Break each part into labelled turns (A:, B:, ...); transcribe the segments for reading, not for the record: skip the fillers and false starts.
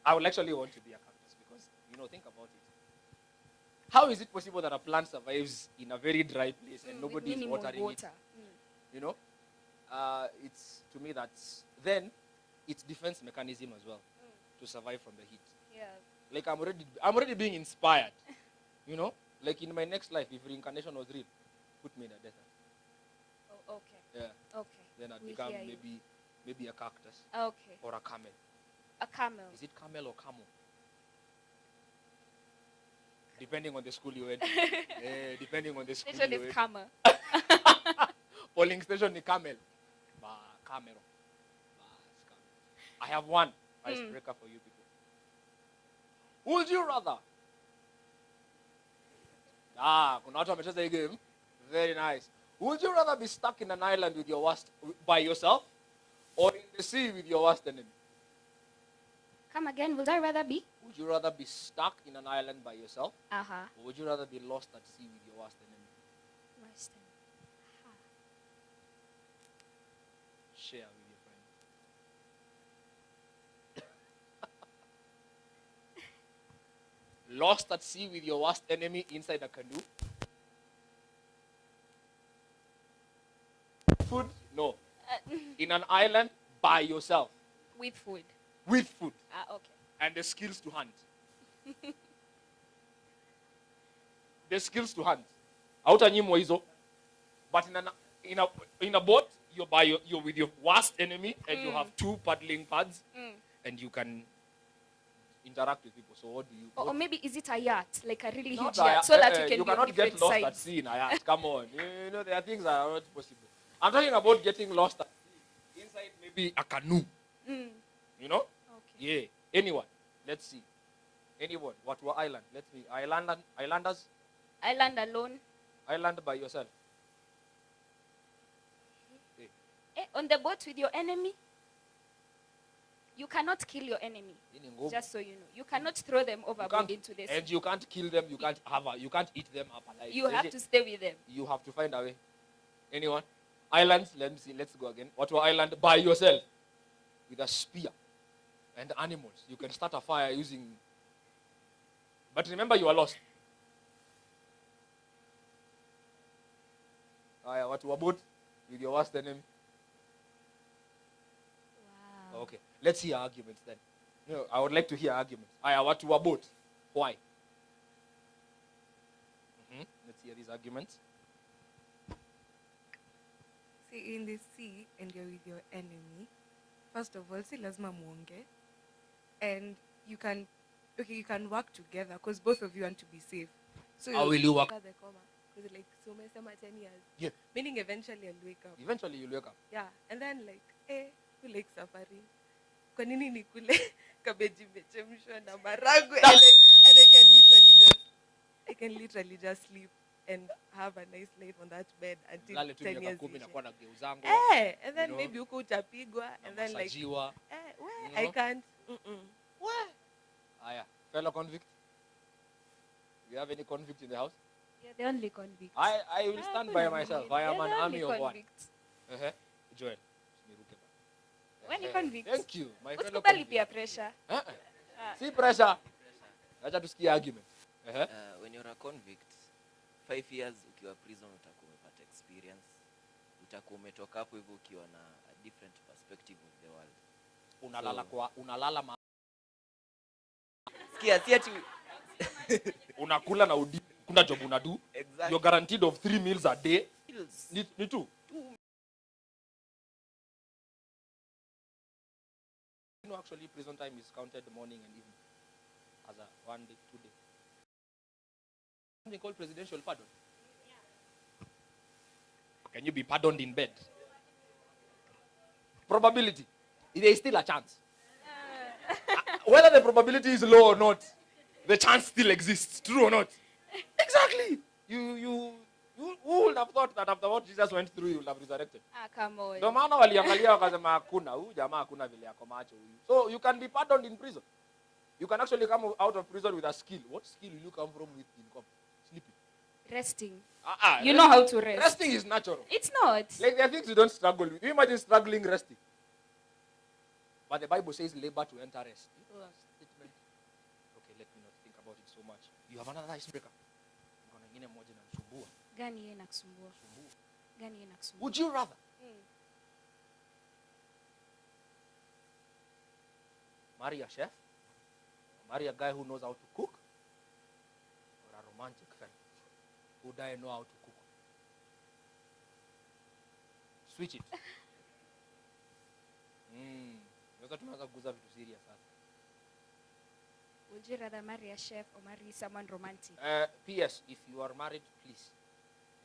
A: I would actually want to be a cactus because, think about it. How is it possible that a plant survives in a very dry place and nobody is watering it? It's, to me, then it's defense mechanism as well to survive from the heat.
B: Yeah.
A: Like I'm already being inspired. Like in my next life, if reincarnation was real, put me in a desert.
B: Oh, okay.
A: Yeah.
B: Okay.
A: Then I'd become maybe a cactus.
B: Okay.
A: Or a camel.
B: A camel.
A: Is it camel or camel? Depending on the school you went. Depending on the school
B: Station
A: you
B: is
A: went.
B: camel.
A: Polling station is camel. Camel. I have one icebreaker for you people. Would you rather? Kuna watu wamecheza hii game. Very nice. Would you rather be stuck in an island with by yourself or in the sea with your worst enemy?
B: Come again. Would I rather be?
A: Would you rather be stuck in an island by yourself?
B: Uh-huh.
A: Or would you rather be lost at sea with your worst enemy?
B: Worst enemy.
A: Share with your friend. Lost at sea with your worst enemy inside a canoe? Food? No. In an island by yourself.
B: With food.
A: With food.
B: Okay.
A: And the skills to hunt. The skills to hunt. Hautanyimwa hizo. But in a boat, you're with your worst enemy and you have 2 paddling pads and you can interact with people. So what do you?
B: Or maybe is it a yacht, like a really huge
A: yacht,
B: yacht, so that you can
A: cannot
B: be on
A: get
B: different
A: lost
B: sides.
A: at sea in a yacht. Come on, there are things that are not possible. I'm talking about getting lost at sea. Inside maybe a canoe. Okay. Yeah. Anyone? Let's see. Anyone? What were island? Let's see. Islanders?
B: Island alone.
A: Island by yourself.
B: On the boat with your enemy. You cannot kill your enemy. Just so you know. You cannot throw them overboard into the sea.
A: And you can't kill them. You can't eat them up alive.
B: You have to stay with them.
A: You have to find a way. Anyone? Islands, let me see. Let's go again. What were island by yourself? With a spear. And animals. You can start a fire using. But remember, you are lost. What were boat with your worst enemy?
B: Wow.
A: Okay. Let's hear arguments then. I would like to hear arguments. What were boat? Why? Let's hear these arguments.
C: See, in the sea and you're with your enemy, first of all, si lazima muonge. And you can work together because both of you want to be safe. So
A: how will you work?
C: Because like so many 10 years.
A: Yeah.
C: Meaning eventually I'll wake up.
A: Eventually you'll wake up.
C: Yeah. And then who likes safari? Kwa nini nikule kabeji imechemshwa na maragwe and I can literally just sleep and have a nice life on that bed until 10 years. And then maybe uko utapigwa and then like I can't.
A: Fellow convict. Do you have any convict in the house?
B: You're the only convict.
A: I will stand by myself. I am an army of one. Joel.
B: When you convict.
A: Thank you. My fellow
B: convict. Peer pressure.
A: See pressure. Acha tusikie argument.
D: When you're a convict, 5 years ukiwa prison utakuwa umepata experience. Utakuwa umetoka hapo hivyo ukiwa na a different perspective of the world.
A: Unalala
D: Sikia, si ati
A: unakula na kuna job unadu.
D: Exactly.
A: You're guaranteed of 3 meals a day. Ni two. Actually prison time is counted morning and evening as a 1 day, 2 day. Something called presidential pardon. Yeah. Can you be pardoned in bed? Probability. There is still a chance. Whether the probability is low or not, the chance still exists. True or not? Exactly. You who would have thought that after what Jesus went through, you would have resurrected?
B: Come on.
A: Ndio maana waliangalia wakasema hakuna huyu jamaa hakuna vile yako macho huyu. So you can be pardoned in prison. You can actually come out of prison with a skill. What skill will you come from with in sleeping?
B: Resting.
A: You
B: know how to rest.
A: Resting is natural.
B: It's not.
A: Like there are things you don't struggle with. You imagine struggling resting. But the Bible says labor to enter rest. You know that statement? Okay, let me not think about it so much. You have another icebreaker?
B: Gani yeye nakusumbua? Gani yeye nakusumbua?
A: Would you rather marry a chef, or marry a guy who knows how to cook, or a romantic friend who doesn't know how to cook? Switch it. Tunaanza kuguza vitu serious sasa.
B: Would you rather marry a chef or marry someone romantic?
A: P.S. If you are married, please,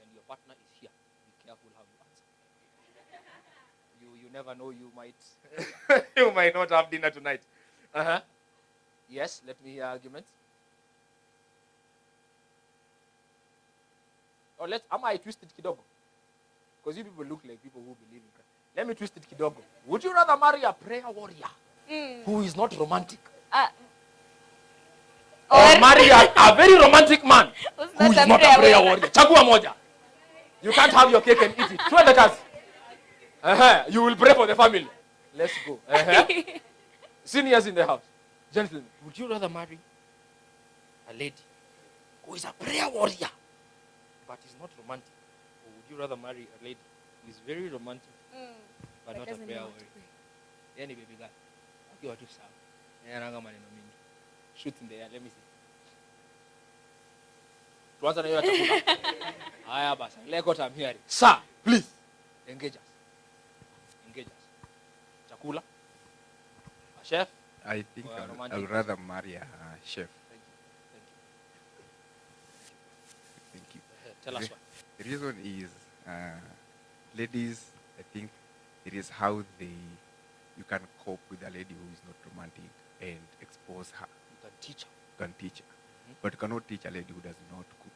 A: and your partner is here, be careful how you answer. You never know, you might you might not have dinner tonight. Yes, let me hear arguments. Or am I twisted kidogo? Because you people look like people who believe in Christ. Let me twist it kidogo. Would you rather marry a prayer warrior who is not romantic? Or marry a very romantic man who is not a prayer warrior? Chagua moja. You can't have your cake and eat it. Show the cards. You will pray for the family. Let's go. Seniors in the house. Gentlemen, would you rather marry a lady who is a prayer warrior but is not romantic? Or would you rather marry a lady who is very romantic but not a prayer warrior? Any baby girl. Okay, tu sawa. Shoot in the air. Let me see. Tuanza na hiyo chakula. Haya basi. Like what I'm hearing. Sir, please engage us. Engage us. Chakula. A chef.
E: I think I'll rather marry a chef. Thank you.
A: Tell us why.
E: The reason is, ladies, I think it is how you can cope with a lady who is not romantic and expose her.
A: You can teach her.
E: You can teach her. But you cannot teach a lady who does not cook.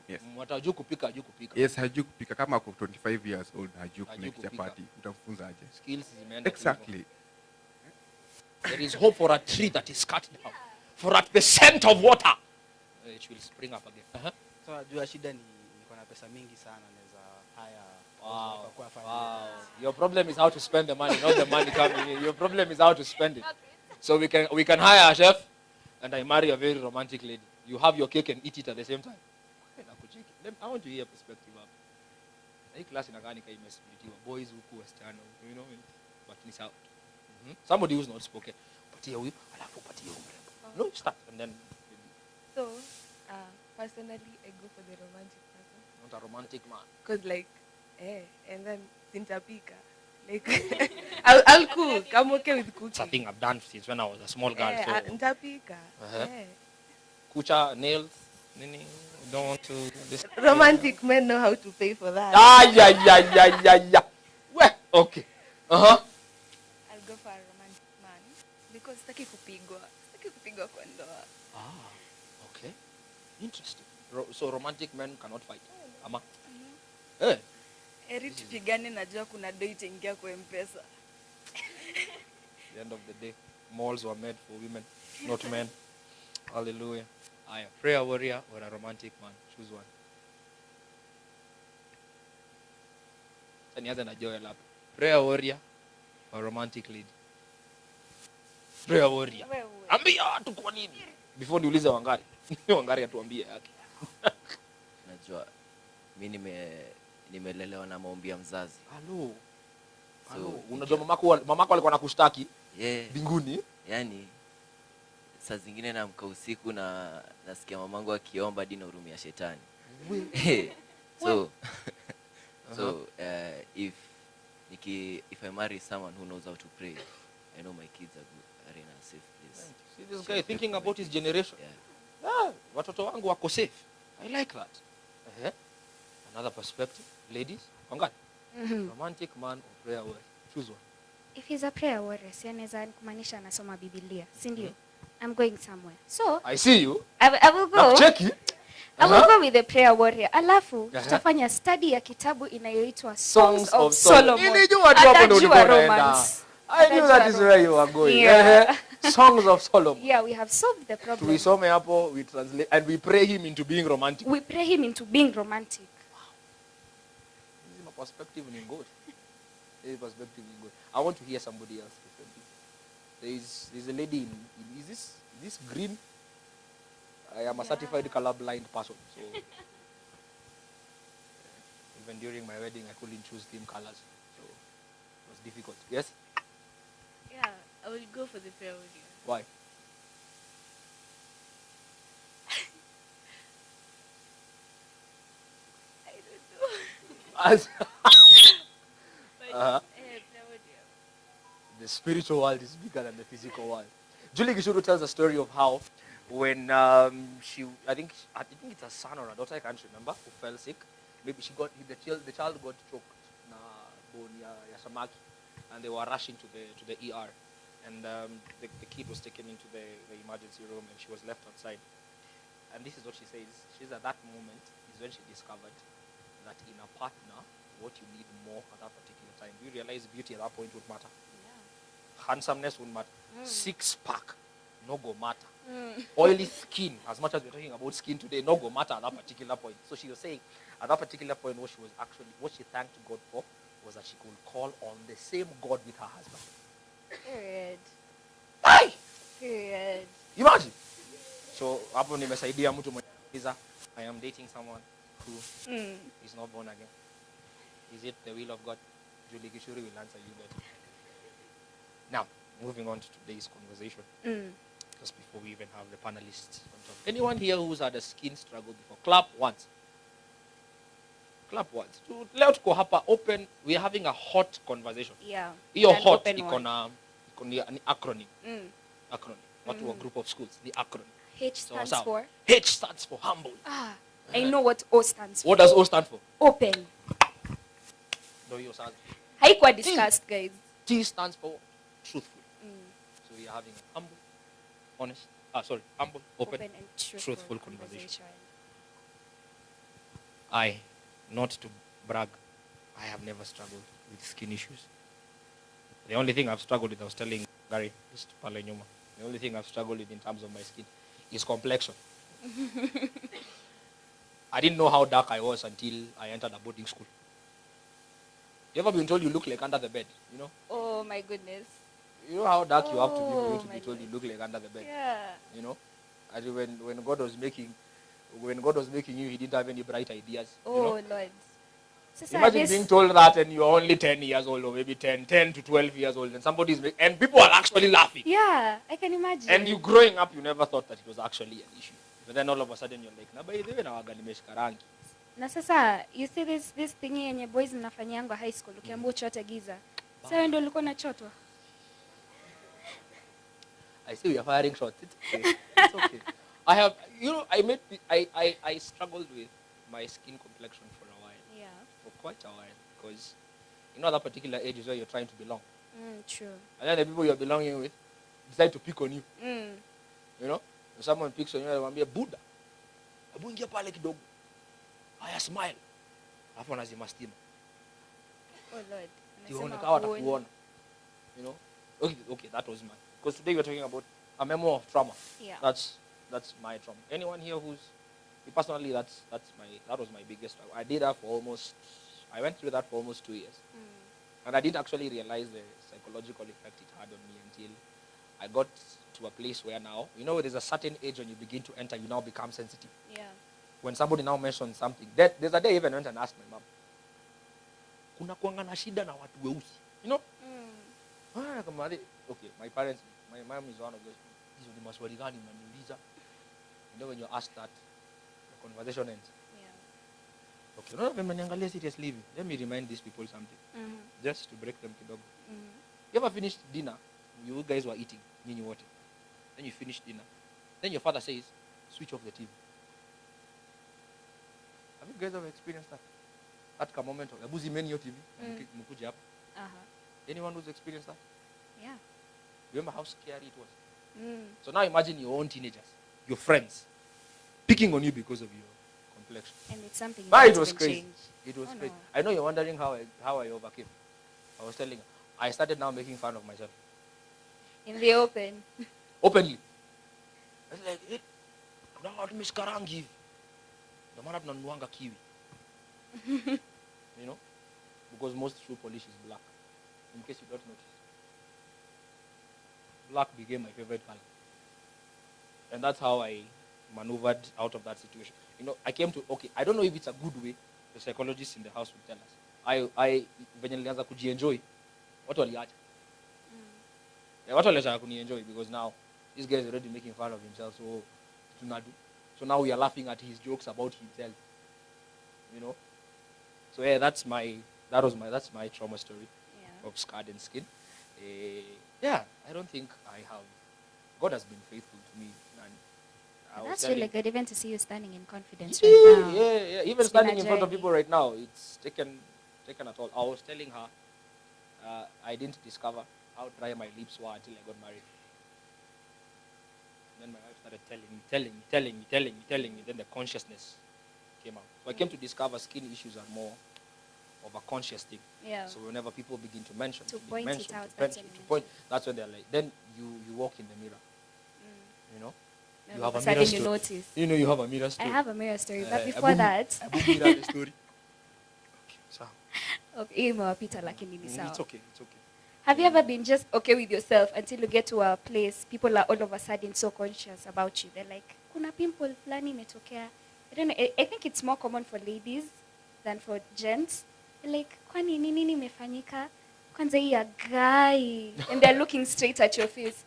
E: Yes.
A: Hajui kupika.
E: Yes, hajui kupika. Kama ako 25 years old, hajui kumake chapati. Utamfunza aje?
A: Skills zimeenda.
E: Exactly.
A: There is hope for a tree that is cut down. For at the scent of water, it will spring up again.
F: So najua shida ni niko na pesa mingi sana naweza haya.
A: Wow. Your problem is how to spend the money, not the money coming in. Your problem is how to spend it. So we can hire a chef and I marry a very romantic lady. You have your cake and eat it at the same time. I want to hear perspective up. Hii class inagani kai imesplitiwa. Boys huku wasichana, you know, but ni sawa. Somebody who's not spoken. Patia huyu, alafu patia huyu. No, start and then
C: So, personally, I go for the romantic person.
A: not a romantic man.
C: Because and then sintapika. Like, I'll cook. I'm okay with cooking.
A: It's a thing I've done since when I was a small girl. So
C: Ntapika.
A: kucha, nails, nini, don't want to...
C: Romantic men know how to pay for that.
A: Yeah. Well, okay.
B: I'll go for a romantic man because sitaki kupigwa kwa ndoa.
A: Okay. Interesting. So romantic men cannot fight. Ama?
B: Eri tupigane, najua kuna doi itaingia kwa M-Pesa.
A: The end of the day, malls were made for women, not men. Hallelujah. Aya, prayer warrior or a romantic man? Choose one. Nianze na Joel hapa. Prayer warrior or romantic lady? Prayer warrior. Ambia watu kwa nini? Before niulize Wangari. Wangari atuambie yake.
D: Najua mimi nimelelewa na maombi ya mzazi.
A: Halo. So, unajua mamako alikuwa anakushtaki mbinguni?
D: Yani saa zingine naamka usiku na nasikia mamangu akiomba hadi nahurumia shetani. So if I marry someone who knows how to pray, I know my kids are in a safe place.
A: See this guy thinking about his generation. Yeah, watoto wangu wako safe. I like that. Another perspective, ladies. Wangari. Romantic man or prayer warrior? Choose one.
B: If he's a prayer warrior, si anaweza kumaanisha anasoma Biblia, si ndio? I'm going somewhere. So
A: I see you.
B: I will go.
A: Check it.
B: I will go with the prayer warrior. Alafu tutafanya study ya kitabu inayoitwa Songs of Solomon.
A: Nilijua tu hapo ndio ulikuwa unaenda. I knew that is where you are going. Songs of Solomon.
B: Yeah, we have solved the problem.
A: Tuisome hapo, we translate and we pray him into being romantic.
B: We pray him into being romantic.
A: Wow. This is my perspective in good. Any perspective is good. I want to hear somebody else differently. There's a lady is this green? I am a certified colorblind person, so even during my wedding I couldn't choose theme colors, so it was difficult. Yes?
G: Yeah, I will go for the Clarion.
A: Why?
G: I don't know.
A: As
G: But
A: Uh-huh.
G: Clarion.
A: the spiritual world is bigger than the physical world. Julie Gishuru tells a story of how when I think it's a son or a daughter, I can't remember, who fell sick. Maybe the child got choked na bone ya samaki, and they were rushing to the ER, and the kid was taken into the emergency room, and she was left outside. And this is what she says. She's at that moment is when she discovered that in a partner, what you need more at that particular time. You realize beauty at that point would matter. Handsomeness wouldn't matter. Six pack, no go matter. Oily skin, as much as we're talking about skin today, no go matter at that particular point. So she was saying, at that particular point, what she thanked God for was that she could call on the same God with her husband.
B: Period.
A: Aye!
B: Period.
A: Imagine. So hapo nimesaidia mtu mwenye I am dating someone who is not born again. Is it the will of God? Julie Gishuri will answer you better. Now, moving on to today's conversation. Just before we even have the panelists on top. Anyone here who's had a skin struggle before? Clap once. Clap once. Let's go hapa open. We are having a hot conversation.
B: Yeah.
A: Your
B: An
A: hot
B: open one.
A: an acronym. Acronym. What to a group of schools? The acronym.
B: H stands
A: So,
B: for?
A: H stands for humble.
B: I know what O stands for.
A: What does O stand for?
B: Open.
A: No, you stand.
B: Haikuwa discussed, guys.
A: T stands for truthful. So we are having a humble, honest, humble, open,
B: And
A: truthful conversation. Not to brag, I have never struggled with skin issues. The only thing I've struggled with, I was telling Gary, just pale nyuma, the only thing I've struggled with in terms of my skin is complexion. I didn't know how dark I was until I entered a boarding school. You ever been told you look like under the bed, you know?
B: Oh my goodness.
A: You know how dark you have to be for you
B: Oh
A: to be
B: my
A: told you look like under the bed.
B: Yeah.
A: You know? And when God was making you, he didn't have any bright ideas.
B: Oh
A: You know?
B: Lord. Sasa
A: Imagine
B: this-
A: being told that and you're only 10 years old or maybe 10 to 12 years old and and people are actually laughing.
B: Yeah, I can imagine.
A: And you growing up, you never thought that it was actually an issue. But then all of a sudden you're like, na by the way nawaga nimeshika rangi.
B: Na sasa, you see this thingy yenye boys mnafanyangwa high school, ukiambiwa uchote giza. Sasa wewe ndio ulikuwa unachotwa.
A: I see we are firing shots. It's okay. It's okay. I struggled with my skin complexion for a while.
B: Yeah.
A: For quite a while. Because you know that particular age is where you're trying to belong.
B: True.
A: And then the people you're belonging with decide to pick on you. You know? When someone picks on you, they want Buddha. Hebu ingia pale kidogo. Haya smile. Alafu anazima stima.
B: Oh Lord.
A: Tione kawa atakuona. You know? Okay, that was mine. Because today we're talking about a memoir of trauma.
B: Yeah.
A: That's my trauma. Anyone here personally that was my biggest struggle. I went through that for almost 2 years. And I didn't actually realize the psychological effect it had on me until I got to a place where now, you know, there's a certain age when you begin to enter, you now become sensitive.
B: Yeah.
A: When somebody now mentions something, there's a day I even went and asked my mom, kuna kuanga na shida na watu weusi, you know? Okay, my mom is one of those, hizo ni maswali gani mnaniuliza? You know, when you're asked that, the conversation ends.
B: Yeah.
A: Okay, no, mmeniangalia seriously hivi. Let me remind these people something, just to break them kidogo. You ever finished dinner? You guys were eating, nyinyi wote. Then you finish dinner. Then your father says, switch off the TV. Have you guys ever experienced that? That moment of, hebu zimeni hiyo TV, mkuje hapa. Anyone who's experienced that?
B: Yeah.
A: Remember how scary it was? So now imagine your own teenagers, your friends, picking on you because of your complexion.
B: And it's something
A: But
B: that
A: it was
B: can
A: crazy.
B: change.
A: It was
B: Oh,
A: crazy.
B: no.
A: I know you're wondering how I overcame. I was telling you, I started now making fun of myself.
B: In the open.
A: Openly. I was like, hey, kuna watu tumeshika rangi hivi. Ndio maana tunanunuanga kiwi. You know? Because most shoe polish is black. in case you don't notice. Black became my favorite color. And that's how I maneuvered out of that situation. I came to, okay, I don't know if it's a good way. The psychologists in the house will tell us. Venye nilianza kujienjoy, watu waliacha. Watu waliacha kunienjoy because now this guy is already making fun of himself, so now we are laughing at his jokes about himself. So yeah, that's my trauma story of scarred and skin. Yeah, I don't think I have. God has been faithful to me. And
B: That's really good, even to see you standing in confidence
A: yeah,
B: right now.
A: yeah. Even
B: It's been
A: standing
B: a
A: in front of
B: journey.
A: people right now, it's taken at all. I was telling her, I didn't discover how dry my lips were until I got married. Then my wife started telling me. Then the consciousness came out. So I came to discover skin issues are more of a conscious thing.
B: Yeah.
A: So whenever people begin to mention,
B: To point it
A: mention,
B: out,
A: to
B: that's
A: mention,
B: when you
A: to point,
B: mention.
A: that's when they're like, then you walk in the mirror. You
B: All
A: have
B: of
A: a
B: a
A: mirror
B: sudden you
A: story.
B: notice.
A: You have a mirror
B: I
A: story.
B: have a mirror story, but
A: Eh,
B: before that,
A: a mirror story. Okay, so
B: okay, imewapita lakini ni sawa.
A: it's okay.
B: Have you ever been just okay with yourself until you get to a place, people are all of a sudden so conscious about you? They're like, kuna pimple fulani imetokea. I don't know. I think it's more common for ladies than for gents. They're like, kwani nini imefanyika? Kwanza hii ya guy. And they're looking straight at your face.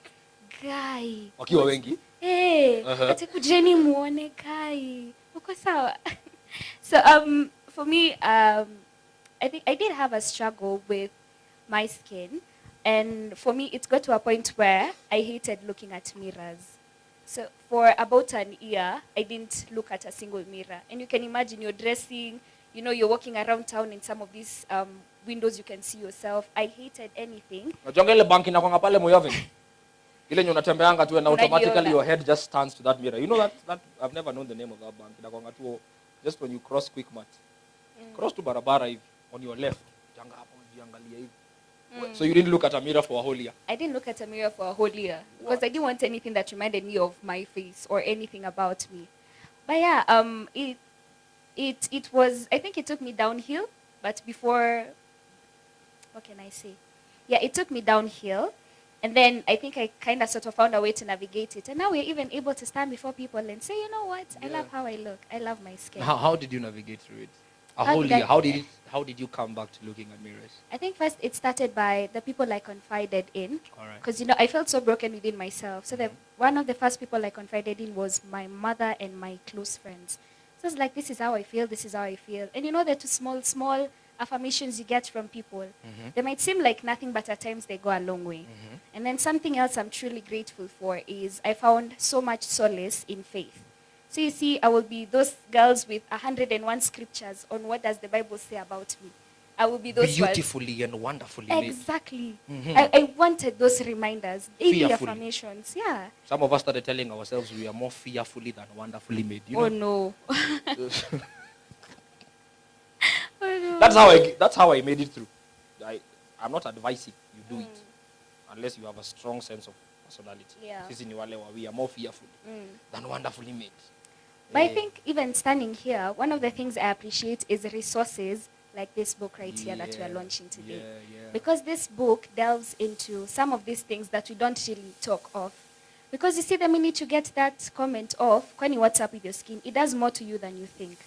B: Guy.
A: Wakiwa wengi.
B: Hey,
A: Uh-huh.
B: ati kujeni muone guy. Uko sawa? So for me, I think I did have a struggle with my skin. And for me, it got to a point where I hated looking at mirrors. So for about an year, I didn't look at a single mirror. And you can imagine you're dressing, you're walking around town in some of these windows, you can see yourself. I hated anything.
A: Unajua ile bank inakwanga pale Moyovin. Ile yenye unatembeanga tu and automatically
B: Unajiona.
A: your head just stands to that mirror. You know that I've never known the name of that bank. Inakwanga tu just when you cross Quickmart. Cross to barabara hivi on your left. Janga hapo unajiangalia hivi. So you didn't look at a mirror for a whole year.
B: I didn't look at a mirror for a whole year because I didn't want anything that reminded me of my face or anything about me. But yeah, it was, I think it took me downhill, but before, what can I say? Yeah, it took me downhill. And then I think I kind of sort of found a way to navigate it. And now we're even able to stand before people and say, you know what? I love how I look. I love my skin.
A: How did you navigate through it? A
B: How
A: whole
B: did
A: year.
B: I-
A: How did you come back to looking at mirrors?
B: I think first it started by the people I confided in.
A: All right.
B: Because, I felt so broken within myself. So one of the first people I confided in was my mother and my close friends. So it's like, this is how I feel, this is how I feel. And the two small affirmations you get from people. They might seem like nothing, but at times they go a long way. And then something else I'm truly grateful for is I found so much solace in faith. So you see, I will be those girls with 101 scriptures on what does the Bible say about me. I will be those ones.
A: Beautifully and wonderfully made.
B: Exactly. I wanted those reminders, daily
A: Fearfully.
B: affirmations. Yeah.
A: Some of us started telling ourselves we are more fearfully than wonderfully made.
B: Oh no. Oh, no.
A: That's how I made it through. I'm not advising you do it unless you have a strong sense of personality.
B: Yeah.
A: Sisi ni wale we are more fearful than wonderfully made.
B: But I think even standing here, one of the things I appreciate is resources like this book right here that we are launching today.
A: Yeah.
B: Because this book delves into some of these things that we don't really talk of. Because you see, the minute you get that comment off, kwani what's up with your skin, it does more to you than you think.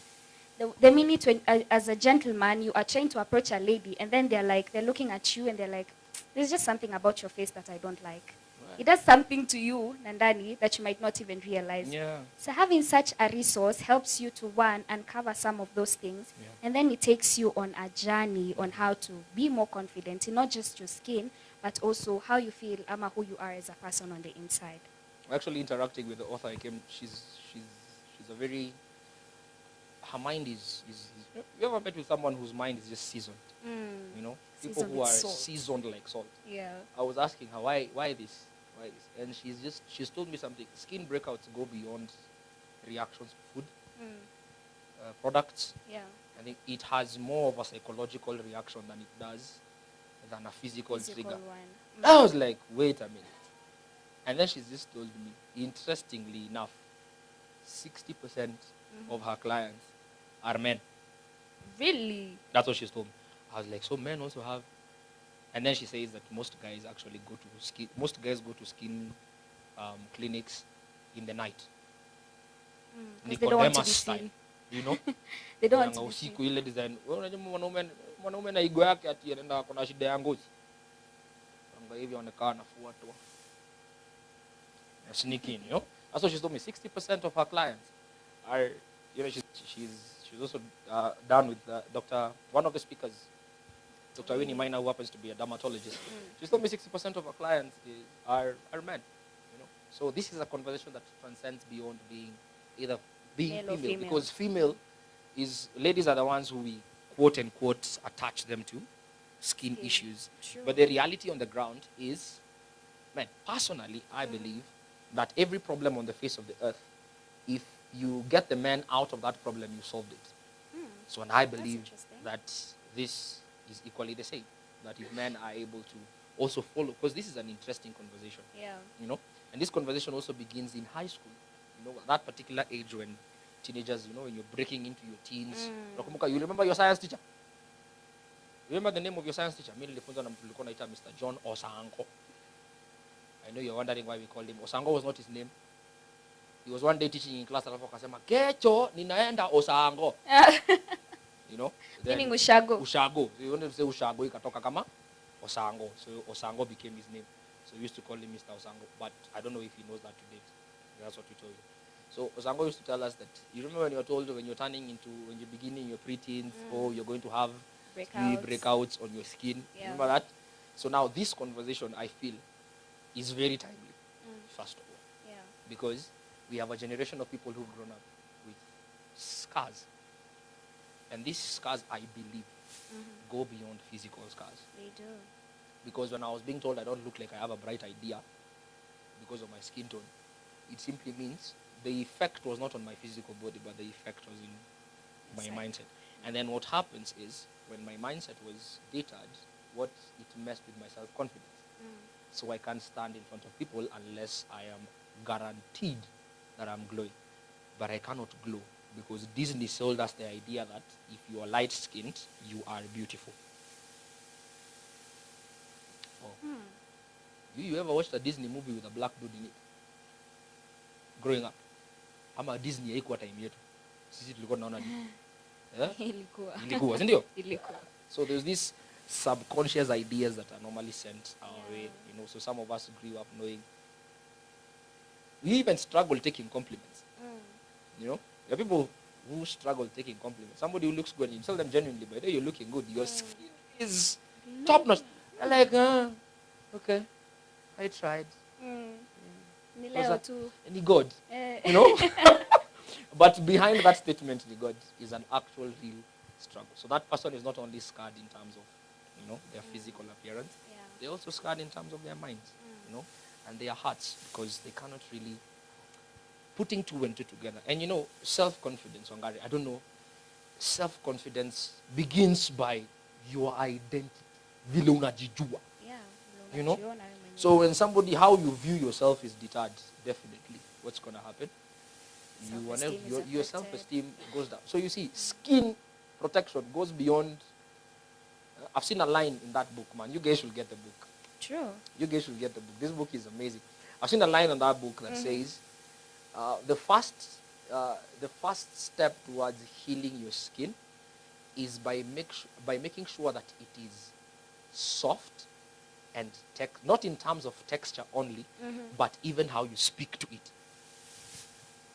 B: The minute when, as a gentleman, you are trying to approach a lady, and then they're looking at you and they're like, there's just something about your face that I don't like.
A: Right.
B: It does something to you, Nandani, that you might not even realize.
A: Yeah.
B: So having such a resource helps you to, one, uncover some of those things,
A: Yeah.
B: and then it takes you on a journey on how to be more confident in not just your skin, but also how you feel, who you are as a person on the inside.
A: Actually interacting with the author, she's a very, her mind is you ever met with someone whose mind is just seasoned? People
B: Seasoned
A: who
B: with
A: are
B: salt.
A: seasoned like salt.
B: Yeah.
A: I was asking her why this, and she's told me something. Skin breakouts go beyond reactions to food, products.
B: Yeah.
A: I think it has more of a psychological reaction than a physical trigger.
B: One.
A: I was like, wait a minute. And then she's just told me, interestingly enough, 60% of her clients are men.
B: Really?
A: That's what she's told me. I was like, so men also have And then she says that most guys go to skin clinics in the night.
B: 'Cause they don't want to be
A: Nicodemus style.
B: seen.
A: You know?
B: They don't want
A: Unanga
B: to be seen.
A: usiku ile design. Wewe unajua mwanaume na igo yake ati anaenda kuna shida ya ngozi. Anga hivi anakaa anafuatwa. Sneak in, you know? That's what she told me. 60% of her clients are, you know, she's also down with one of the speakers, Dr. Winnie Miner, who happens to be a dermatologist. She told me 60% of her clients are men, you know? So this is a conversation that transcends beyond being
B: Male or
A: female,
B: female.
A: because ladies are the ones who we quote unquote attach them to skin issues.
B: True.
A: But the reality on the ground is, man, personally, I believe that every problem on the face of the earth, if you get the man out of that problem, you solved it. So, and I believe
B: interesting.
A: that this is equally the same. That if men are able to also follow, because this is an interesting conversation,
B: Yeah.
A: you know, and this conversation also begins in high school. You know, that particular age when teenagers, you know, when you're breaking into your teens. You remember your science teacher? You remember the name of your science teacher? Mimi nilifunzwa na mtu alikuwa anaitwa Mr. John Osango. I know you're wondering why we called him. Osango was not his name. He was one day teaching in class, alafu akasema, "Kecho ninaenda Osango." You know?
B: Meaning Ushago.
A: Ushago. So you wanted to say Ushago, ikatoka kama Osango. So Osango became his name. So we used to call him Mr. Osango. But I don't know if he knows that to date. That's what we told you. So Osango used to tell us that, you remember when you were told when you're beginning your preteens, you're going to have breakouts on your skin.
B: Yeah.
A: Remember that? So now this conversation, I feel, is very timely, first of all.
B: Yeah.
A: Because we have a generation of people who've grown up with scars. And these scars, I believe, go beyond physical scars.
B: They do.
A: Because when I was being told I don't look like I have a bright idea because of my skin tone, it simply means the effect was not on my physical body, but the effect was in my mindset. And then what happens is, when my mindset was deterred, it messed with my self-confidence. So I can't stand in front of people unless I am guaranteed that I'm glowing. But I cannot glow because Disney sold us the idea that if you are light-skinned, you are beautiful. Oh. You ever watched a Disney movie with a black dude in it? Growing up. Ama Disney haikuwa time yetu. Sisi tulikuwa tunaona nini? Ilikuwa, si ndio?
B: Ilikuwa.
A: So there's these subconscious ideas that are normally sent our way, you know. So some of us grew up knowing. We even struggle taking compliments. You know, there are people who struggle taking compliments. Somebody who looks good, and you tell them genuinely, but you're looking good. Your skin is top notch. They're like, okay, I tried.
B: Ni leo tu.
A: Any God, you know. But behind that statement, the God is an actual real struggle. So that person is not only scarred in terms of, you know, their physical appearance.
B: Yeah.
A: They're also scarred in terms of their minds, you know, and their hearts, because they cannot really putting two and two together. And you know, self-confidence, Wangari, I don't know, self-confidence begins by your identity. Vile unajijua.
B: Yeah.
A: You know? So when how you view yourself is deterred, definitely, what's going to happen? Your self-esteem goes down. So you see, skin protection goes beyond. I've seen a line in that book, man. You guys should get the book.
B: True.
A: You guys should get the book. This book is amazing. I've seen a line on that book that says, the first step towards healing your skin is by making sure that it is soft and not in terms of texture only, but even how you speak to it.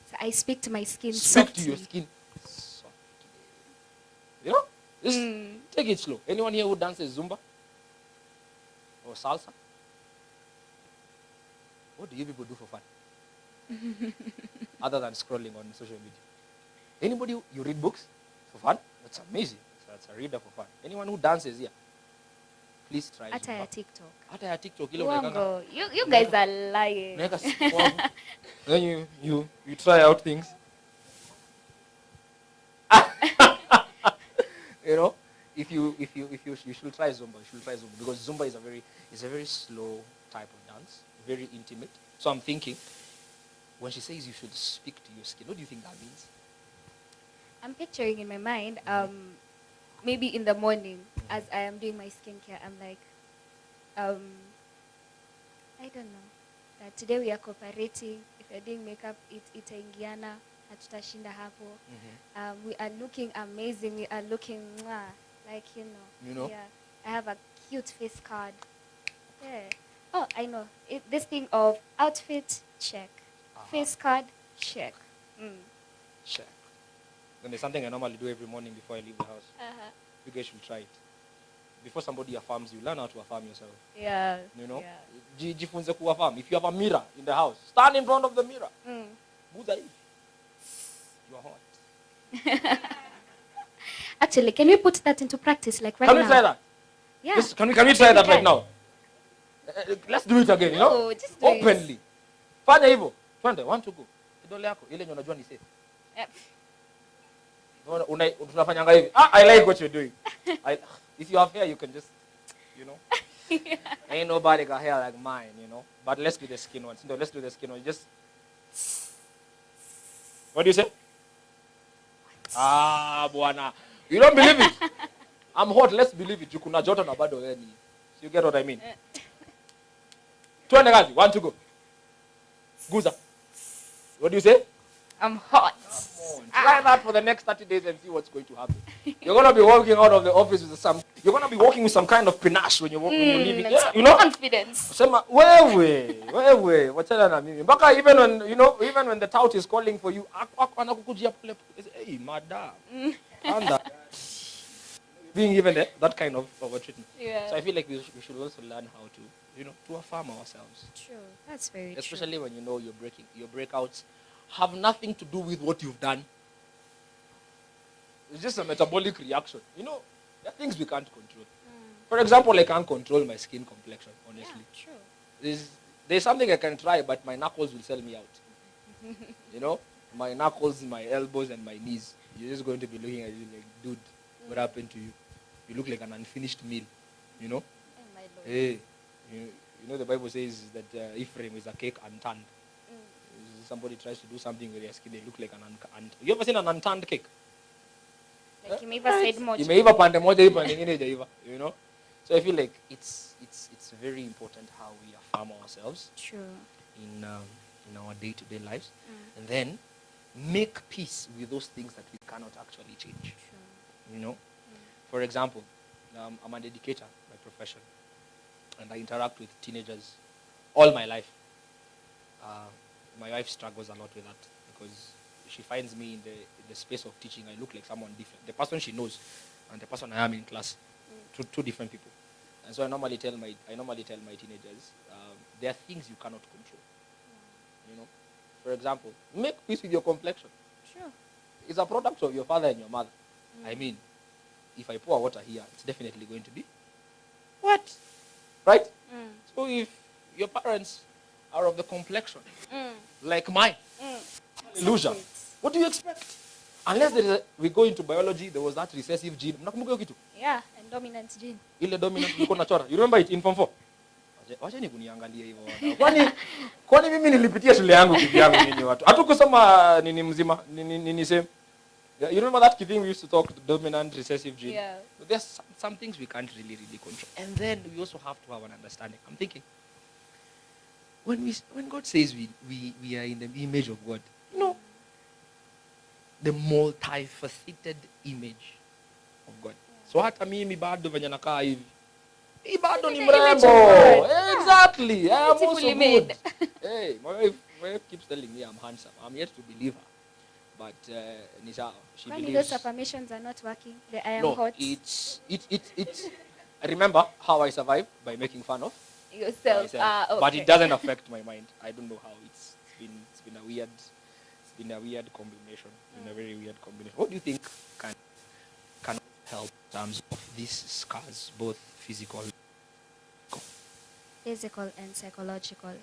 B: So I speak to my skin
A: Speak
B: softly.
A: to your skin softly. You know? Just take it slow. Anyone here who dances Zumba? Or salsa? What do you people do for fun? Other than scrolling on social media. Anybody, you read books for fun? That's amazing. That's a reader for fun. Anyone who dances here? Please try
B: Hata ya
A: Zumba.
B: TikTok.
A: Hata ya TikTok. Ile unawekanga.
B: Uongo. You guys are lying.
A: Unaweka siku hapo. Then you try out things. You know, if you should try Zumba, because Zumba is a very slow type of dance, very intimate. So I'm thinking, when she says you should speak to your skin, what do you think that means?
B: I'm picturing in my mind, maybe in the morning, as I am doing my skincare, I'm like, I don't know. Today we are cooperating. If you're doing makeup, itaingiana, hatutashinda hapo. We are looking amazing. We are looking mwah, like,
A: You know?
B: Yeah. I have a cute face card. Yeah. Oh, I know. This thing of outfit, check. Face card, check.
A: Check. Then there's something I normally do every morning before I leave the house. You guys should try it. Before somebody affirms you, learn how to affirm yourself.
B: Yeah.
A: You know?
B: Yeah.
A: Jifunze kuaffirm. If you have a mirror in the house, stand in front of the mirror. Buddha, you are hot.
B: Actually, can we put that into practice, like right now?
A: Can we try that?
B: Yeah.
A: Just, can we try that right now? Let's do it again, you know?
B: No, just do it.
A: Openly. Fanya hivyo. Twende, 1 to go. Kidole yako ile yenye unajua ni safe. Tunafanyanga hivi. I like what you're doing. If you have hair, you can just, Ain't nobody got hair like mine, But let's do the skin ones. No, let's do the skin ones. Just. What do you say? Bwana. You don't believe it? I'm hot. Let's believe it. Kuna joto na bado wewe ni. You get what I mean? Twende kazi. 1 to go. Guza. What do you say?
B: I'm hot.
A: Try that for the next 30 days and see what's going to happen. You're going to be walking out of the office with you're going to be walking with some kind of panache when you're leaving. Yeah,
B: Confidence.
A: Sema, wewe, wachana na mimi. Mpaka even when the tout is calling for you, anakukujia pole pole. Hey, madam. And being given that kind of a treatment.
B: Yeah.
A: So I feel like we should also learn how to affirm ourselves.
B: True. That's very true.
A: Especially when your breakouts have nothing to do with what you've done. It's just a metabolic reaction. There are things we can't control. For example, I can't control my skin complexion, honestly.
B: Yeah, true.
A: There's something I can try, but my knuckles will sell me out. My knuckles, my elbows, and my knees. You're just going to be looking at it like, dude, what happened to you? You look like an unfinished meal,
B: Oh, my Lord.
A: Hey, the Bible says that Ephraim is a cake unturned. Somebody tries to do something with their skin, they look like an unturned. You ever seen an unturned cake?
B: Like imeiva side moja.
A: Imeiva pande moja, hii pande nyingine hajaiva, So I feel like it's very important how we affirm ourselves.
B: True.
A: In our day-to-day lives, and then make peace with those things that we cannot actually change.
B: True.
A: For example, I'm an educator by profession, and I interact with teenagers all my life. My wife struggles a lot with that because she finds me in the space of teaching. I look like someone different. The person she knows and the person I am in class, two different people. And so I normally tell my teenagers, there are things you cannot control. For example, make peace with your complexion.
B: Sure.
A: It's a product of your father and your mother. I mean, if I pour water here, it's definitely going to be wet, right? So if your parents are of the complexion like mine, illusion, what do you expect? Unless we go into biology, there was that recessive gene. Mnakumbuka hiyo kitu?
B: Yeah, and dominant gene.
A: Ile dominant ulikuwa unachora. You remember it in form 4? Wacha ni kuniangalia hivyo wana. Kwani mimi nilipitia shule yangu kivyangu nini watu. Hatukusoma nini mzima, nini same. You remember that thing we used to talk, the dominant recessive gene?
B: Yeah.
A: But there's some things we can't really control. And then we also have to have an understanding. I'm thinking, when God says we are in the image of God, the multifaceted image of God. So hata mimi bado venye nakaa hivi. Hii bado ni mrembo. Exactly. I am also good. Hey, my wife keeps telling me I'm handsome. I'm yet to believe her. But she
B: When
A: believes.
B: those affirmations are not working, the I am
A: No,
B: hot.
A: it's I remember how I survived by making fun of
B: Yourself.
A: myself.
B: Okay.
A: But it doesn't affect my mind. I don't know how. It's been a weird combination. A very weird combination. What do you think can help in terms of these scars, both physical?
B: Physical and psychological.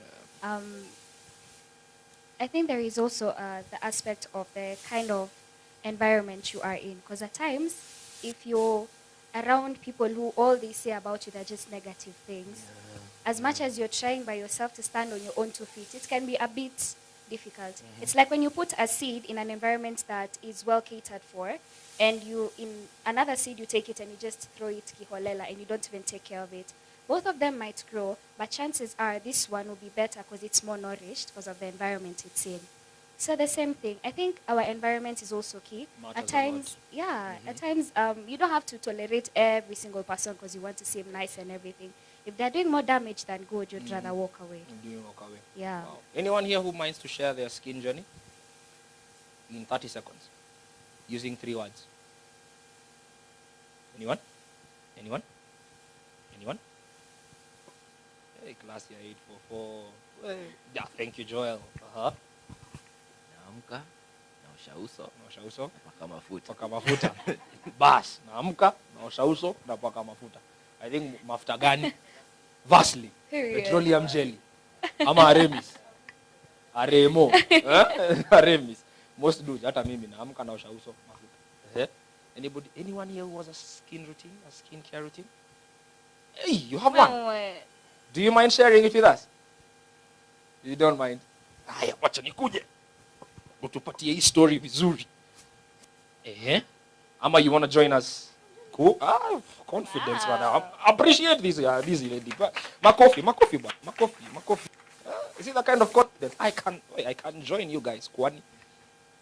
B: I think there is also the aspect of the kind of environment you are in. Because at times, if you're around people who all they say about you are just negative things, as much as you're trying by yourself to stand on your own 2 feet, it can be a bit difficult. It's like when you put a seed in an environment that is well catered for, and you in another seed you take it and you just throw it kiholela and you don't even take care of it. both of them might grow, but chances are this one will be better because it's more nourished because of the environment it's in. So the same thing. I think our environment is also key.
A: Matters
B: At
A: a
B: times, yeah, at times you don't have to tolerate every single person because you want to seem nice and everything. If they're doing more damage than good, you'd rather walk away.
A: Do you walk away?
B: Yeah.
A: Wow. Anyone here who minds to share their skin journey in 30 seconds using 3 words? Anyone? Anyone? Anyone? Hey, class here 844. Hey. Yeah, thank you, Joel.
D: Naamka, naosha uso,
A: Naosha uso,
D: napaka mafuta.
A: paka mafuta. Bas, naamka, naosha uso, napaka mafuta. I think mafuta gani? Vaseline,
B: Period.
A: petroleum jelly, ama Aremis. Aremo. Aremis. Most dudes, hata mimi naamka naosha uso, mafuta. Anyone here who has a skin routine, a skin care routine? Hey, you have one.
G: No,
A: Do you mind sharing it with us? You don't mind? Haya, wacha nikuje. Utupatie hii story vizuri. Ama you want to join us? Cool. Confidence, man. I appreciate this lady. Makofi. Is it the kind of confidence I can join you guys? Kwani?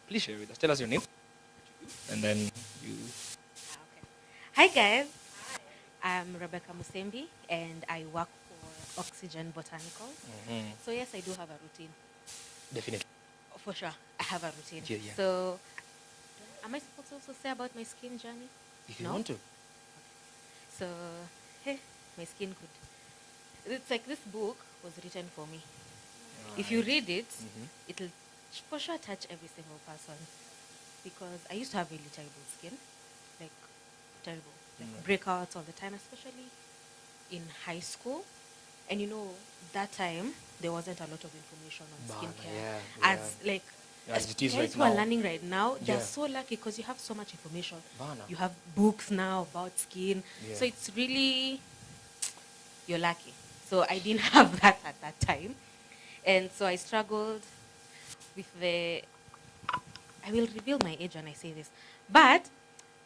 A: Please share with us. Tell us your name. And then you.
H: Okay. Hi guys, I'm Rebecca Musembi and I work for Oxygen Botanicals. So yes, I do have a routine.
A: Definitely.
H: For sure, I have a routine.
A: Yeah.
H: So, am I supposed to also say about my skin journey?
A: If you
H: No?
A: want to.
H: So, hey, my skin could. It's like this book was written for me. If you read it, it'll for sure touch every single person. Because I used to have really terrible skin, like terrible, like breakouts all the time, especially in high school. And you know, that time there wasn't a lot of information on skincare. As like
A: As it is
H: guys
A: right
H: who are
A: now.
H: learning right now, they're
A: Yeah.
H: so lucky because you have so much information.
A: Bana.
H: You have books now about skin,
A: Yeah.
H: so it's really you're lucky. So I didn't have that at that time, and so I struggled with the. I will reveal my age when I say this, but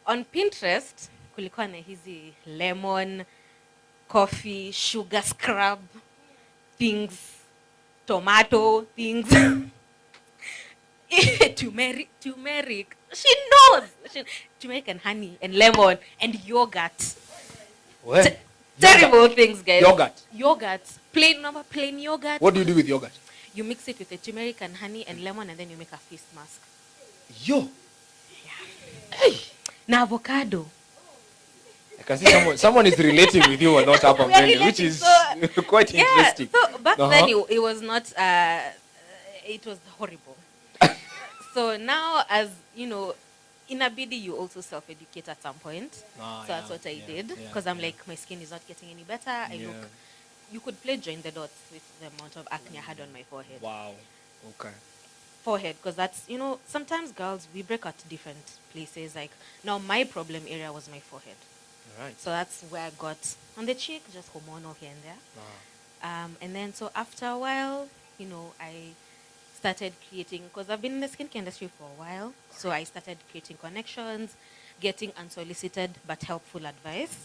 H: on Pinterest kulikuwa na hizi lemon, coffee, sugar scrub things, tomato things, turmeric. She knows. Turmeric and honey and lemon and yogurt.
A: Well,
H: Terrible things, guys.
A: Yogurt.
H: Plain yogurt.
A: What do you do with yogurt?
H: You mix it with the turmeric and honey and lemon, and then you make a face mask.
A: Yo.
H: Na avocado.
A: I can see someone is relating with you a lot up
H: We are
A: and which is
H: relating,
A: quite interesting.
H: So back then it was not. It was horrible. So now, as you know, in a BD you also self-educate at some point. So that's what I did because I'm like, my skin is not getting any better. I look. You could play join the dots with the amount of acne I had on my forehead.
A: Wow. Okay.
H: Forehead, because that's, you know, sometimes girls, we break out to different places. Like, now my problem area was my forehead.
A: Right.
H: So that's where I got on the cheek, just hormonal here and there. And then, so after a while, you know, I started creating, because I've been in the skincare industry for a while. So I started creating connections, getting unsolicited but helpful advice.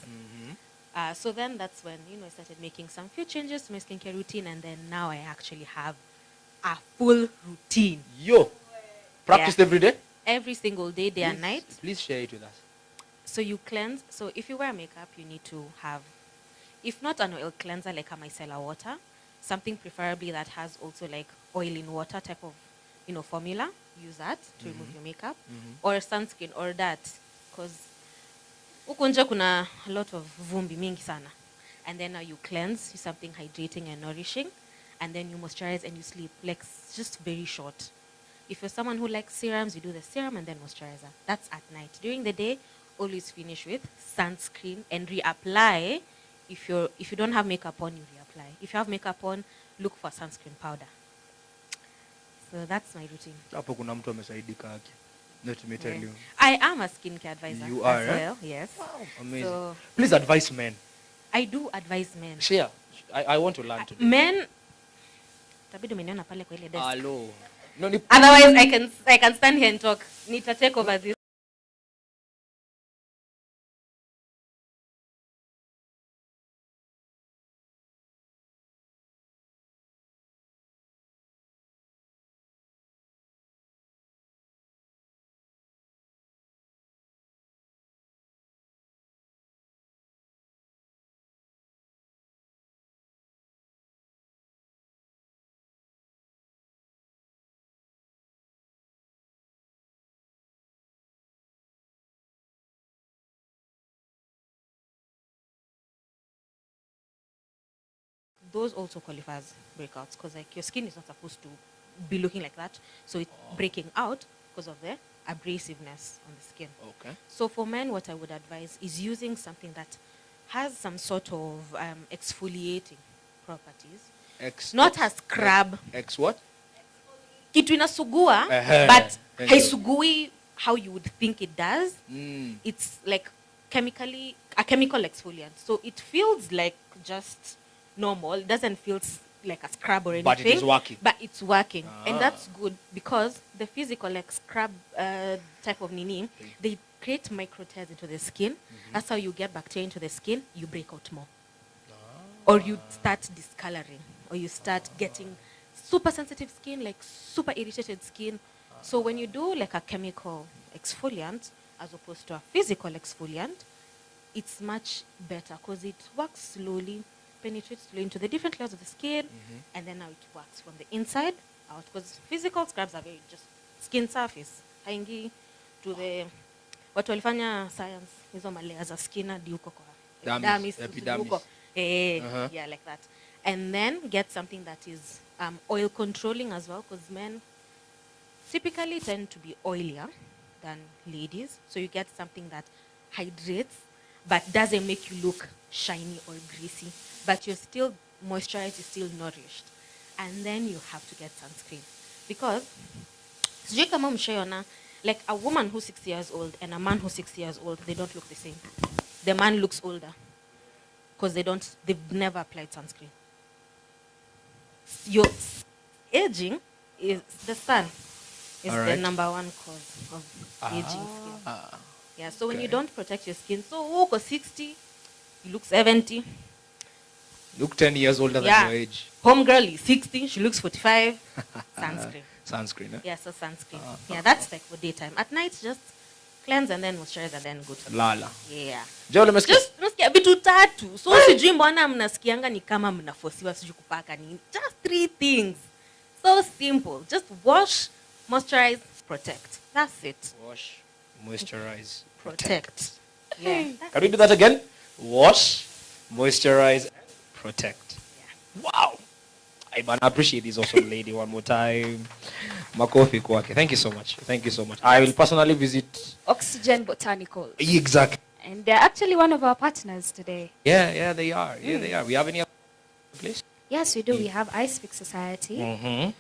H: So then that's when, you know, I started making some few changes to my skincare routine. And then now I actually have a full routine.
A: Yo. Practice every day?
H: Every single day, day and night.
A: Please share it with us.
H: So you cleanse. So if you wear makeup, you need to have, if not an oil cleanser like a micellar water, something preferably that has also like oil in water type of, you know, formula. Use that to remove your makeup, or sunscreen, or that, because huku nje kuna a lot of vumbi mingi sana. And then now you cleanse, use something hydrating and nourishing, and then you moisturize and you sleep, like just very short. If you're someone who likes serums, you do the serum and then moisturizer. That's at night. During the day, always finish with sunscreen and reapply. If you don't have makeup on, you reapply. If you have makeup on, look for sunscreen powder. So that's my routine.
A: Hapo kuna mtu amesaidika haki. Let me tell you.
H: I am a skincare advisor.
A: You are,
H: as well. Yes.
A: Wow, amazing.
H: So
A: Please advise men.
H: I do advise men.
A: Share. I want to learn today.
H: Men, tabidi umeniona pale kwa ile desk.
A: Hello. No, ni
H: Otherwise, I can stand here and talk. Nita take over this. those also qualify as breakouts because like your skin is not supposed to be looking like that. So it's breaking out because of the abrasiveness on the skin.
A: Okay.
H: So for men, what I would advise is using something that has some sort of exfoliating properties. Not a scrub.
A: X what?
H: Kitu inasugua, but haisugui how you would think it does. It's like a chemical exfoliant. So it feels like just normal. It doesn't feel like a scrub or anything.
A: But it is working.
H: But it's working. And that's good because the physical like scrub type of nini, they create micro tears into the skin. That's how you get bacteria into the skin. You break out more. Or you start discoloring. Or you start getting super sensitive skin, like super irritated skin. So when you do like a chemical exfoliant as opposed to a physical exfoliant, it's much better because it works slowly, penetrates slowly into the different layers of the skin, and then now it works from the inside out. Because physical scrubs are very just skin surface. Haingi to the watu walifanya science hizo layers za skin hadi huko kwa epidermis. Yeah, like that. And then get something that is oil controlling as well, because men typically tend to be oilier than ladies. So you get something that hydrates but doesn't make you look shiny or greasy, but you're still moisturized, you're still nourished. And then you have to get sunscreen, because sijui kama mshaiona, like a woman who's 6 years old and a man who's 6 years old, they don't look the same. The man looks older because they've never applied sunscreen. Your aging is the sun is the number one cause of aging skin. Yeah, so when you don't protect your skin, so 60, you look 70.
A: Look 10 years older than your age.
H: Homegirl is 60, she looks 45. Sunscreen.
A: Sunscreen, eh?
H: Yeah, so sunscreen. Yeah, that's like for daytime. At night, just cleanse and then moisturize and then go to
A: Lala.
H: Yeah.
A: Jole umesikia?
H: Just nasikia vitu tatu. So sijui mbona mnasikianga ni kama mnafosiwa sijui kupaka nini. Just 3 things. So simple. Just wash, moisturize, protect. That's it.
A: Wash, moisturize,
H: Protect. Yeah.
A: Can we do that again? Wash, moisturize, protect.
H: Yeah.
A: Wow. I appreciate this awesome lady one more time. Makofi kwake. Thank you so much. Thank you so much. I will personally visit
B: Oxygen Botanicals.
A: Exactly.
B: And they're actually one of our partners today.
A: Yeah, they are. Yeah, they are. We have any other place?
B: Yes, we do. We have Ice Fix Society.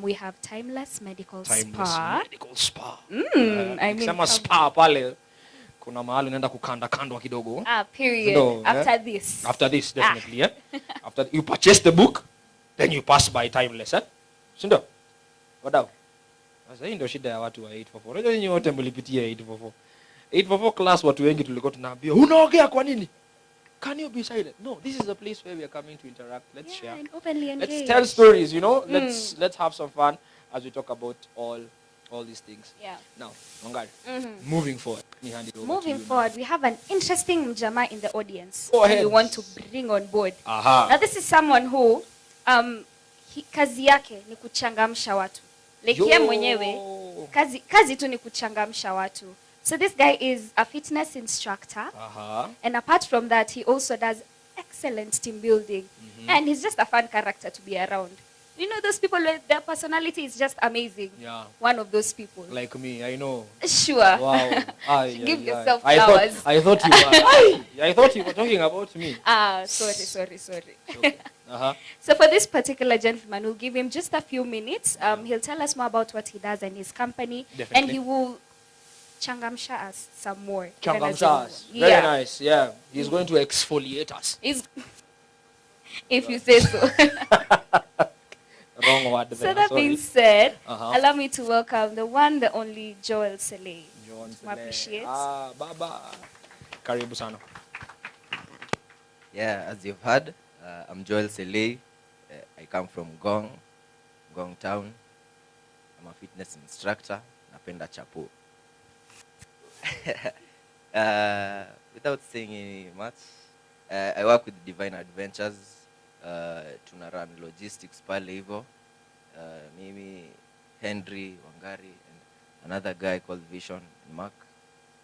B: We have Timeless Medical Spa.
A: Medical Spa.
B: I mean,
A: Kama spa pale kuna mahali unaenda kukanda kidogo.
B: Period.
A: No,
B: After this.
A: After this, definitely, yeah. After you purchase the book, then you pass by Timeless, eh? Sindo? Wadau. Sasa hii ndio shida ya watu wa 844. Unajua nyinyi wote mlipitia 844. 844 class watu wengi tulikuwa tunaambia, "Unaongea kwa nini?" Can you be silent? No, this is a place where we are coming to interact. Let's share.
B: And openly engage.
A: Let's tell stories, you know. Let's have some fun as we talk about all these things.
B: Yeah.
A: Now, Wangari, moving forward. Let me hand it over to
B: Moving
A: you
B: forward, we have an interesting mjama in the audience.
A: Go ahead.
B: We want to bring on board.
A: Aha.
B: Now, this is someone who kazi yake ni kuchangamsha watu. Like yeye mwenyewe kazi tu ni kuchangamsha watu. So this guy is a fitness instructor. And apart from that, he also does excellent team building. And he's just a fun character to be around. You know those people where their personality is just amazing.
A: Yeah.
B: One of those people.
A: Like me, I know.
B: Sure.
A: Wow.
B: Give yourself flowers.
A: I thought you were talking about me.
B: Sorry.
A: Okay.
B: So for this particular gentleman, we'll give him just a few minutes. He'll tell us more about what he does and his company.
A: Definitely.
B: And he will changamsha us some more.
A: Changamsha us. Very nice. Yeah. He's going to exfoliate us.
B: If you say so.
A: Wrong word.
B: So that being said, allow me to welcome the one, the only Joel Selei. Appreciate.
A: Baba. Karibu sana.
D: Yeah, as you've heard, I'm Joel Selei. I come from Gong Town. I'm a fitness instructor. Napenda chapo. Without saying any much, I work with Divine Adventures. Tuna run logistics pale hivyo. Mimi, Henry, Wangari, and another guy called Vision and Mark.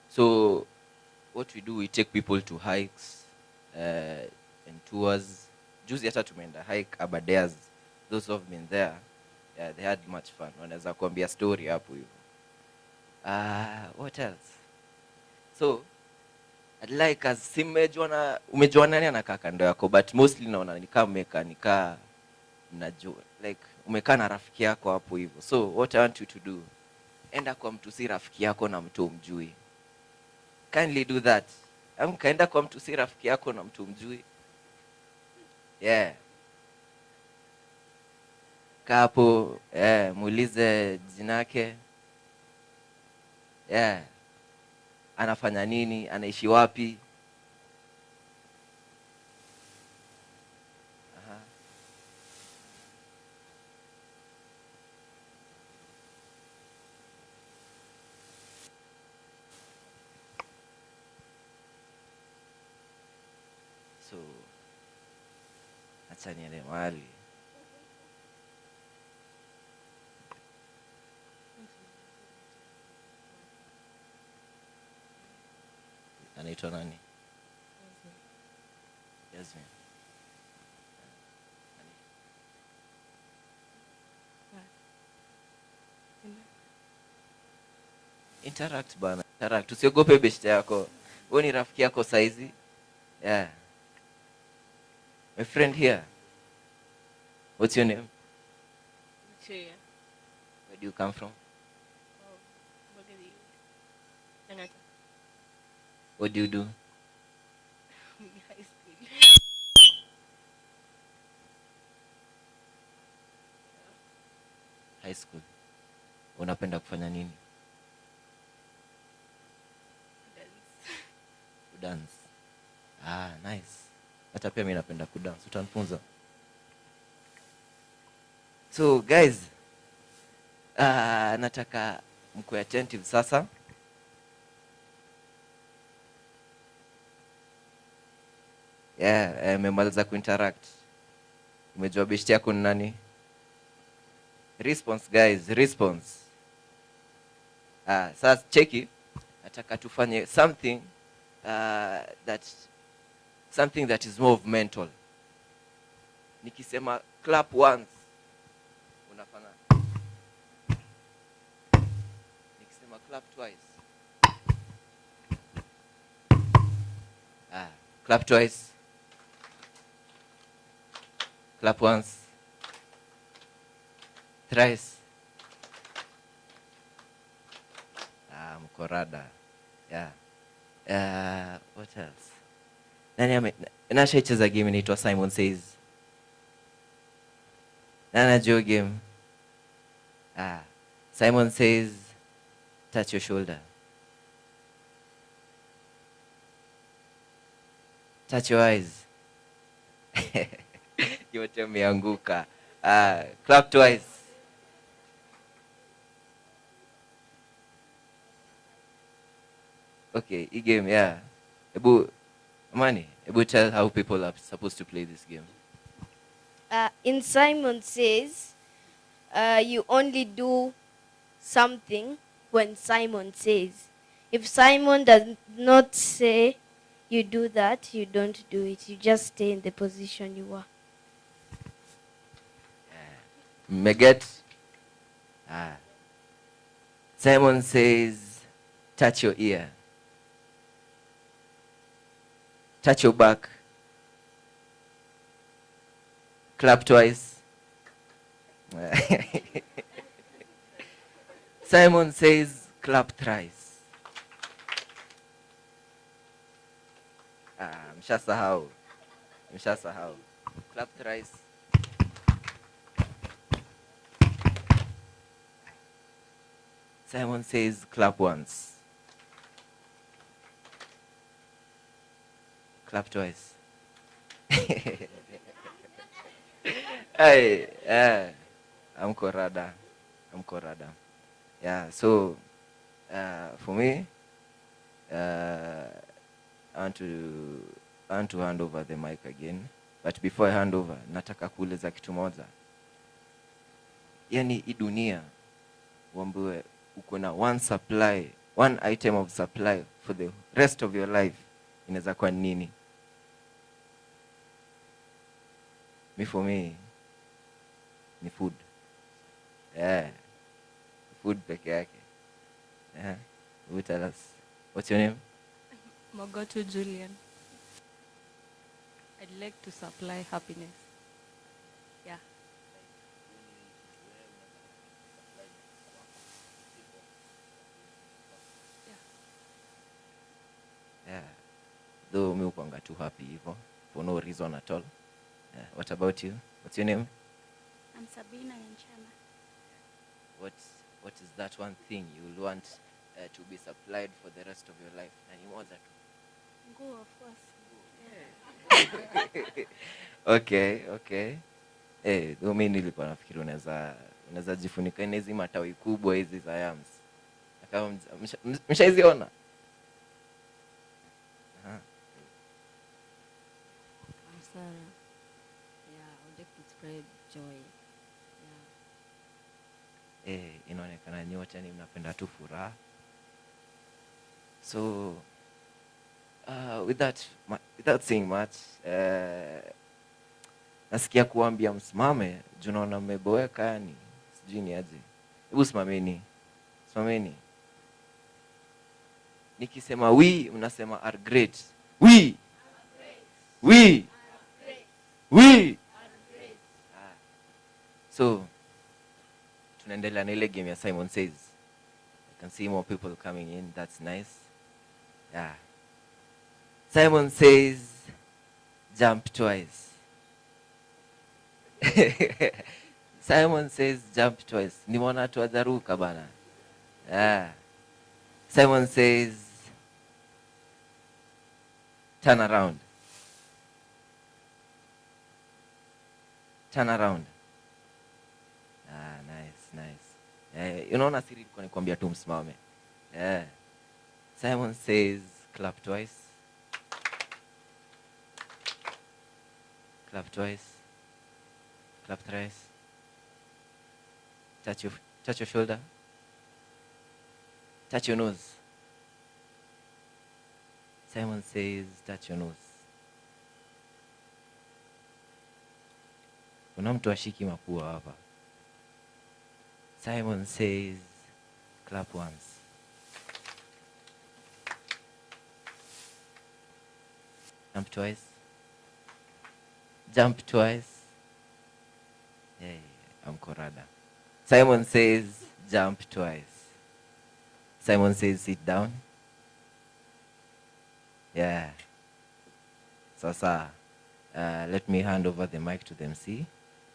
D: So what we do, we take people to hikes and tours, juzi hata tumeenda hike Aberdares. Those who have been there, yeah, they had much fun. Wanaweza kuambia story hapo hivyo. What else? So I'd like as umejuana nani anakaa kando yako, but mostly naona nikaa mnajua, like umekaa na rafiki yako hapo hivyo. So what I want you to do, enda kwa mtu si rafiki yako na mtu umjui. Kindly do that. Kaenda kwa mtu si rafiki yako na mtu umjui. Yeah. Kapo, muulize jinake. Yeah. Anafanya nini, anaishi wapi. So acha niende mahali. Anaitwa nani? Yasmin. Interact bana. Interact. Usiogope beshte yako. Wewe ni rafiki yako saizi. Yeah. My friend here. What's your name?
G: Cheya.
D: Where do you come from?
G: Bagadi. Nangata.
D: What do you do?
G: High school.
D: High school. Unapenda kufanya nini? Dance. Nice. Hata pia mimi napenda kudance. Utanifunza? So guys, nataka mko attentive sasa. Yeah, mmemaliza kuinteract. Umejua beshte yako ni nani? Response guys, response. Sasa cheki. Nataka tufanye something that is more of mental. Nikisema clap once, unafanya. Nikisema clap twice. Clap twice. Clap once. Thrice. Mkorada. Yeah. What else? Nani nashaicheza game inaitwa Simon Says. Nani anajua game? Simon Says, touch your shoulder. Touch your eyes. Yote umeanguka. Clap twice. Okay, e-game, yeah. Ebu tell how people are supposed to play this game.
I: In Simon Says, you only do something when Simon says. If Simon does not say you do that, you don't do it. You just stay in the position you are.
D: Meget. Simon Says, touch your ear. Touch your back. Clap twice. Simon Says, clap thrice. Mshasahau. Clap thrice. Simon Says, clap once. Clap twice. Hey, I'm Korada. Yeah, so for me, I want to hand over the mic again. But before I hand over, nataka kuuliza kitu moja. Yani hii dunia uambiwe uko na one item of supply for the rest of your life, inaweza kuwa nini? Me for me, ni food. Yeah. Food peke yake. Yeah. Who tell us? What's your name?
G: Mogoto Julian. I'd like to supply happiness. Yeah.
D: Yeah. Though me ukwanga too happy hivyo for no reason at all. Yeah. What about you? What's your name?
B: I'm Sabina Yanchama.
D: What is that one thing you will want to be supplied for the rest of your life? Na ni moja tu.
B: Nguo, of course.
D: Okay. Though mimi nilikuwa nafikiri unaweza jifunika na hizi matawi kubwa hizi za yams. Kama mshaiziona?
J: I'm Sarah. Yeah, I would like to spread joy. Yeah.
D: Inaonekana nyote ni mnapenda tu furaha. So without saying much, nasikia kuambia msimame, juu naona mmeboeka yani. Sijui ni aje. Hebu simameni. Nikisema we, mnasema are great. We. So tunaendelea na ile game ya Simon Says. I can see more people coming in. That's nice. Yeah. Simon Says jump twice. Simon Says jump twice. Nimeona watu wadaruka bana. Yeah. Simon Says turn around. Nice. Unaona siri ilikuwa nikwambia tu msimame. Yeah. Simon Says clap twice. Clap thrice. Touch your shoulder. Touch your nose. Simon Says touch your nose. Kuna mtu ashiki mapua hapa. Simon Says clap once. Jump twice. Hey, I'm Korada. Simon Says jump twice. Simon Says sit down. Yeah. Sasa, let me hand over the mic to the MC.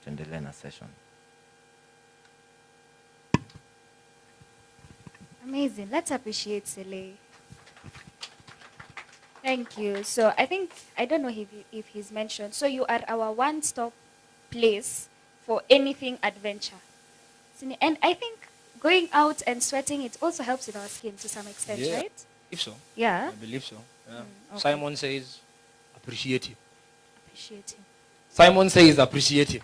D: Tuendelee na session.
B: Amazing. Let's appreciate Sele. Thank you. So I don't know if he's mentioned. So you are our one-stop place for anything adventure. And I think going out and sweating, it also helps with our skin to some extent, right?
A: If so.
B: Yeah.
A: I believe so. Yeah.
B: Okay.
A: Simon Says appreciate him.
B: Simon
A: Says appreciate him.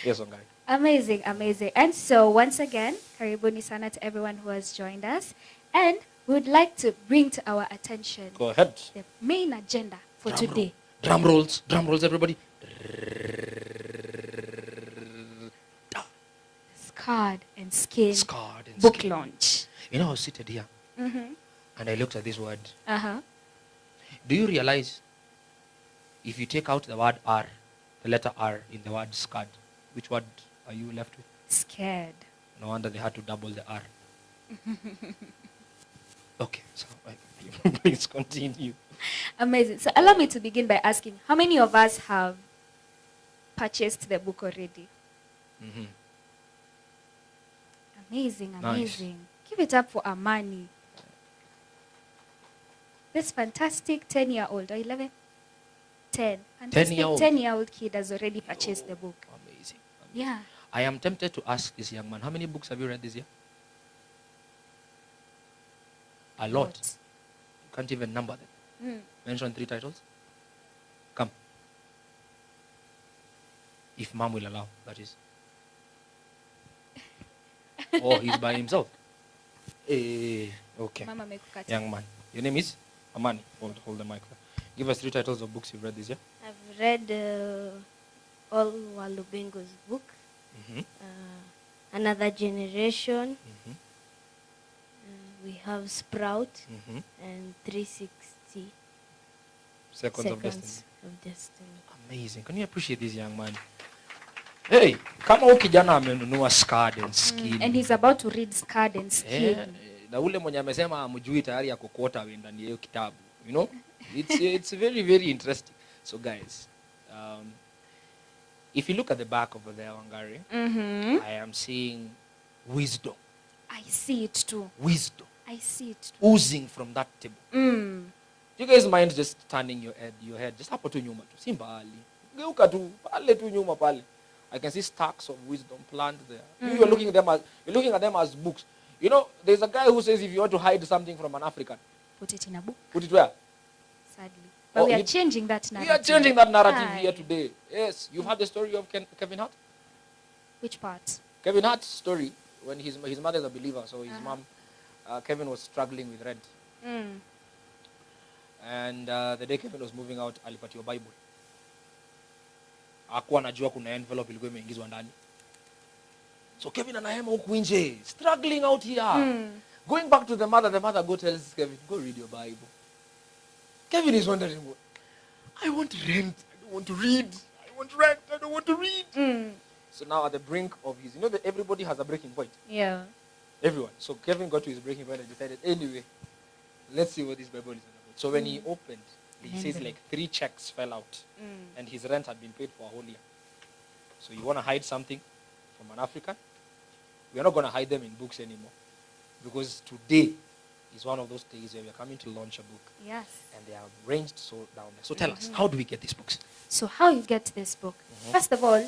A: Yes, guy.
B: Amazing. And so once again, karibuni sana to everyone who has joined us. And we would like to bring to our attention
A: Go ahead.
B: the main agenda for today.
A: Drum rolls, everybody.
B: Scarred and Skin book launch.
A: You know, I was seated here
B: Mm-hmm.
A: and I looked at this word.
B: Uh-huh.
A: Do you realize if you take out the word R, the letter R in the word scarred, which word are you left with?
B: Scared.
A: No wonder they had to double the R. Okay, so please continue.
B: Amazing. So allow me to begin by asking, how many of us have purchased the book already?
A: Mm-hmm.
B: Amazing.
A: Nice.
B: Give it up for Amani. This fantastic 10-year-old or 11? 10. Fantastic
A: 10-year-old.
B: 10-year-old kid has already purchased the book.
A: Amazing.
B: Yeah.
A: I am tempted to ask this young man, how many books have you read this year? A lot. You can't even number them. Mention 3 titles. Come. If mom will allow, that is. Or he's by himself. Okay.
B: Mama amekukata.
A: Young man. Your name is Amani. Hold the mic. Give us 3 titles of books you've read this year.
I: I've read all Walubengo's book,
A: Mm-hmm.
I: Another Generation.
A: Mm-hmm.
I: We have Sprout
A: Mm-hmm.
I: and 360
A: Seconds of Destiny.
I: Seconds of Destiny.
A: Amazing. Can you appreciate this young man? Hey, kama huyu kijana amenunua Scarred and Skin.
B: And he's about to read Scarred and Skin.
A: Na ule mwenye amesema amjui tayari ya kokota wenda ni hiyo kitabu. You know? It's very, very interesting. So guys, if you look at the back over there, Wangari,
B: Mm-hmm.
A: I am seeing wisdom.
B: I see it too.
A: Wisdom
B: I see it too.
A: oozing from that table.
B: Mm.
A: You guys mind just turning your head just hapo tu nyuma tu. Si mbali. Geuka tu pale tu nyuma pale. I can see stacks of wisdom planted there. You're looking at them as books. You know, there's a guy who says if you want to hide something from an African,
B: Put it in a book,
A: put it where?
B: sadly. But
A: Oh,
B: we are
A: you-
B: changing that
A: We
B: narrative.
A: are changing that narrative
B: Aye.
A: here today. Yes, you've heard the story of Kevin Hart?
B: Which part?
A: Kevin Hart's story, when his mother is a believer, so his
B: Uh-huh.
A: mom, Kevin was struggling with rent.
B: Mm.
A: And the day Kevin was moving out, alipatiwa Bible. Hakuwa anajua kuna envelope ilikuwa imeingizwa ndani. So Kevin anahema huku nje, struggling out here. Going back to the mother go tells Kevin, go read your Bible. Kevin is wondering, I want rent, I don't want to read. I want rent, I don't want to read.
B: Mm.
A: So now at the brink of his, that everybody has a breaking point.
B: Yeah.
A: Everyone. So Kevin got to his breaking point and decided, anyway, let's see what this Bible is about. So when he opened, he says like 3 checks fell out. And his rent had been paid for a whole year. So you want to hide something from an African? We are not going to hide them in books anymore. Because today is one of those days where we are coming to launch a book.
B: Yes.
A: And they are arranged so down there. So tell us, how do we get these books?
B: So how you get this book? First of all,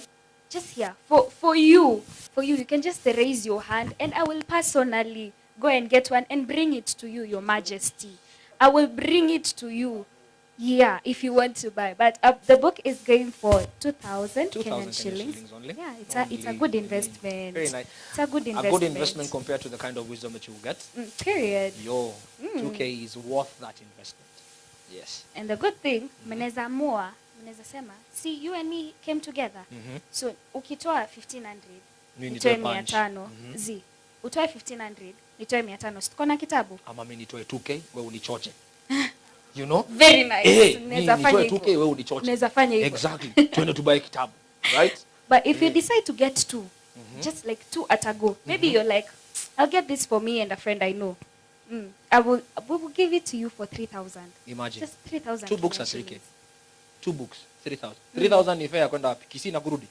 B: just here for you, you can just raise your hand, and I will personally go and get one and bring it to you, Your Majesty. I will bring it to you. Yeah, if you want to buy. But the book is going for 2,000 Kenyan shillings.
A: Only.
B: Yeah, it's a good investment.
A: Very nice.
B: It's a good investment.
A: A good investment compared to the kind of wisdom that you will get.
B: Period.
A: Yo, 2K is worth that investment. Yes.
B: And the good thing, mnaweza amua, mnaweza sema, see, you and me came together. So ukitoa 1,500,
A: Mimi
B: nitoe
A: nitoe punch.
B: 500, zi, utoe 1,500, nitoe 500, situko na kitabu?
A: Ama mimi nitoe 2K, wewe unichoche. You know?
B: Very nice.
A: Hey,
B: Mnaweza
A: mimi
B: fanya
A: nitoe 2K,
B: hivyo.
A: wewe unichoche.
B: Mnaweza fanya hivyo.
A: Exactly. Twende tubuy kitabu. Right?
B: But if you decide to get 2, just like 2 at a go, maybe you're like, I'll get this for me and a friend I know. We will give it to you for 3,000.
A: Imagine.
B: Just 3,000.
A: 2 books are
B: Kenyan
A: 3K.
B: shillings.
A: 2 books, 3,000. 3,000 ni fare kwenda wapi? Kisii na kurudi.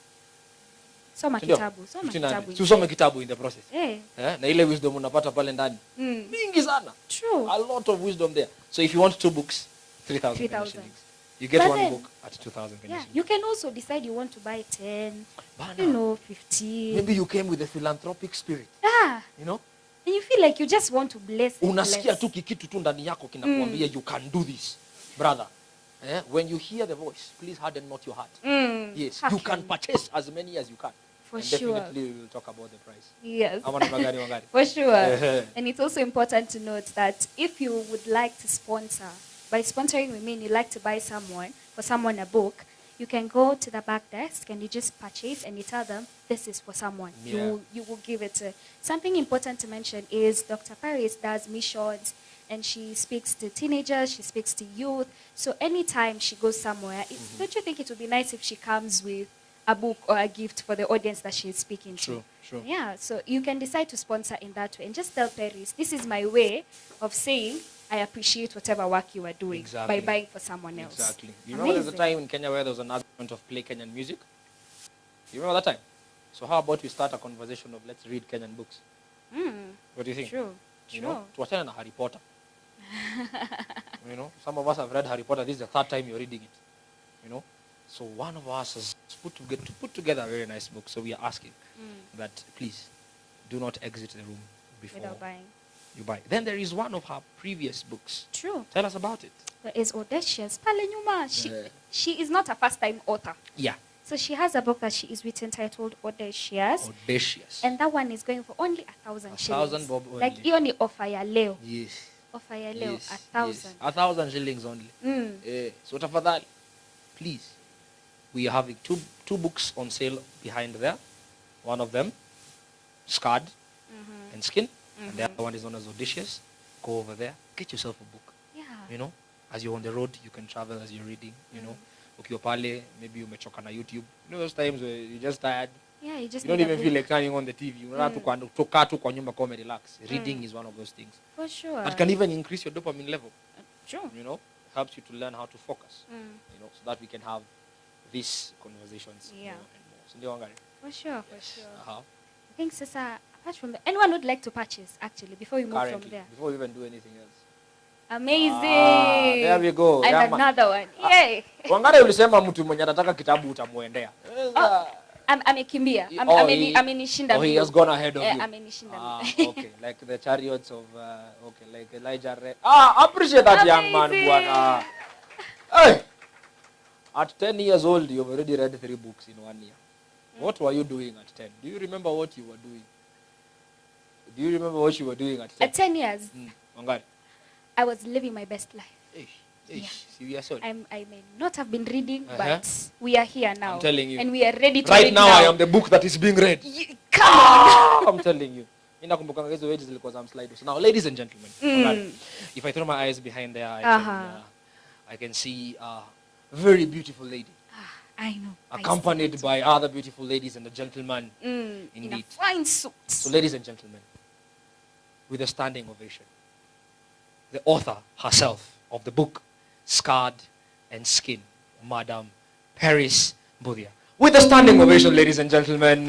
B: Soma
A: Sindio?
B: kitabu. Soma
A: 1,500.
B: kitabu.
A: Si usome kitabu in the process.
B: Eh,
A: Na ile wisdom unapata pale ndani. Mingi sana.
B: true.
A: A lot of wisdom there. So if you want 2 books, 3,000 Kenyan
B: 3,000.
A: shillings. You get
B: But
A: one
B: then-
A: book at 2,000 Kenyan
B: Yeah,
A: shillings.
B: you can also decide you want to buy 10,
A: Bana.
B: 15.
A: Maybe you came with a philanthropic spirit,
B: Yeah.
A: you know?
B: And you feel like you just want to bless and
A: Unasikia
B: bless.
A: tu kikitu tu ndani yako kinakuambia you can do this. Brother, when you hear the voice, please harden not your heart. Yes, you can purchase as many as you can.
B: For
A: And
B: sure.
A: definitely we will talk about the price.
B: Yes.
A: Ama namna gani Wangari?
B: For sure.
A: Eh.
B: And it's also important to note that if you would like to sponsor, by sponsoring we mean you like to buy for someone a book, you can go to the back desk and you just purchase and you tell them this is for someone.
A: Yeah.
B: You will give it to. Something important to mention is Dr. Peris does missions and she speaks to teenagers, she speaks to youth. So anytime she goes somewhere, don't you think it would be nice if she comes with a book or a gift for the audience that she is speaking to?
A: True.
B: Yeah, so you can decide to sponsor in that way and just tell Peris, this is my way of saying I appreciate whatever work you are doing
A: Exactly.
B: by buying for someone else.
A: Exactly. You remember there's a
B: Amazing.
A: time in Kenya where there was an argument of play Kenyan music? You remember that time? So how about we start a conversation of let's read Kenyan books? What do you think?
B: True.
A: You know, tuachane na Harry Potter. You know, some of us have read Harry Potter. This is the 3rd time you're reading it. You know, so one of us has put together a very nice book. So we are asking that please do not exit the room before
B: Without buying.
A: you buy. Then there is one of her previous books.
B: True.
A: Tell us about it.
B: There is Audacious. Pale nyuma.
A: Yeah.
B: She is not a first-time author.
A: Yeah,
B: So she has a book that she is written titled Audacious.
A: audacious.
B: And that one is going for only 1,000 shillings.
A: 1,000 bob
B: Like
A: only.
B: hiyo ni offer ya leo.
A: Yes.
B: Offer ya leo,
A: Yes,
B: 1,000.
A: yes. 1,000 shillings only. So tafadhali, please, we are having two books on sale behind there. One of them, Scarred and Skin, and the other one is known as Audacious. Go over there, get yourself a book.
B: Yeah.
A: You know, as you're on the road, you can travel as you're reading. You know, ukiwa pale, maybe umechoka na YouTube. You know those times where you're just tired.
B: Yeah, you just
A: You don't
B: need a
A: even feel
B: book.
A: like turning on the TV. Unataka kukaa tu kwa nyumba kama relax. Reading is one of those things.
B: For sure.
A: That can even increase your dopamine level.
B: Sure.
A: You know, helps you to learn how to focus. You know, so that we can have these conversations.
B: Yeah.
A: More and more. So ndio angalia.
B: For sure, for sure.
A: Uh-huh.
B: I think Sasa, apart from that, anyone would like to purchase actually before we move
A: Currently,
B: from there.
A: before we even do anything else.
B: Amazing.
A: There we go.
B: And
A: Yeah,
B: another one. Yay.
A: Wangare ulisema mtu mwenye anataka kitabu utamuendea.
B: Amekimbia. Amenishinda.
A: He has gone ahead of you.
B: Amenishinda.
A: Okay, like the chariots of okay, like Elijah. Appreciate that young man, bwana. Hey. At 10 years old, you've already read 3 books in 1 year. What were you doing at 10? Do you remember what you were doing? Do you remember what you were doing at 10?
B: At 10 years,
A: Wangare.
B: I was living my best life.
A: See, we are sorry.
B: I may not have been reading, but we are here now.
A: I'm telling you.
B: And we are ready to
A: Right
B: read
A: now, I am the book that is being read.
B: Come on.
A: I'm telling you. Inakumbuka hizo wages zilikuwa za slide. So now, ladies and gentlemen, if I throw my eyes behind there, I can see a very beautiful lady.
B: I know.
A: Accompanied by other beautiful ladies and a gentleman.
B: In
A: Indeed.
B: a fine suit.
A: So, ladies and gentlemen, with a standing ovation, the author herself of the book, Scarred and Skin, Madam Peris Mbuthia. With a standing ovation, ladies and gentlemen,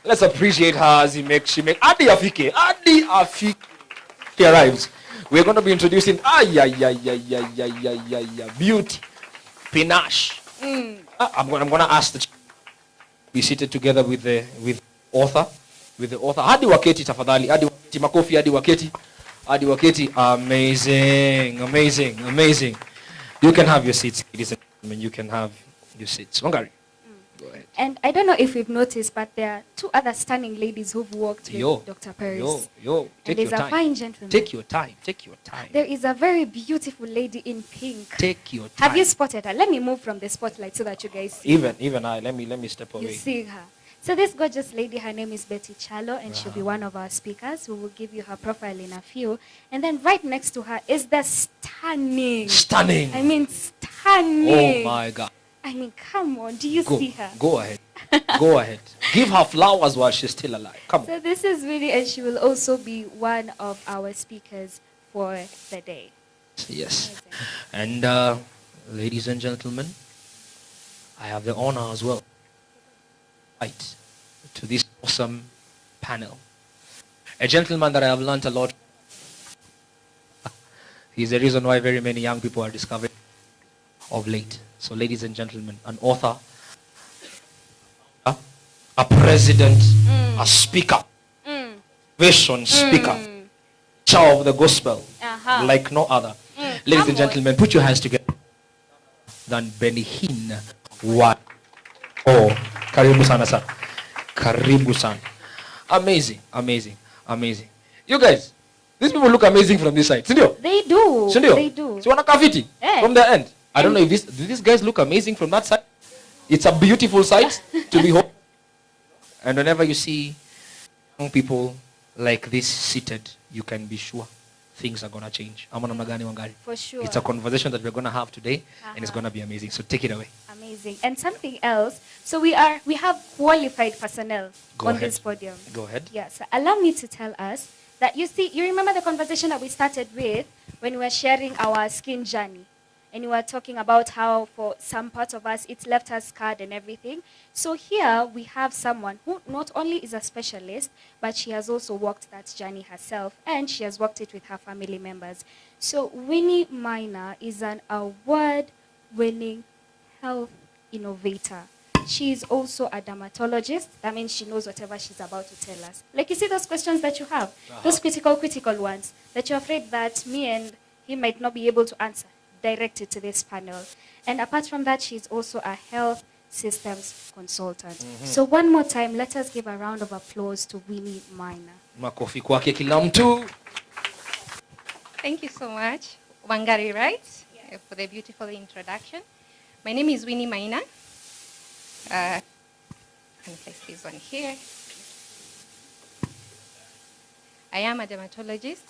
A: let's appreciate her as she makes Adi Afike. She arrives. We're going to be introducing beauty, panache. I'm going to ask the be seated together with the author. Hadi waketi tafadhali. Hadi waketi makofi. Hadi waketi. Amazing. You can have your seats, ladies and gentlemen. You can have your seats. Wangari. Go ahead.
B: And I don't know if you've noticed, but there are 2 other stunning ladies who've worked with Dr. Peris.
A: Take
B: and there's
A: your time.
B: a fine gentleman.
A: Take your time.
B: There is a very beautiful lady in pink.
A: Take your time.
B: Have you spotted her? Let me move from the spotlight so that you guys see.
A: Even I. Let me step away.
B: You see her. So this gorgeous lady, her name is Betty Chalo, and she'll be one of our speakers. We will give you her profile in a few. And then right next to her is the stunning.
A: Stunning.
B: I mean, stunning.
A: Oh my God.
B: I mean, come on. Do you see her?
A: Go ahead. Go ahead. Give her flowers while she's still alive. Come on.
B: So this is really, and she will also be one of our speakers for the day.
A: Yes. Amazing. And ladies and gentlemen, I have the honor as well to this awesome panel. A gentleman that I have learned a lot. He's the reason why very many young people are discovered of late. So ladies and gentlemen, an author, a president, a speaker, vision speaker, child of the gospel, like no other. Ladies and gentlemen, put your hands together. Than Benihin Wa. Oh, karibu sana sir. Karibu sana. Amazing. You guys, these people look amazing from this side. Sindio?
B: They do.
A: Sindio?
B: They do.
A: So wanna kafiti from the end. I don't know if do these guys look amazing from that side? It's a beautiful sight to behold. And whenever you see young people like this seated, you can be sure things are going to change.
B: For sure.
A: It's a conversation that we're going to have today, and it's going to be amazing. So take it away.
B: Amazing. And something else. So we have qualified personnel on this podium.
A: Go ahead.
B: Yes. So allow me to tell us that you remember the conversation that we started with when we were sharing our skin journey. And we were talking about how for some parts of us, it's left us scarred and everything. So here we have someone who not only is a specialist, but she has also walked that journey herself, and she has walked it with her family members. So Winnie Minor is an award-winning health innovator. She is also a dermatologist. That means she knows whatever she's about to tell us. Like you see those questions that you have, those critical ones, that you're afraid that me and he might not be able to answer. Directed to this panel. And apart from that, she's also a health systems consultant. So one more time, let us give a round of applause to Winnie Minor.
A: Makofi kwake kila mtu.
K: Thank you so much, Wangari, right? For the beautiful introduction. My name is Winnie Maina. Can place this one here. I am a dermatologist.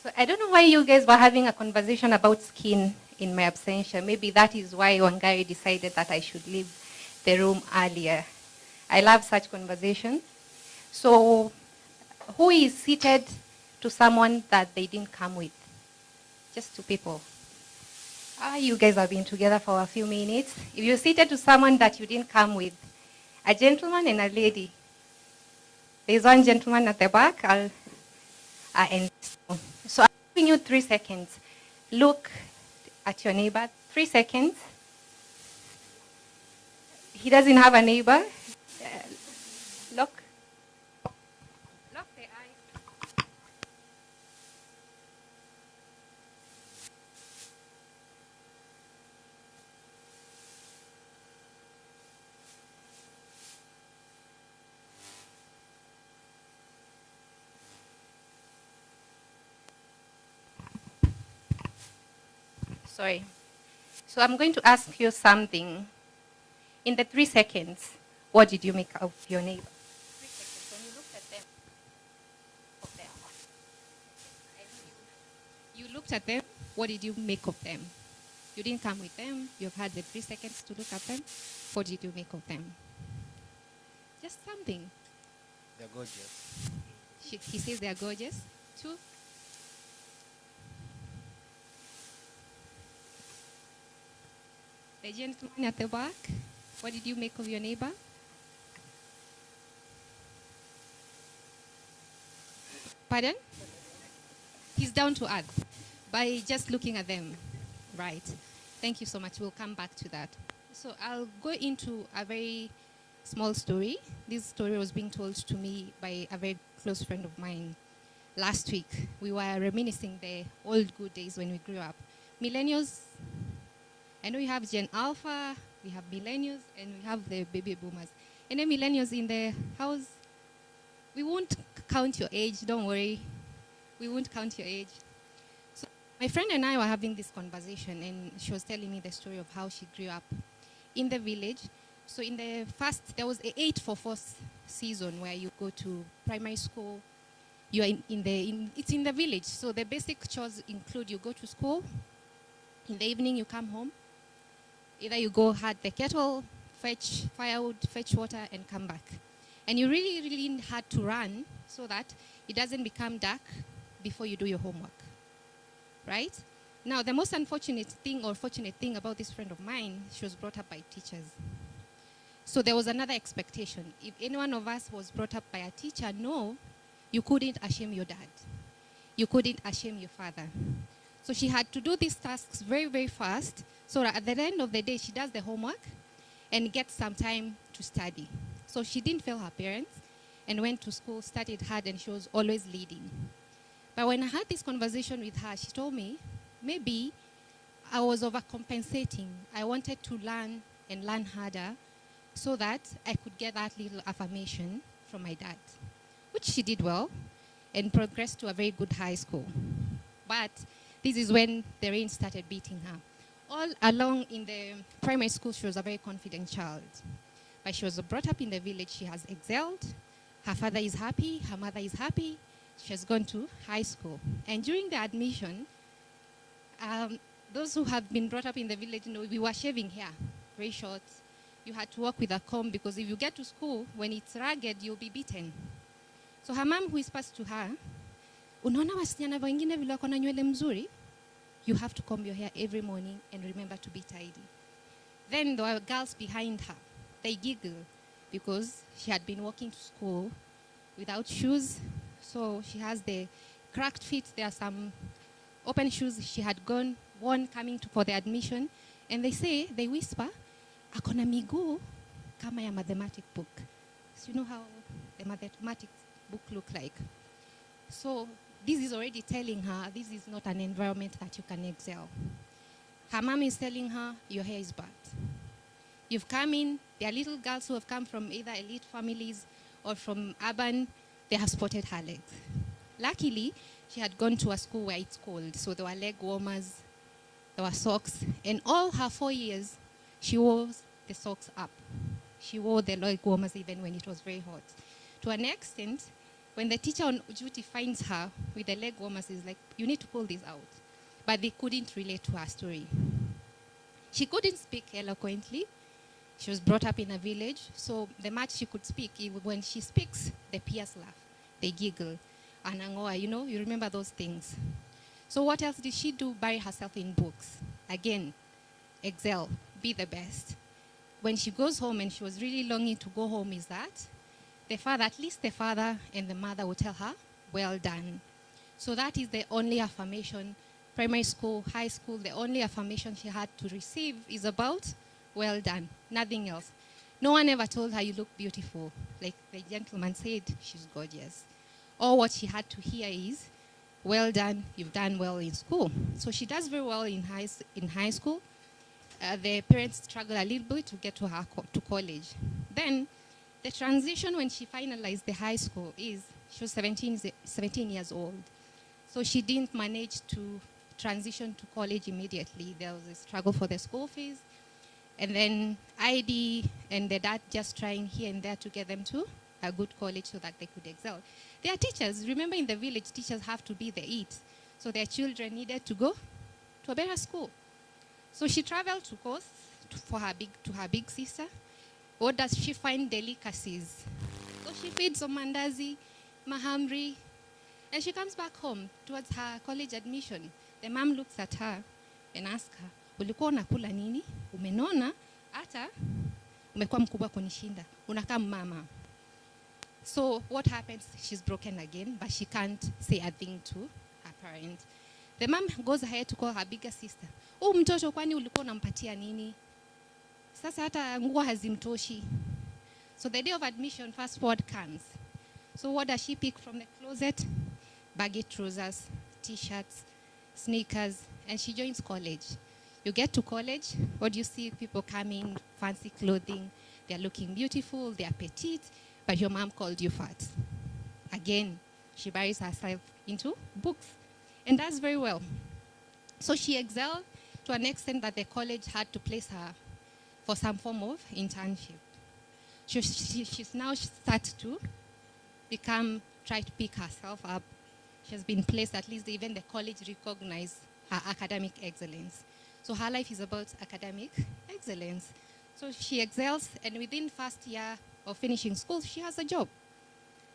K: So I don't know why you guys were having a conversation about skin in my absentia. Maybe that is why Wangari decided that I should leave the room earlier. I love such conversations. So who is seated to someone that they didn't come with? Just two people. You guys have been together for a few minutes. If you're seated to someone that you didn't come with, a gentleman and a lady. There's one gentleman at the back. So I'm giving you 3 seconds. Look at your neighbor. 3 seconds. He doesn't have a neighbor. Look. Lock the eyes. Sorry. So I'm going to ask you something. In the 3 seconds, what did you make of your neighbor? 3 seconds. When you looked at them, you looked at them, what did you make of them? You didn't come with them. You've had the 3 seconds to look at them. What did you make of them? Just something.
F: They're gorgeous.
K: He says they're gorgeous. 2. The gentleman at the back, what did you make of your neighbor? Pardon? He's down to earth by just looking at them. Right. Thank you so much. We'll come back to that. So I'll go into a very small story. This story was being told to me by a very close friend of mine last week. We were reminiscing the old good days when we grew up. Millennials, I know you have Gen Alpha, we have millennials, and we have the baby boomers. Any millennials in the house? We won't count your age, don't worry. We won't count your age. So my friend and I were having this conversation, and she was telling me the story of how she grew up in the village. So in the first, there was a 8-4-4 season where you go to primary school. You are it's in the village. So the basic chores include you go to school. In the evening, you come home. Either you go hard the kettle, fetch firewood, fetch water, and come back. And you really, really had to run so that it doesn't become dark before you do your homework, right? Now, the most unfortunate thing or fortunate thing about this friend of mine, she was brought up by teachers. So there was another expectation. If any one of us was brought up by a teacher, no, you couldn't ashame your dad. You couldn't ashame your father. So she had to do these tasks very, very fast, so that at the end of the day, she does the homework and gets some time to study. So she didn't fail her parents and went to school, studied hard, and she was always leading. But when I had this conversation with her, she told me, maybe I was overcompensating. I wanted to learn and learn harder so that I could get that little affirmation from my dad, which she did well and progressed to a very good high school. But this is when the rain started beating her. All along in the primary school, she was a very confident child. But she was brought up in the village. She has excelled. Her father is happy. Her mother is happy. She has gone to high school. And during the admission, those who have been brought up in the village know we were shaving hair, very short. You had to walk with a comb because if you get to school, when it's ragged, you'll be beaten. So her mom whispers to her, unaona wasichana wengine vile wako na nywele mzuri? You have to comb your hair every morning and remember to be tidy. Then there were girls behind her. They giggle because she had been walking to school without shoes. So she has the cracked feet. There are some open shoes she had worn coming for the admission. And they whisper, akona miguu kama ya mathematic book. So you know how the mathematics book look like? So this is already telling her this is not an environment that you can excel. Her mom is telling her, your hair is bad. You've come in, there are little girls who have come from either elite families or from urban, they have spotted her legs. Luckily, she had gone to a school where it's cold, so there were leg warmers, there were socks, and all her 4 years, she wore the socks up. She wore the leg warmers even when it was very hot. To an extent, when the teacher on duty finds her with the leg warmers, he's like, you need to pull this out. But they couldn't relate to her story. She couldn't speak eloquently. She was brought up in a village, so the much she could speak, when she speaks, the peers laugh, they giggle. Anangoa, you remember those things. So what else did she do? Bury herself in books. Again, excel, be the best. When she goes home, and she was really longing to go home, is that at least the father and the mother will tell her, well done. So that is the only affirmation, primary school, high school, the only affirmation she had to receive is about, well done, nothing else. No one ever told her, you look beautiful. Like the gentleman said, she's gorgeous. All what she had to hear is, well done, you've done well in school. So she does very well in high school. The parents struggle a little bit to get to her to college. Then the transition when she finalized the high school is, she was 17 years old. So she didn't manage to transition to college immediately. There was a struggle for the school fees. And then ID and the dad just trying here and there to get them to a good college so that they could excel. They are teachers. Remember, in the village, teachers have to be the it. So their children needed to go to a better school. So she traveled to Coast to her big sister. What does she find? Delicacies. So she feeds on mandazi, mahamri, and she comes back home towards her college admission. The mom looks at her and asks her, ulikuwa unakula nini? Umenona? Hata umekuwa mkubwa kunishinda. Unakaa mama. So what happens? She's broken again, but she can't say a thing to her parent. The mom goes ahead to call her bigger sister. Mtoto kwani ulikuwa unampatia nini? Sasa hata nguo hazimtoshi. So the day of admission, fast forward comes. So what does she pick from the closet? Baggy trousers, t-shirts, sneakers, and she joins college. You get to college, what do you see? People coming, fancy clothing, they're looking beautiful, they're petite, but your mom called you fat. Again, she buries herself into books and does very well. So she excelled to an extent that the college had to place her for some form of internship. She's now started to try to pick herself up. She has been placed, at least even the college recognized her academic excellence. So her life is about academic excellence. So she excels, and within first year of finishing school, she has a job.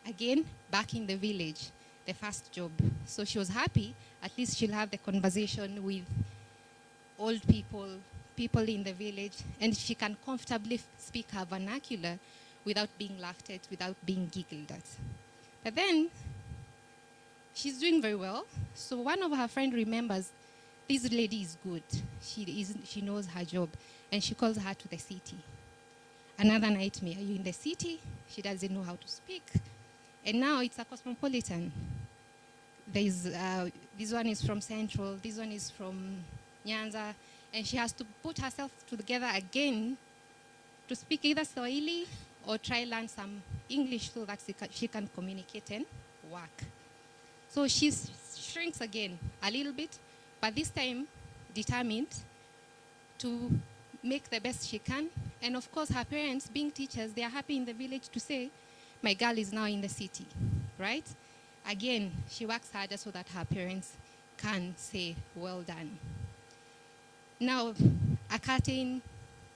K: Again, back in the village, the first job. So she was happy, at least she'll have the conversation with old people, people in the village, and she can comfortably speak her vernacular without being laughed at, without being giggled at. But then, she's doing very well. So one of her friends remembers, this lady is good. She knows her job. And she calls her to the city. Another nightmare. You're in the city. She doesn't know how to speak. And now it's a cosmopolitan. This one is from Central. This one is from Nyanza. And she has to put herself together again to speak either Swahili or try learn some English so that she can communicate and work. So she shrinks again a little bit, but this time determined to make the best she can. And of course, her parents, being teachers, they are happy in the village to say, my girl is now in the city, right? Again, she works harder so that her parents can say, well done. Now, a curtain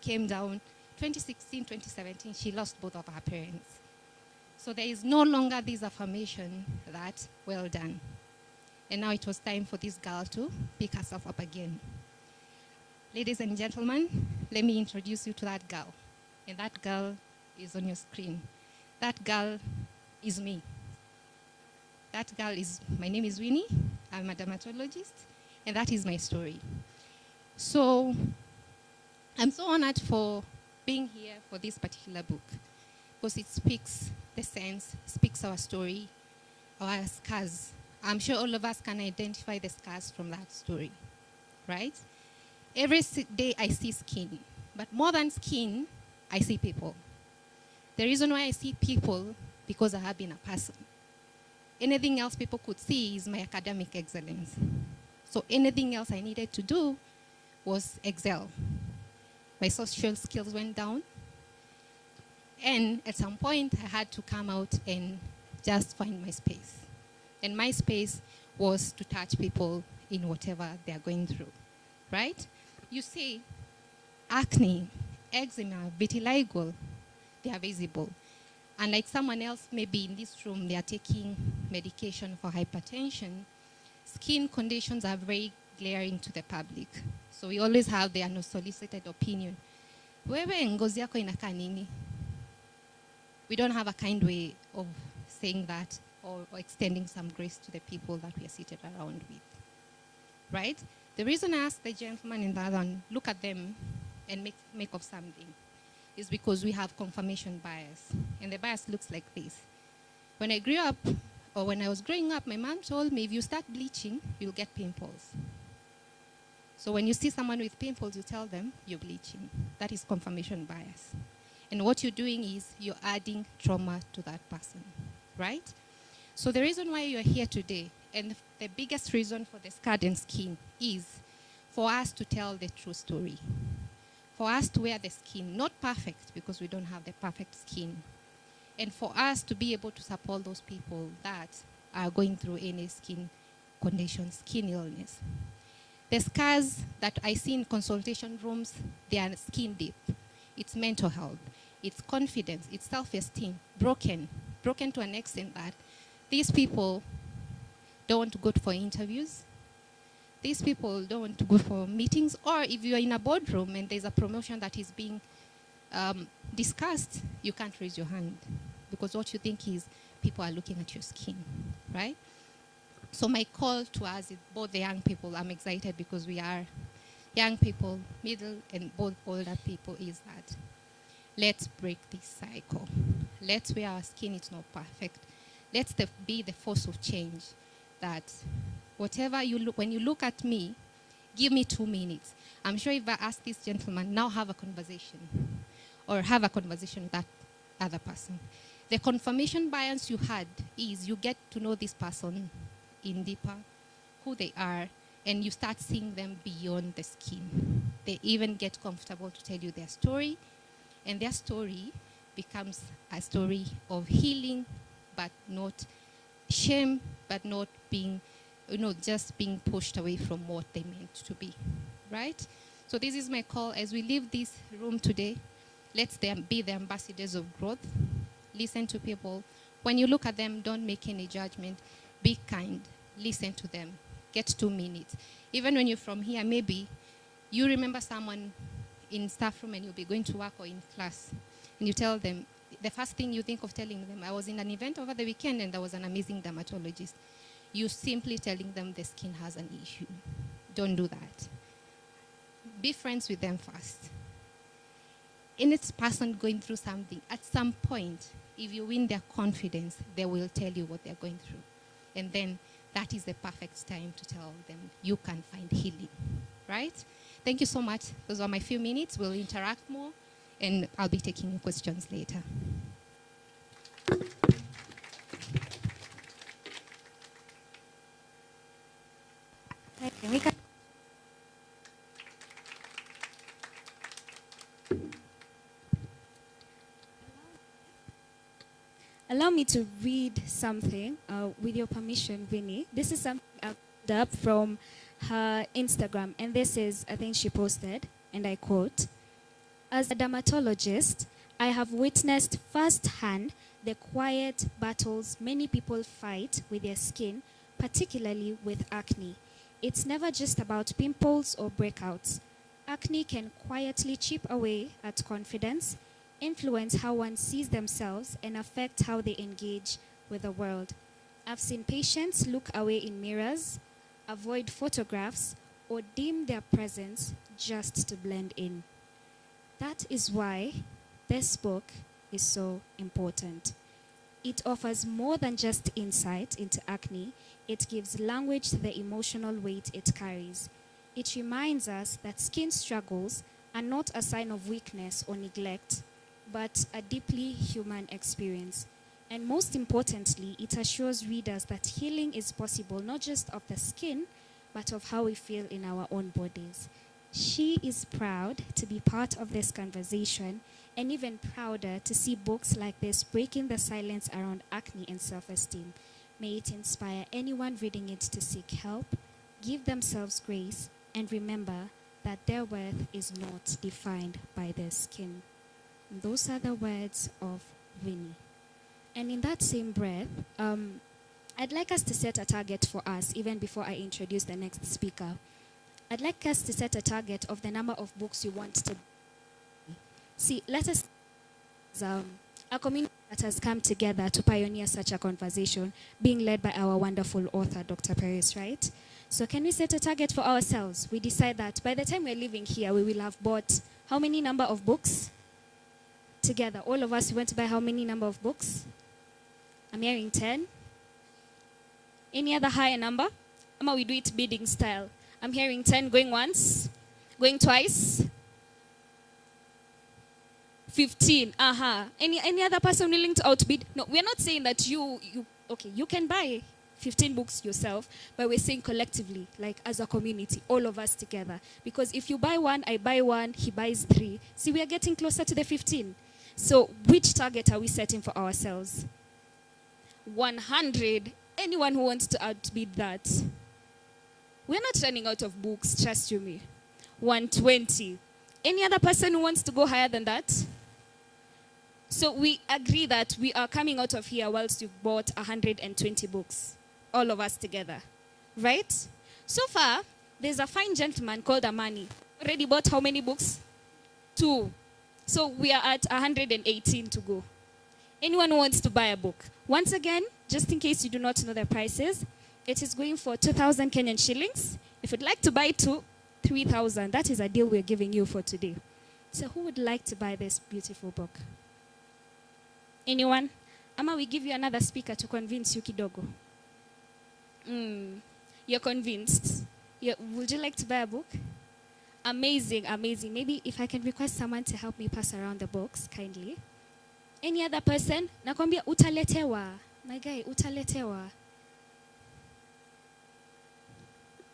K: came down. 2016, 2017, she lost both of her parents. So there is no longer this affirmation that, well done. And now it was time for this girl to pick herself up again. Ladies and gentlemen, let me introduce you to that girl. And that girl is on your screen. That girl is me. That girl is, my name is Winnie. I'm a dermatologist. And that is my story. So I'm so honored for being here for this particular book. because it speaks the sense, speaks our story, our scars. I'm sure all of us can identify the scars from that story, right? Every day I see skin, but more than skin, I see people. The reason why I see people, because I have been a person. Anything else people could see is my academic excellence. So anything else I needed to do was excel. My social skills went down. And at some point, I had to come out and just find my space. And my space was to touch people in whatever they're going through, right? You see, acne, eczema, vitiligo, they are visible. And like someone else maybe in this room, they are taking medication for hypertension, skin conditions are very glaring to the public. So we always have the unsolicited opinion. Wewe ngozi yako inakaa nini? We don't have a kind way of saying that or extending some grace to the people that we are seated around with, right? The reason I asked the gentleman in the other one, look at them and make of something, is because we have confirmation bias. And the bias looks like this. When I grew up, or when I was growing up, my mom told me, if you start bleaching, you'll get pimples. So when you see someone with pimples, you tell them you're bleaching. That is confirmation bias. And what you're doing is you're adding trauma to that person, right? So the reason why you're here today, and the biggest reason for the scarred skin, is for us to tell the true story. For us to wear the skin, not perfect, because we don't have the perfect skin. And for us to be able to support those people that are going through any skin condition, skin illness. The scars that I see in consultation rooms, they are skin deep. It's mental health, it's confidence, it's self-esteem, broken to an extent that these people don't want to go for interviews. These people don't want to go for meetings, or if you're in a boardroom and there's a promotion that is being discussed, you can't raise your hand because what you think is people are looking at your skin, right? So my call to us, is both the young people, I'm excited because we are young people, middle and both older people, is that let's break this cycle. Let's wear our skin, it's not perfect. Let's be the force of change that whatever you look, when you look at me, give me 2 minutes. I'm sure if I ask this gentleman, now have a conversation, or have a conversation with that other person. The confirmation bias you had is you get to know this person in deeper, who they are, and you start seeing them beyond the skin. They even get comfortable to tell you their story, and their story becomes a story of healing, but not shame, but not being, just being pushed away from what they meant to be, right? So this is my call as we leave this room today. Let's be the ambassadors of growth. Listen to people. When you look at them, don't make any judgment. Be kind. Listen to them. Get 2 minutes. Even when you're from here, maybe you remember someone in staff room and you'll be going to work or in class, and you tell them, the first thing you think of telling them, I was in an event over the weekend and there was an amazing dermatologist. You simply telling them the skin has an issue. Don't do that. Be friends with them first. In its person going through something, at some point, if you win their confidence, they will tell you what they're going through. And then that is the perfect time to tell them you can find healing, right? Thank you so much. Those were my few minutes. We'll interact more, and I'll be taking your questions later.
B: Allow me to read something with your permission, Vinny. This is something I pulled up from her Instagram, and this is, I think she posted, and I quote, "As a dermatologist, I have witnessed firsthand the quiet battles many people fight with their skin, particularly with acne. It's never just about pimples or breakouts. Acne can quietly chip away at confidence, influence how one sees themselves, and affect how they engage with the world. I've seen patients look away in mirrors, avoid photographs, or dim their presence just to blend in. That is why this book is so important. It offers more than just insight into acne. It gives language to the emotional weight it carries. It reminds us that skin struggles are not a sign of weakness or neglect, but a deeply human experience. And most importantly, it assures readers that healing is possible not just of the skin, but of how we feel in our own bodies. She is proud to be part of this conversation, and even prouder to see books like this breaking the silence around acne and self-esteem. May it inspire anyone reading it to seek help, give themselves grace, and remember that their worth is not defined by their skin. And those are the words of Winnie. And in that same breath, I'd like us to set a target for us, even before I introduce the next speaker. I'd like us to set a target of the number of books you want to see. Let us, a community that has come together to pioneer such a conversation, being led by our wonderful author, Dr. Peris, right? So can we set a target for ourselves? We decide that by the time we're leaving here, we will have bought how many number of books? Together, all of us, we want to buy how many number of books? I'm hearing 10. Any other higher number? Ama we do it bidding style. I'm hearing 10 going once, going twice. 15. Any other person willing to outbid? No, we're not saying that you can buy 15 books yourself, but we're saying collectively, like as a community, all of us together. Because if you buy one, I buy one, he buys 3. See, we are getting closer to the 15. So which target are we setting for ourselves? 100. Anyone who wants to outbid that? We're not running out of books, trust you me. 120. Any other person who wants to go higher than that? So we agree that we are coming out of here whilst you've bought 120 books. All of us together. Right? So far, there's a fine gentleman called Amani. Already bought how many books? 2. So we are at 118 to go. Anyone who wants to buy a book? Once again, just in case you do not know the prices, it is going for 2,000 Kenyan shillings. If you'd like to buy 2, 3,000. That is a deal we're giving you for today. So who would like to buy this beautiful book? Anyone? Ama we give you another speaker to convince you kidogo. You're convinced. Would you like to buy a book? Amazing, amazing. Maybe if I can request someone to help me pass around the books, kindly. Any other person? Nakwambia utaletewa. My guy, utaletewa.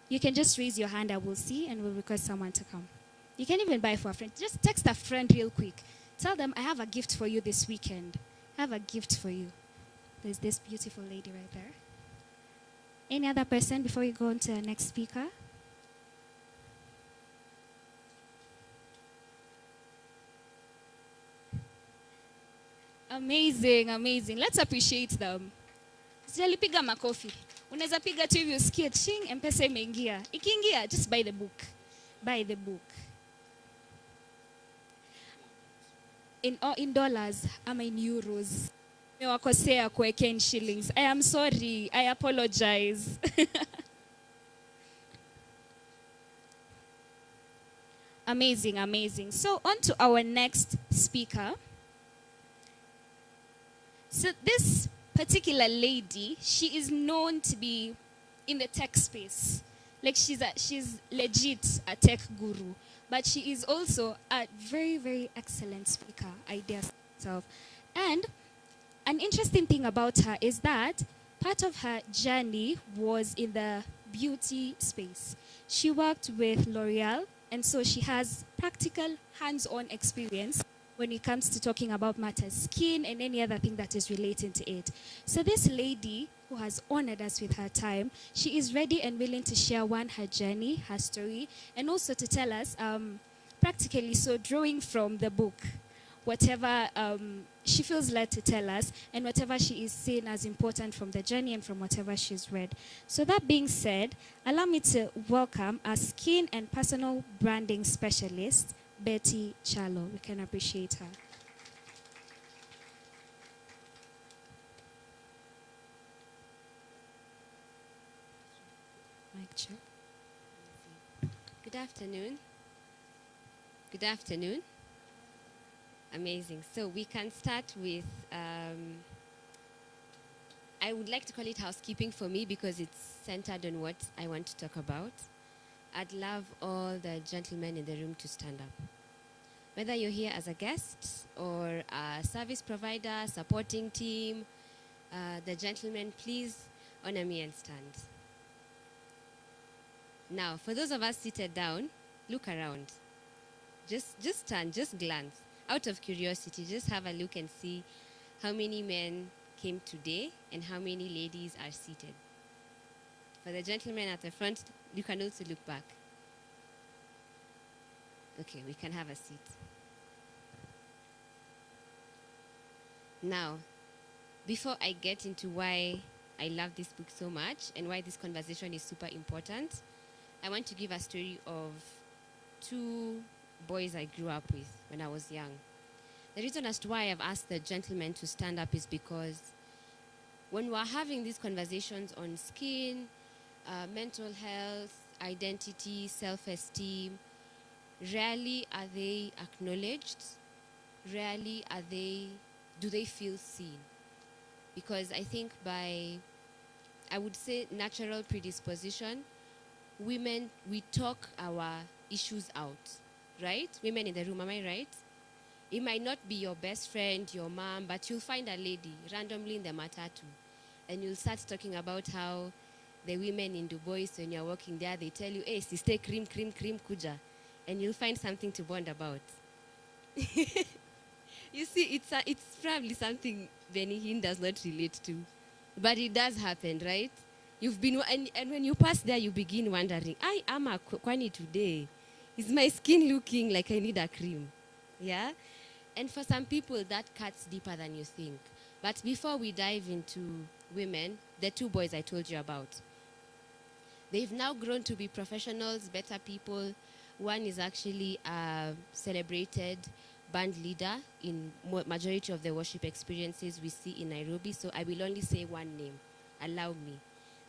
B: You can just raise your hand, I will see, and we'll request someone to come. You can even buy for a friend. Just text a friend real quick. Tell them, I have a gift for you this weekend. I have a gift for you. There's this beautiful lady right there. Any other person before we go on to the next speaker? Amazing, amazing. Let's appreciate them. Sijalipiga makofi. Unaweza piga tu hivi usikie ching, M-Pesa imeingia. Ikiingia, just buy the book. Buy the book. In dollars, ama in euros. Mewakosea kuwekea in shillings. I am sorry. I apologize. Amazing, amazing. So on to our next speaker. So this particular lady, she is known to be in the tech space. Like she's legit a tech guru. But she is also a very, very excellent speaker, I dare say herself. And an interesting thing about her is that part of her journey was in the beauty space. She worked with L'Oreal, and so she has practical hands-on experience when it comes to talking about matters, skin and any other thing that is relating to it. So this lady who has honored us with her time, she is ready and willing to share her journey, her story, and also to tell us practically, so drawing from the book, whatever she feels led to tell us, and whatever she is seeing as important from the journey and from whatever she's read. So that being said, allow me to welcome our skin and personal branding specialist, Betty Chalo. We can appreciate her.
L: Mic check. Good afternoon. Good afternoon. Amazing. So we can start with, I would like to call it housekeeping for me because it's centered on what I want to talk about. I'd love all the gentlemen in the room to stand up. Whether you're here as a guest or a service provider, supporting team, the gentlemen, please honor me and stand. Now, for those of us seated down, look around. Just stand, just glance. Out of curiosity, just have a look and see how many men came today and how many ladies are seated. For the gentlemen at the front, you can also look back. Okay, we can have a seat. Now, before I get into why I love this book so much and why this conversation is super important, I want to give a story of two boys I grew up with when I was young. The reason as to why I've asked the gentlemen to stand up is because when we're having these conversations on skin, mental health, identity, self-esteem, rarely are they acknowledged, rarely do they feel seen. Because I think by, I would say, natural predisposition, women, we talk our issues out, right? Women in the room, am I right? It might not be your best friend, your mom, but you'll find a lady randomly in the matatu, and you'll start talking about how the women in Dubois, when you're walking there, they tell you, hey, sister, cream, kuja. And you'll find something to bond about. You see, it's probably something Benny Hinn does not relate to. But it does happen, right? You've been, and when you pass there, you begin wondering, I am a kwani today. Is my skin looking like I need a cream? Yeah? And for some people, that cuts deeper than you think. But before we dive into women, the two boys I told you about, they've now grown to be professionals, better people. One is actually a celebrated band leader in majority of the worship experiences we see in Nairobi. So I will only say one name. Allow me.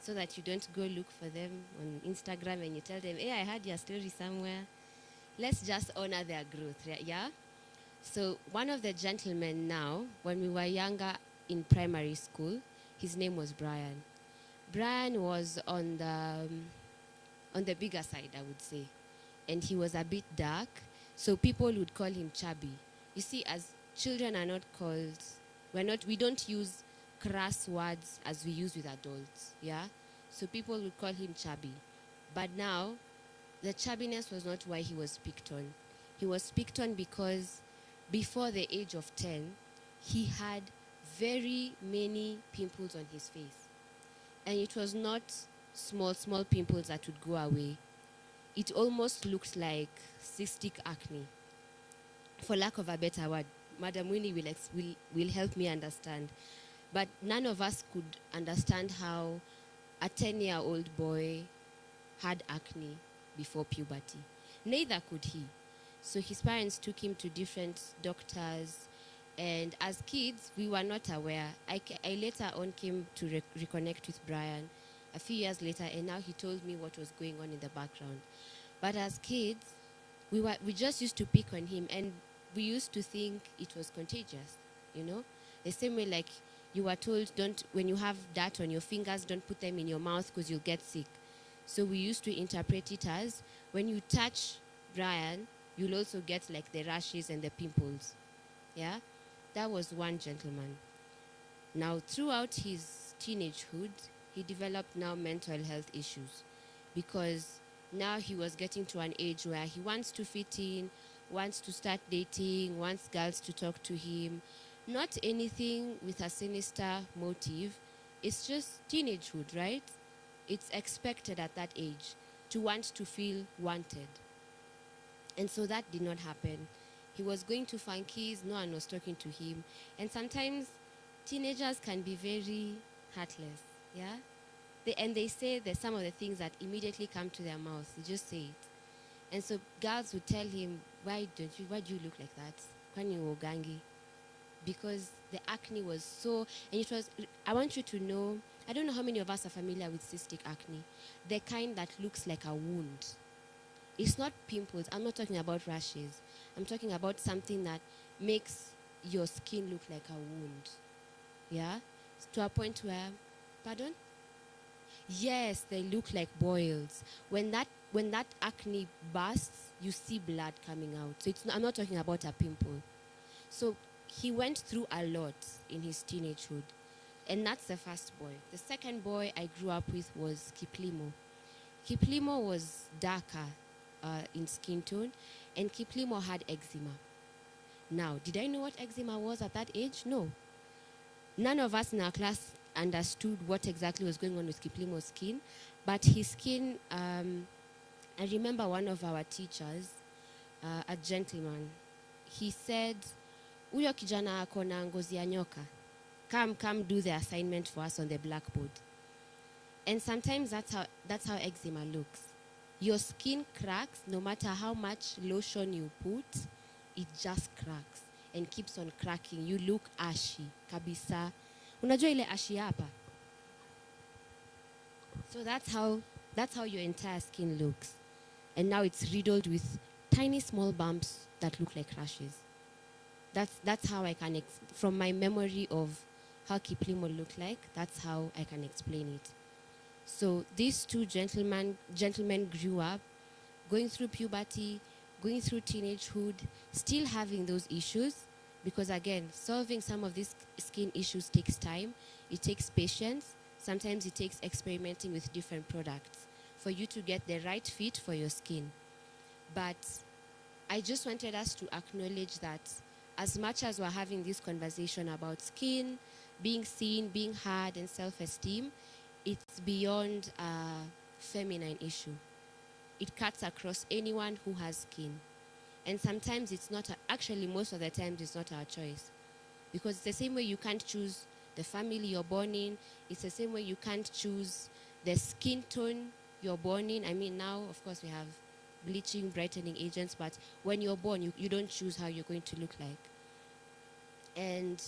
L: So that you don't go look for them on Instagram and you tell them, hey, I heard your story somewhere. Let's just honor their growth, yeah? So one of the gentlemen now, when we were younger in primary school, his name was Brian. Brian was on the bigger side, I would say. And he was a bit dark, so people would call him chubby. You see, as children are not called, we don't use crass words as we use with adults, yeah? So people would call him chubby. But now, the chubbiness was not why he was picked on. He was picked on because before the age of 10, he had very many pimples on his face. And it was not small pimples that would go away. It almost looked like cystic acne. For lack of a better word, Madam Winnie will help me understand. But none of us could understand how a 10-year-old boy had acne before puberty. Neither could he. So his parents took him to different doctors, and as kids, we were not aware. I later on came to reconnect with Brian a few years later, and now he told me what was going on in the background. But as kids, we just used to pick on him, and we used to think it was contagious, you know? The same way like you were told, when you have dirt on your fingers, don't put them in your mouth because you'll get sick. So we used to interpret it as, when you touch Brian, you'll also get like the rashes and the pimples, yeah? That was one gentleman. Now, throughout his teenagehood, he developed now mental health issues because now he was getting to an age where he wants to fit in, wants to start dating, wants girls to talk to him. Not anything with a sinister motive. It's just teenagehood, right? It's expected at that age to want to feel wanted. And so that did not happen. He was going to funkies, no one was talking to him. And sometimes teenagers can be very heartless, yeah? They say that some of the things that immediately come to their mouths, they just say it. And so girls would tell him, why do you look like that? Kwani uogangi? Because the acne was so, and it was, I want you to know, I don't know how many of us are familiar with cystic acne, the kind that looks like a wound. It's not pimples. I'm not talking about rashes. I'm talking about something that makes your skin look like a wound. Yeah? To a point where, pardon? Yes, they look like boils. When that acne bursts, you see blood coming out. So I'm not talking about a pimple. So he went through a lot in his teenagehood. And that's the first boy. The second boy I grew up with was Kiplimo. Kiplimo was darker in skin tone, and Kiplimo had eczema. Now, did I know what eczema was at that age? No. None of us in our class understood what exactly was going on with Kiplimo's skin, but his skin, I remember one of our teachers, a gentleman, he said, "Uyo kijana ako na ngozi ya nyoka. Come do the assignment for us on the blackboard." And sometimes that's how eczema looks. Your skin cracks, no matter how much lotion you put, it just cracks and keeps on cracking. You look ashy, kabisa. Unajua ile ashy hapa? So that's how your entire skin looks. And now it's riddled with tiny small bumps that look like rashes. That's how I can, from my memory of how Kiplimo looked like, that's how I can explain it. So these two gentlemen grew up, going through puberty, going through teenagehood, still having those issues, because again, solving some of these skin issues takes time, it takes patience, sometimes it takes experimenting with different products for you to get the right fit for your skin. But I just wanted us to acknowledge that as much as we're having this conversation about skin, being seen, being heard, and self-esteem, it's beyond a feminine issue. It cuts across anyone who has skin. And sometimes it's not, actually most of the times it's not our choice. Because it's the same way you can't choose the family you're born in, it's the same way you can't choose the skin tone you're born in. I mean, now, of course, we have bleaching, brightening agents, but when you're born, you don't choose how you're going to look like. And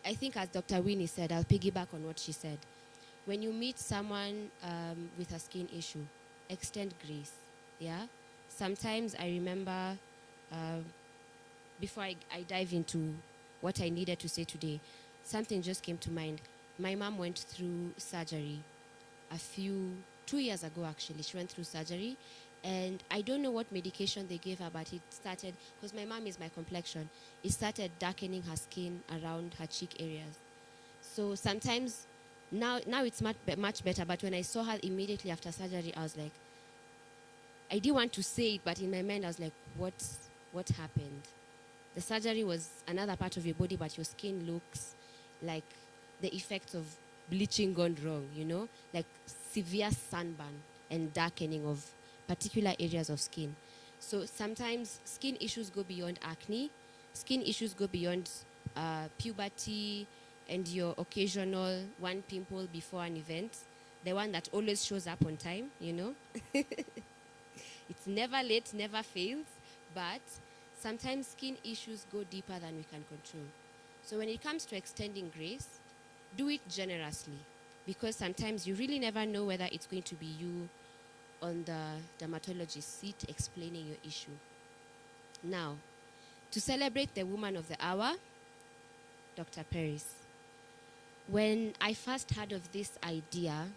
L: I think, as Dr. Winnie said, I'll piggyback on what she said. When you meet someone with a skin issue, extend grace, yeah? Sometimes I remember, before I dive into what I needed to say today, something just came to mind. My mom went through surgery 2 years ago, actually. She went through surgery, and I don't know what medication they gave her, but it started, because my mom is my complexion, it started darkening her skin around her cheek areas. So sometimes, now it's much better, but when I saw her immediately after surgery, I was like, I didn't want to say it, but in my mind I was like, what happened? The surgery was another part of your body, but your skin looks like the effects of bleaching gone wrong, you know? Like severe sunburn and darkening of particular areas of skin. So sometimes skin issues go beyond acne. Skin issues go beyond puberty and your occasional one pimple before an event. The one that always shows up on time, you know? It's never late, never fails. But sometimes skin issues go deeper than we can control. So when it comes to extending grace, do it generously. Because sometimes you really never know whether it's going to be you on the dermatologist's seat explaining your issue. Now, to celebrate the woman of the hour, Dr. Peris. When I first heard of this idea,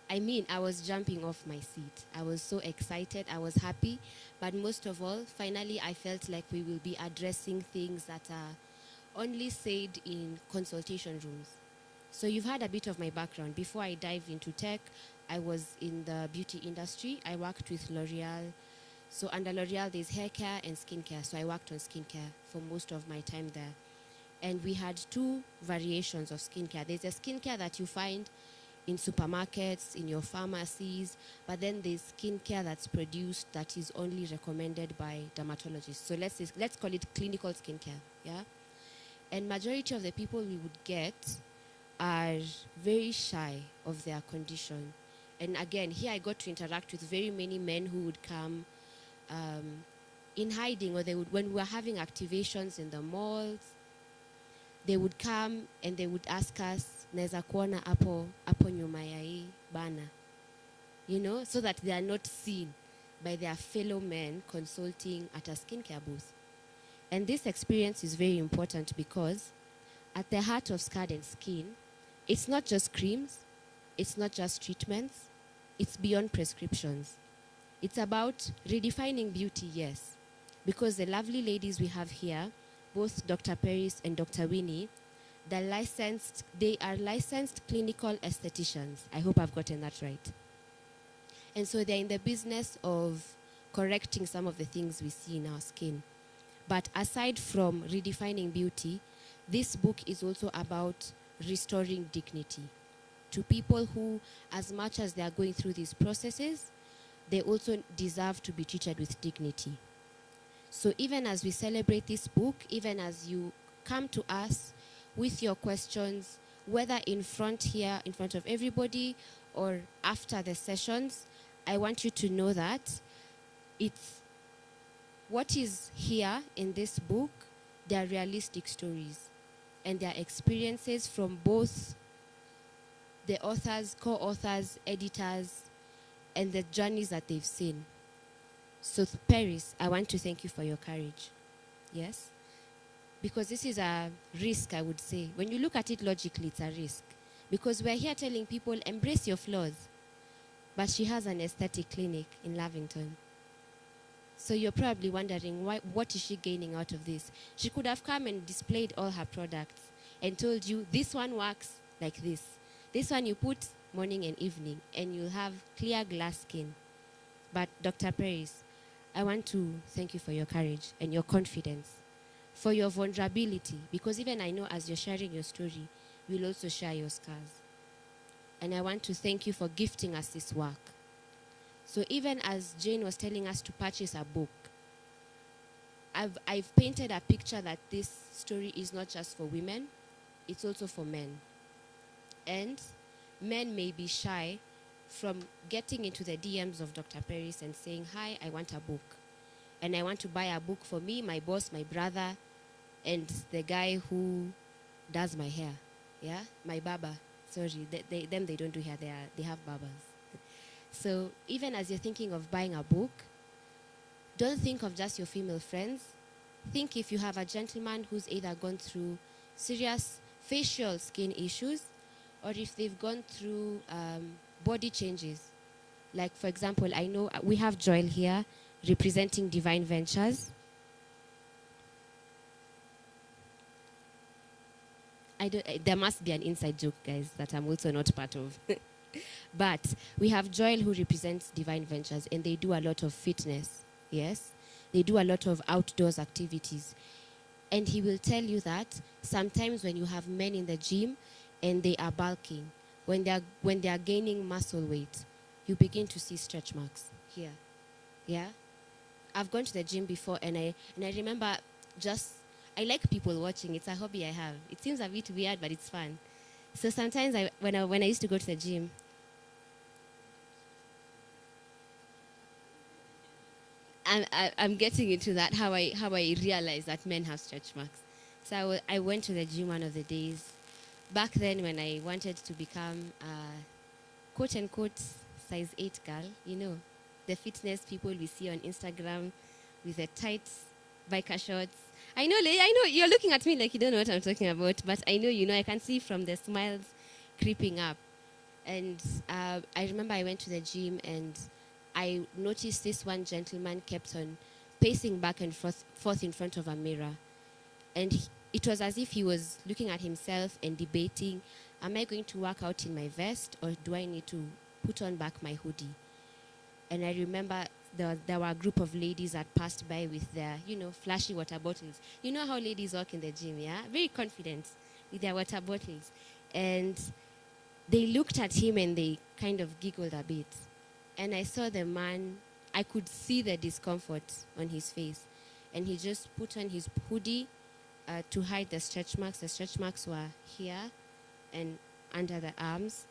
L: I was jumping off my seat. I was so excited, I was happy, but most of all, finally I felt like we will be addressing things that are only said in consultation rooms. So you've heard a bit of my background. Before I dive into tech, I was in the beauty industry. I worked with L'Oreal. So under L'Oreal, there's hair care and skincare. So I worked on skincare for most of my time there. And we had two variations of skincare. There's a skincare that you find in supermarkets, in your pharmacies, but then there's skincare that's produced that is only recommended by dermatologists. So let's call it clinical skincare, yeah? And majority of the people we would get are very shy of their condition. And again, here I got to interact with very many men who would come in hiding, or when we were having activations in the malls, they would come and they would ask us, "Naweza kuona hapo nyuma ya hii bana," you know, so that they are not seen. by their fellow men consulting at a skincare booth. And this experience is very important because at the heart of Skin and Skin, it's not just creams, it's not just treatments, it's beyond prescriptions. It's about redefining beauty, yes, because the lovely ladies we have here, both Dr. Peris and Dr. Winnie, they are licensed clinical estheticians. I hope I've gotten that right. And so they're in the business of correcting some of the things we see in our skin. But aside from redefining beauty, this book is also about restoring dignity to people who, as much as they are going through these processes, they also deserve to be treated with dignity. So even as we celebrate this book, even as you come to us with your questions, whether in front here, in front of everybody, or after the sessions, I want you to know that it's what is here in this book, they are realistic stories. And they are experiences from both the authors, co-authors, editors, and the journeys that they've seen. So Peris, I want to thank you for your courage. Yes? Because this is a risk, I would say. When you look at it logically, it's a risk. Because we're here telling people, embrace your flaws. But she has an aesthetic clinic in Lavington. So you're probably wondering, what is she gaining out of this? She could have come and displayed all her products and told you, this one works like this. This one you put morning and evening, and you'll have clear glass skin. But Dr. Peris, I want to thank you for your courage and your confidence, for your vulnerability, because even I know as you're sharing your story, you'll also share your scars. And I want to thank you for gifting us this work. So even as Jane was telling us to purchase a book, I've painted a picture that this story is not just for women, it's also for men. And men may be shy from getting into the DMs of Dr. Peris and saying, hi, I want a book. And I want to buy a book for me, my boss, my brother, and the guy who does my hair. Yeah, my barber. Sorry, they don't do hair, they have barbers. So even as you're thinking of buying a book, don't think of just your female friends. Think if you have a gentleman who's either gone through serious facial skin issues, or if they've gone through body changes. Like, for example, I know we have Joel here representing Divine Ventures. There must be an inside joke, guys, that I'm also not part of. But we have Joel who represents Divine Ventures, and they do a lot of fitness, yes? They do a lot of outdoors activities. And he will tell you that sometimes when you have men in the gym and they are bulking, when they are gaining muscle weight, you begin to see stretch marks here, yeah? I've gone to the gym before, and I remember I like people watching. It's a hobby I have. It seems a bit weird, but it's fun. So sometimes when I used to go to the gym, I'm getting into that, how I realize that men have stretch marks. So I went to the gym one of the days. Back then when I wanted to become a quote-unquote size 8 girl, you know, the fitness people we see on Instagram with the tight biker shorts. I know you're looking at me like you don't know what I'm talking about, but I know you know. I can see from the smiles creeping up. And I remember I went to the gym and I noticed this one gentleman kept on pacing back and forth in front of a mirror. And it was as if he was looking at himself and debating, am I going to work out in my vest or do I need to put on back my hoodie? And I remember there were a group of ladies that passed by with their, flashy water bottles. You know how ladies walk in the gym, yeah? Very confident with their water bottles. And they looked at him and they kind of giggled a bit. And I saw the man, I could see the discomfort on his face. And he just put on his hoodie to hide the stretch marks. The stretch marks were here and under the arms.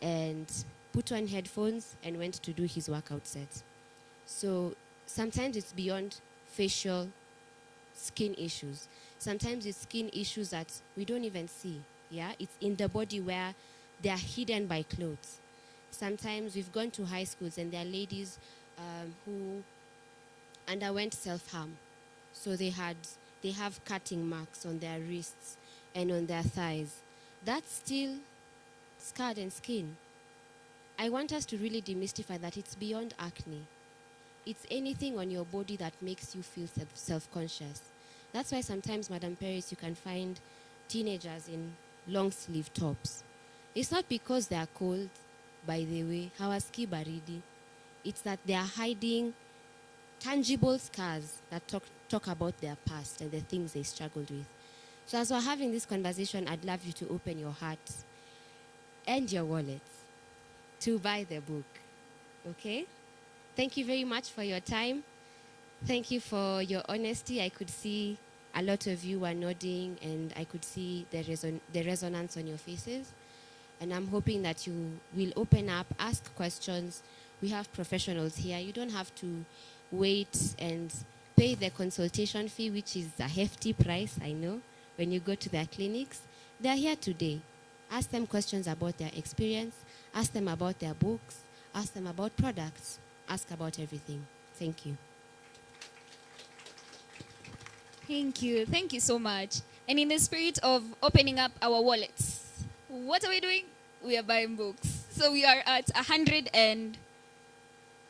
L: And put on headphones and went to do his workout set. So sometimes it's beyond facial skin issues. Sometimes it's skin issues that we don't even see. Yeah, it's in the body where they are hidden by clothes. Sometimes we've gone to high schools and there are ladies who underwent self-harm. So they have cutting marks on their wrists and on their thighs. That's still scarred and skin. I want us to really demystify that it's beyond acne. It's anything on your body that makes you feel self-conscious. That's why sometimes, Madam Peris, you can find teenagers in long-sleeve tops. It's not because they are cold, by the way, hawaski baridi. It's that they are hiding tangible scars that talk about their past and the things they struggled with. So as we're having this conversation, I'd love you to open your hearts and your wallets to buy the book, okay? Thank you very much for your time. Thank you for your honesty. I could see a lot of you were nodding, and I could see the resonance on your faces. And I'm hoping that you will open up, ask questions. We have professionals here. You don't have to wait and pay the consultation fee, which is a hefty price, I know, when you go to their clinics. They're here today. Ask them questions about their experience. Ask them about their books. Ask them about products. Ask about everything. Thank you.
B: Thank you. Thank you so much. And in the spirit of opening up our wallets, what are we doing? We are buying books. So we are at 100 and...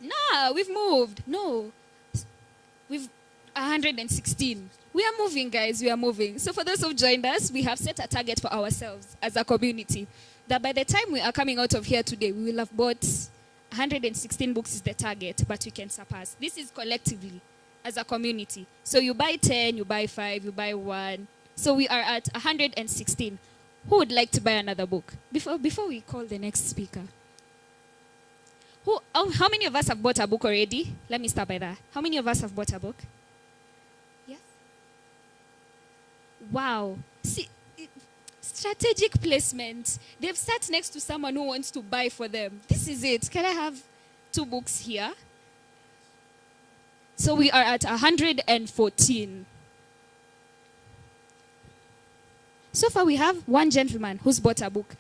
B: Nah, we've moved. No. We've 116. We are moving, guys. We are moving. So for those who've joined us, we have set a target for ourselves as a community, that by the time we are coming out of here today, we will have bought 116 books is the target, but we can surpass. This is collectively as a community. So you buy 10, you buy 5, you buy 1. So we are at 116. Who would like to buy another book? Before we call the next speaker. How many of us have bought a book already? Let me start by that. How many of us have bought a book? Yes? Wow. See, strategic placement. They've sat next to someone who wants to buy for them. This is it. Can I have 2 books here? So we are at 114. So far we have 1 gentleman who's bought a book.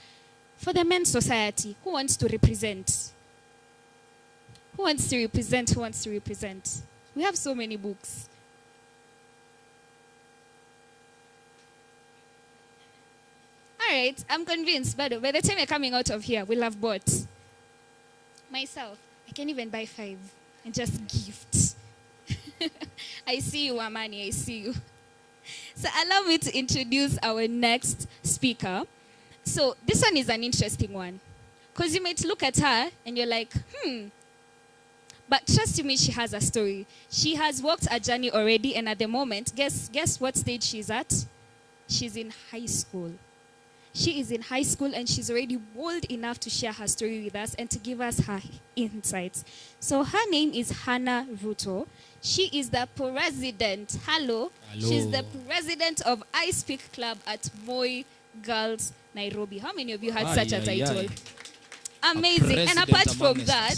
B: For the Men's Society, who wants to represent? Who wants to represent? Who wants to represent? We have so many books. All right, I'm convinced, but by the time you're coming out of here, we'll have bought. Myself, I can even buy 5 and just gift. I see you, Amani, I see you. So allow me to introduce our next speaker. So this one is an interesting one, because you might look at her and you're like, But trust me, she has a story. She has walked a journey already, and at the moment, guess what stage she's at? She's in high school. She is in high school, and she's already bold enough to share her story with us and to give us her insights. So her name is Hannah Ruto. She is the president. Hello. She's the president of I Speak Club at Moi Girls, Nairobi. How many of you had such a title? Amazing. And apart from that,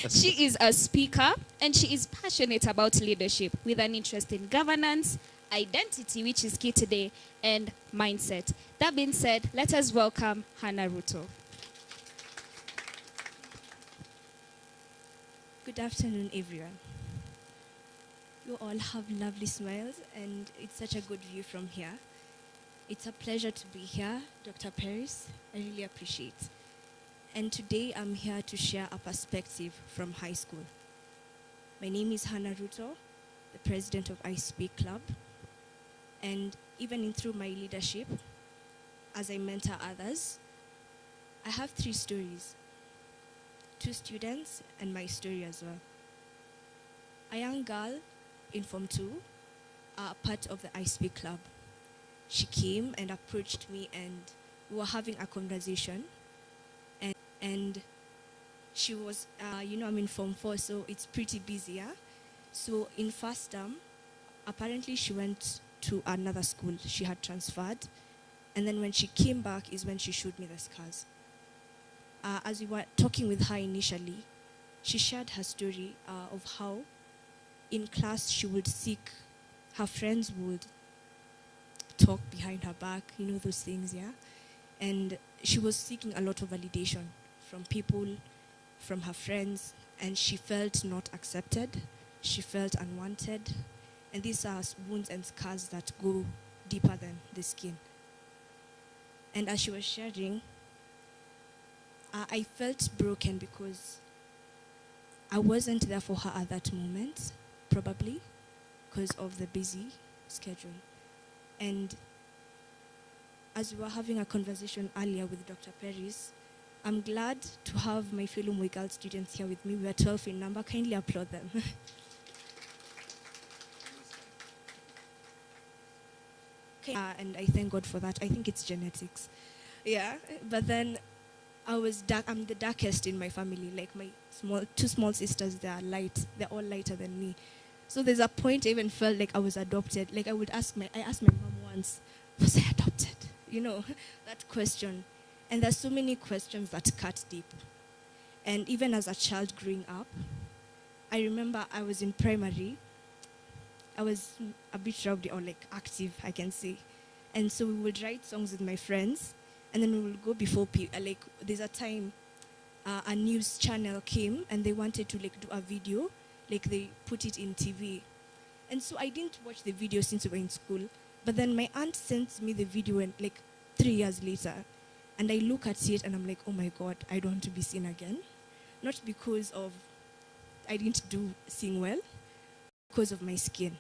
B: she is a speaker, and she is passionate about leadership with an interest in governance, identity, which is key today, and mindset. That being said, let us welcome Hannah Ruto.
M: Good afternoon, everyone. You all have lovely smiles, and it's such a good view from here. It's a pleasure to be here, Dr. Peris. I really appreciate. And today I'm here to share a perspective from high school. My name is Hannah Ruto, the president of I Speak Club. And even through my leadership, as I mentor others, I have 3 stories. 2 students and my story as well. A young girl in Form 2, part of the I Speak Club. She came and approached me, and we were having a conversation. And she was, I'm in Form 4, so it's pretty busy, yeah? So in first term, apparently she went to another school. She had transferred. And then when she came back is when she showed me the scars. As we were talking with her initially, she shared her story of how in class she would seek, her friends would talk behind her back, those things, yeah? And she was seeking a lot of validation from people, from her friends, and she felt not accepted. She felt unwanted. And these are wounds and scars that go deeper than the skin. And as she was sharing, I felt broken because I wasn't there for her at that moment, probably because of the busy schedule. And as we were having a conversation earlier with Dr. Peris, I'm glad to have my fellow Muigal students here with me. We are 12 in number. Kindly applaud them. Okay. And I thank God for that. I think it's genetics. Yeah, but then I'm the darkest in my family. Like my two small sisters, they are light. They're all lighter than me. So there's a point I even felt like I was adopted. Like I asked my mom once, was I adopted? You know, that question. And there's so many questions that cut deep. And even as a child growing up, I remember I was in primary. I was a bit rowdy or like active, I can say. And so we would write songs with my friends, and then we would go before like there's a time a news channel came and they wanted to like do a video, like they put it in TV. And so I didn't watch the video since we were in school, but then my aunt sent me the video and like 3 years later, and I look at it and I'm like, oh my God, I don't want to be seen again. Not because of I didn't sing well, because of my skin.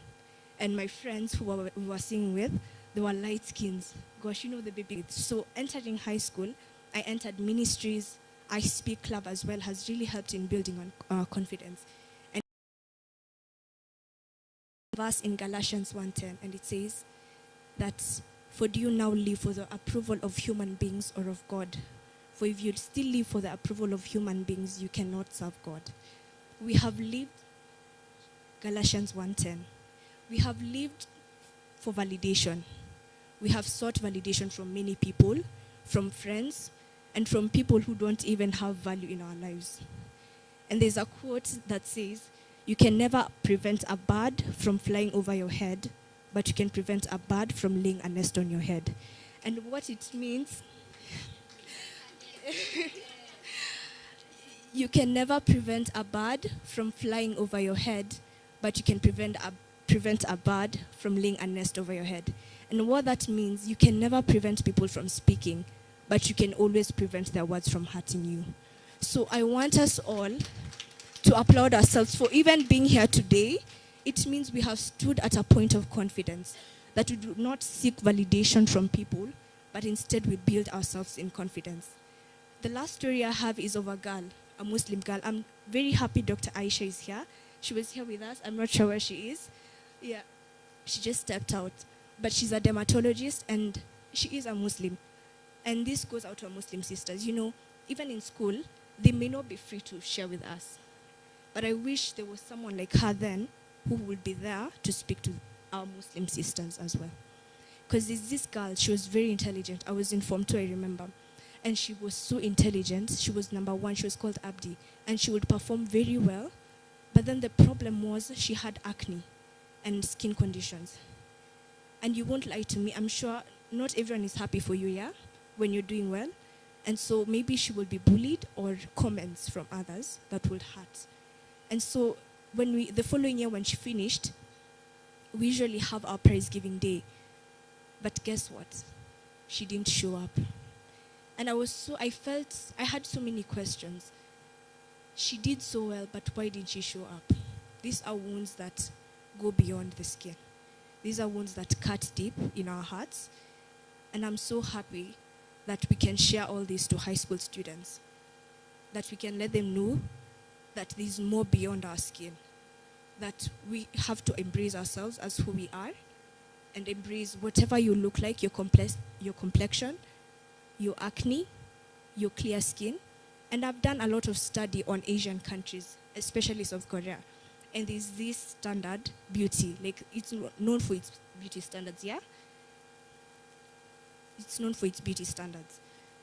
M: And my friends who we were singing with, they were light skins. Gosh, you know the baby. So entering high school, I entered ministries. I Speak Club as well has really helped in building on confidence. And verse in Galatians 1:10, and it says that, for do you now live for the approval of human beings or of God? For if you still live for the approval of human beings, you cannot serve God. We have lived, Galatians 1:10, we have lived for validation. We have sought validation from many people, from friends, and from people who don't even have value in our lives. And there's a quote that says, you can never prevent a bird from flying over your head, but you can prevent a bird from laying a nest on your head. And what it means, you can never prevent a bird from flying over your head, but you can prevent a bird from laying a nest over your head. And what that means, you can never prevent people from speaking, but you can always prevent their words from hurting you. So I want us all to applaud ourselves for even being here today. It means we have stood at a point of confidence, that we do not seek validation from people, but instead we build ourselves in confidence. The last story I have is of a girl, a Muslim girl. I'm very happy Dr. Aisha is here. She was here with us. I'm not sure where she is. Yeah, she just stepped out. But she's a dermatologist and she is a Muslim. And this goes out to our Muslim sisters. You know, even in school, they may not be free to share with us. But I wish there was someone like her then who would be there to speak to our Muslim sisters as well. Because there's this girl, she was very intelligent. I was in Form 2, I remember. And she was so intelligent. She was number 1. She was called Abdi. And she would perform very well. But then the problem was she had acne and skin conditions. And you won't lie to me, I'm sure not everyone is happy for you, yeah, when you're doing well. And so maybe she will be bullied or comments from others that would hurt. And so the following year when she finished, we usually have our prize giving day. But guess what? She didn't show up. And I had so many questions. She did so well, but why didn't she show up? These are wounds that go beyond the skin. These are wounds that cut deep in our hearts. And I'm so happy that we can share all this to high school students, that we can let them know that there's more beyond our skin, that we have to embrace ourselves as who we are and embrace whatever you look like, your complexion, your acne, your clear skin. And I've done a lot of study on Asian countries, especially South Korea. And there's this standard beauty, like it's known for its beauty standards, yeah? It's known for its beauty standards.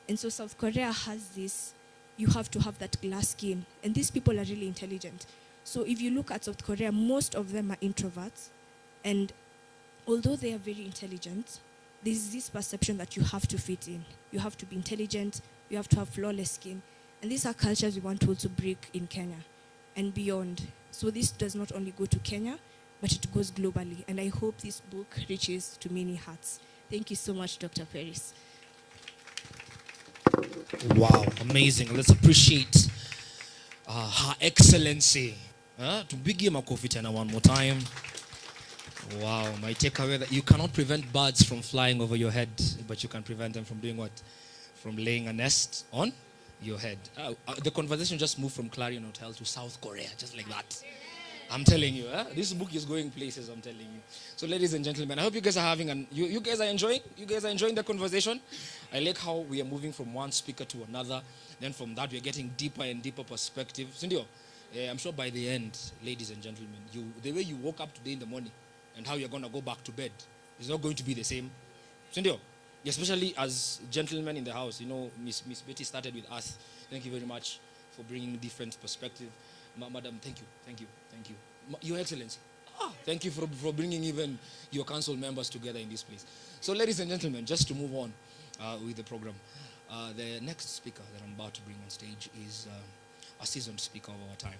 M: And so South Korea has this, you have to have that glass skin. And these people are really intelligent. So if you look at South Korea, most of them are introverts. And although they are very intelligent, there's this perception that you have to fit in. You have to be intelligent, you have to have flawless skin. And these are cultures we want to also break in Kenya. and beyond. So this does not only go to Kenya, but it goes globally. And I hope this book reaches to many hearts. Thank you so much, Dr. Peris.
N: Wow, amazing. Let's appreciate Her Excellency. To big him a coffee tena one more time. Wow, my takeaway that you cannot prevent birds from flying over your head, but you can prevent them from doing what? From laying a nest on your head. The conversation just moved from Clarion Hotel to South Korea, just like that. I'm telling you, this book is going places, I'm telling you. So ladies and gentlemen, I hope you guys are having you guys are enjoying? You guys are enjoying the conversation? I like how we are moving from one speaker to another. Then from that, we're getting deeper and deeper perspective. Sindio, I'm sure by the end, ladies and gentlemen, the way you woke up today in the morning and how you're going to go back to bed is not going to be the same. Sindio, especially as gentlemen in the house, Miss Betty started with us. Thank you very much for bringing different perspective. Madam, thank you. Your Excellency, thank you for bringing even your council members together in this place. So ladies and gentlemen, just to move on with the program, the next speaker that I'm about to bring on stage is a seasoned speaker of our time.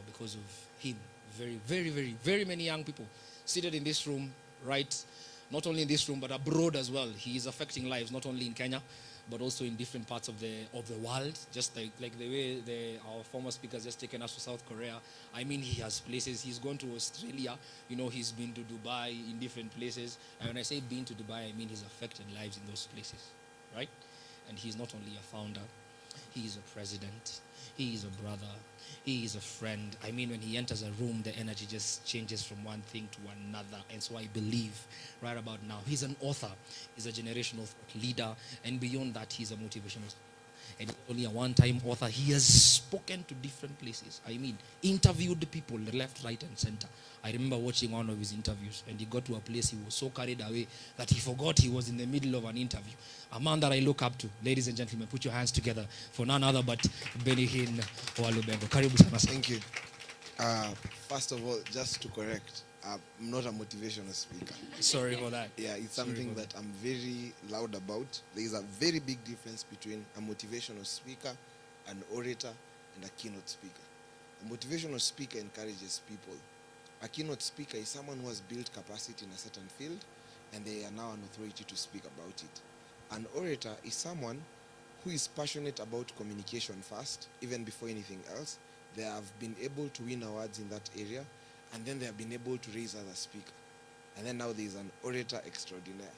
N: Because of him, very, very, very, very many young people seated in this room, right? Not only in this room, but abroad as well. He is affecting lives, not only in Kenya, but also in different parts of the world. Just like the way our former speakers just taken us to South Korea. I mean, he has places. He's gone to Australia. He's been to Dubai, in different places. And when I say been to Dubai, I mean he's affected lives in those places, right? And he's not only a founder, he is a president, he is a brother, he is a friend. I mean, when he enters a room, the energy just changes from one thing to another. And so I believe right about now, he's an author, he's a generational thought leader, and beyond that, he's a motivational speaker. And not only a one-time author, he has spoken to different places. I mean, interviewed people left, right, and center. I remember watching one of his interviews, and he got to a place he was so carried away that he forgot he was in the middle of an interview. A man that I look up to. Ladies and gentlemen, put your hands together for none other but Benihin Walubengo. Karibu sana.
O: Thank you. First of all, just to correct, I'm not a motivational speaker.
N: Sorry for that.
O: Yeah, it's something that I'm very loud about. There is a very big difference between a motivational speaker, an orator, and a keynote speaker. A motivational speaker encourages people. A keynote speaker is someone who has built capacity in a certain field, and they are now an authority to speak about it. An orator is someone who is passionate about communication first, even before anything else. They have been able to win awards in that area, and then they have been able to raise other speakers. And then now there is an orator extraordinaire.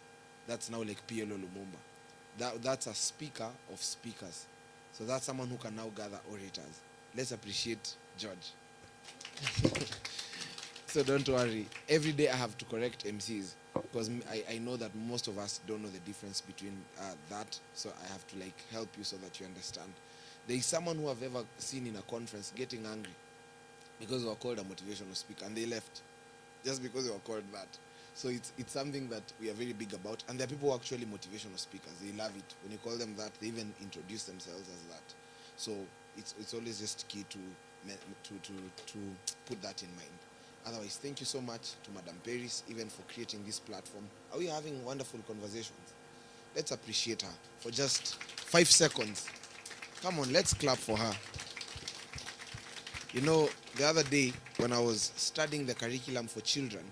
O: That's now like PLO Lumumba. That's a speaker of speakers. So that's someone who can now gather orators. Let's appreciate George. So don't worry. Every day I have to correct MCs because I know that most of us don't know the difference between that. So I have to help you so that you understand. There is someone who I've ever seen in a conference getting angry because they were called a motivational speaker and they left just because they were called that. So it's something that we are very big about. And there are people who are actually motivational speakers. They love it. When you call them that, they even introduce themselves as that. So it's always just key to put that in mind. Otherwise, thank you so much to Madam Peris, even for creating this platform. Are we having wonderful conversations? Let's appreciate her for just 5 seconds. Come on, let's clap for her. You know, the other day when I was studying the curriculum for children,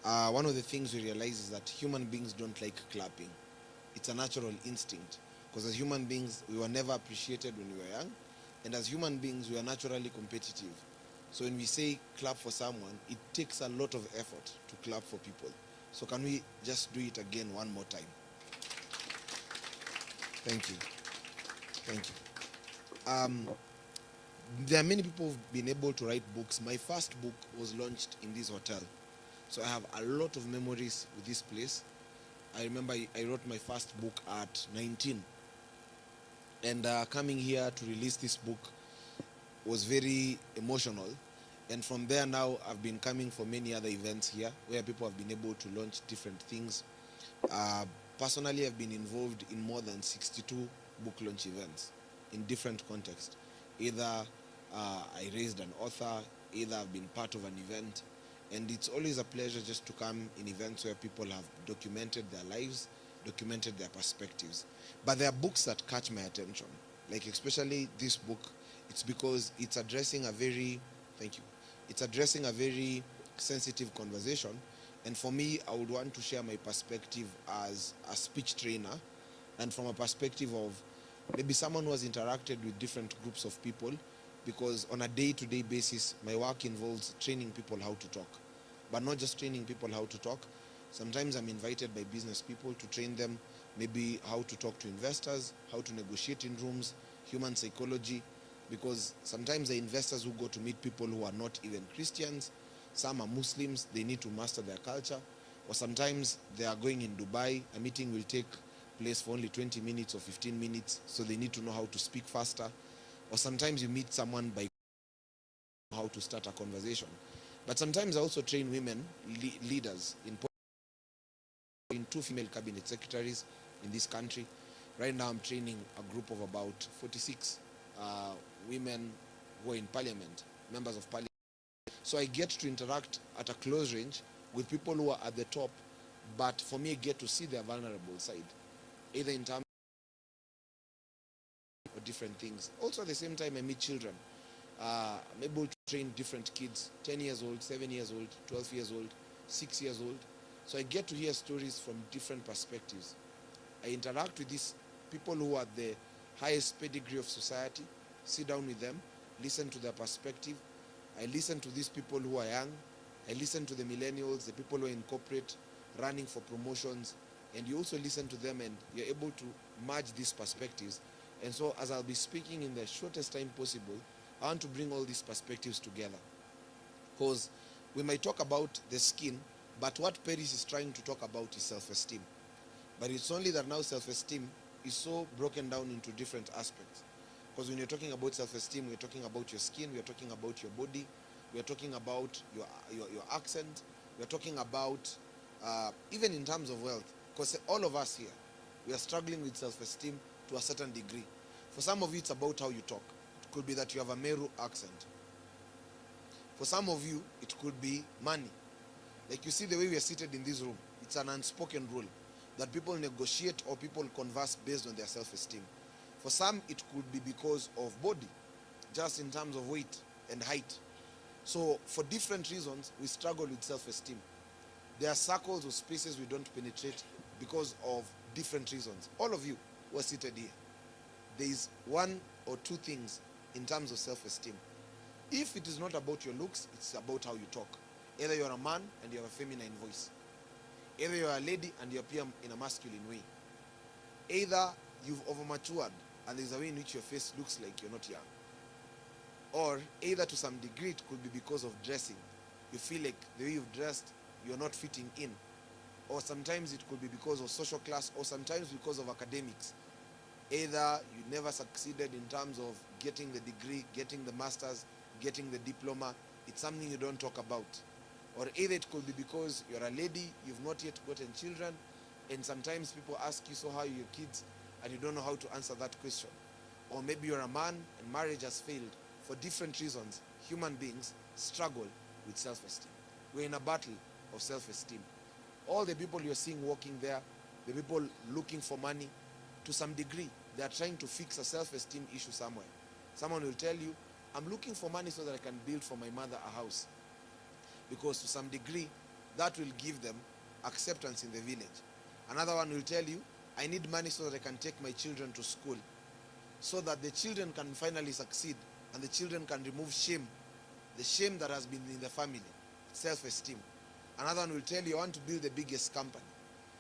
O: one of the things we realized is that human beings don't like clapping. It's a natural instinct. Because as human beings, we were never appreciated when we were young. And as human beings, we are naturally competitive. So when we say clap for someone, it takes a lot of effort to clap for people. So can we just do it again one more time? Thank you. Thank you. There are many people who've been able to write books. My first book was launched in this hotel. So I have a lot of memories with this place. I remember I wrote my first book at 19. And coming here to release this book was very emotional. And from there now, I've been coming for many other events here where people have been able to launch different things. Personally, I've been involved in more than 62 book launch events in different contexts. Either I raised an author, either I've been part of an event. And it's always a pleasure just to come in events where people have documented their lives, documented their perspectives. But there are books that catch my attention, like especially this book. It's because it's addressing a very Thank you. It's addressing a very sensitive conversation. And for me, I would want to share my perspective as a speech trainer, and from a perspective of maybe someone who has interacted with different groups of people, because on a day-to-day basis, my work involves training people how to talk. But not just training people how to talk. Sometimes I'm invited by business people to train them maybe how to talk to investors, how to negotiate in rooms, human psychology, because sometimes the investors who go to meet people who are not even Christians, some are Muslims, they need to master their culture, or sometimes they are going in Dubai, a meeting will take place for only 20 minutes or 15 minutes, so they need to know how to speak faster, or sometimes you meet someone by how to start a conversation. But sometimes I also train women leaders in 2 female cabinet secretaries in this country. Right now I'm training a group of about 46 women who are in parliament, members of parliament. So I get to interact at a close range with people who are at the top, but for me I get to see their vulnerable side, either in terms of different things. Also at the same time I meet children. I'm able to train different kids, 10 years old, 7 years old, 12 years old, 6 years old. So I get to hear stories from different perspectives. I interact with these people who are the highest pedigree of society, sit down with them, listen to their perspective. I listen to these people who are young. I listen to the millennials, the people who are in corporate, running for promotions, and you also listen to them and you're able to merge these perspectives. And so as I'll be speaking in the shortest time possible, I want to bring all these perspectives together. Because we might talk about the skin, but what Peris is trying to talk about is self-esteem. But it's only that now self-esteem is so broken down into different aspects. Because when you're talking about self-esteem, we're talking about your skin, we're talking about your body, we're talking about your accent, we're talking about even in terms of wealth. Because all of us here, we are struggling with self-esteem to a certain degree. For some of you, it's about how you talk. It could be that you have a Meru accent. For some of you, it could be money. Like you see the way we are seated in this room, it's an unspoken rule that people negotiate or people converse based on their self-esteem. For some, it could be because of body, just in terms of weight and height. So for different reasons, we struggle with self-esteem. There are circles or spaces we don't penetrate because of different reasons. All of you who are seated here, there is 1 or 2 things in terms of self-esteem. If it is not about your looks, it's about how you talk. Either you're a man and you have a feminine voice. Either you're a lady and you appear in a masculine way. Either you've overmatured and there's a way in which your face looks like you're not young. Or either to some degree it could be because of dressing. You feel like the way you've dressed, you're not fitting in. Or sometimes it could be because of social class, or sometimes because of academics. Either you never succeeded in terms of getting the degree, getting the master's, getting the diploma. It's something you don't talk about. Or either it could be because you're a lady, you've not yet gotten children, and sometimes people ask you, so how are your kids? And you don't know how to answer that question. Or maybe you're a man and marriage has failed. For different reasons, human beings struggle with self-esteem. We're in a battle of self-esteem. All the people you're seeing walking there, the people looking for money, to some degree, they are trying to fix a self-esteem issue somewhere. Someone will tell you, I'm looking for money so that I can build for my mother a house. Because to some degree, that will give them acceptance in the village. Another one will tell you, I need money so that I can take my children to school, so that the children can finally succeed and the children can remove shame, the shame that has been in the family, self-esteem. Another one will tell you, I want to build the biggest company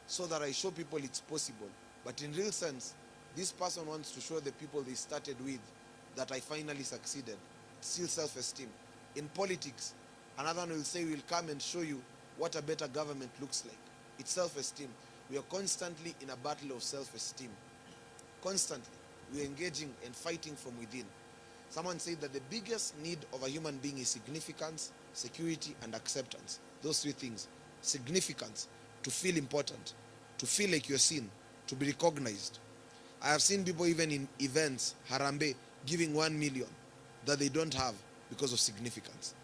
O: so that I show people it's possible. But in real sense, this person wants to show the people they started with that I finally succeeded. It's still self-esteem. In politics, another one will say, we'll come and show you what a better government looks like. It's self-esteem. We are constantly in a battle of self-esteem. Constantly. We are engaging and fighting from within. Someone said that the biggest need of a human being is significance, security, and acceptance. Those 3 things. Significance, to feel important, to feel like you're seen, to be recognized. I have seen people even in events, Harambe, giving 1 million that they don't have because of significance.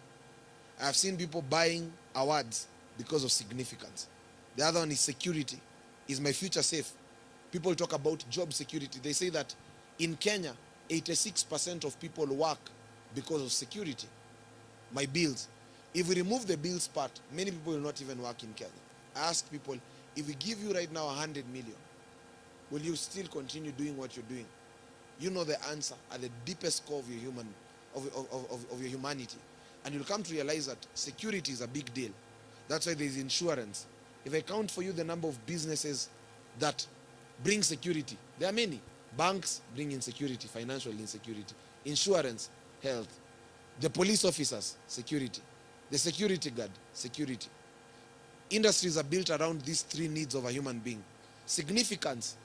O: I have seen people buying awards because of significance. The other one is security. Is my future safe? People talk about job security. They say that in Kenya, 86% of people work because of security. my bills. If we remove the bills part, many people will not even work in Kenya. I ask people, if we give you right now 100 million, will you still continue doing what you're doing? You know the answer at the deepest core of your of your humanity. And you'll come to realize that security is a big deal. That's why there's insurance. If I count for you the number of businesses that bring security, there are many. Banks bring insecurity, financial insecurity. Insurance, health. The police officers, security. The security guard, security. Industries are built around these three needs of a human being. Significance.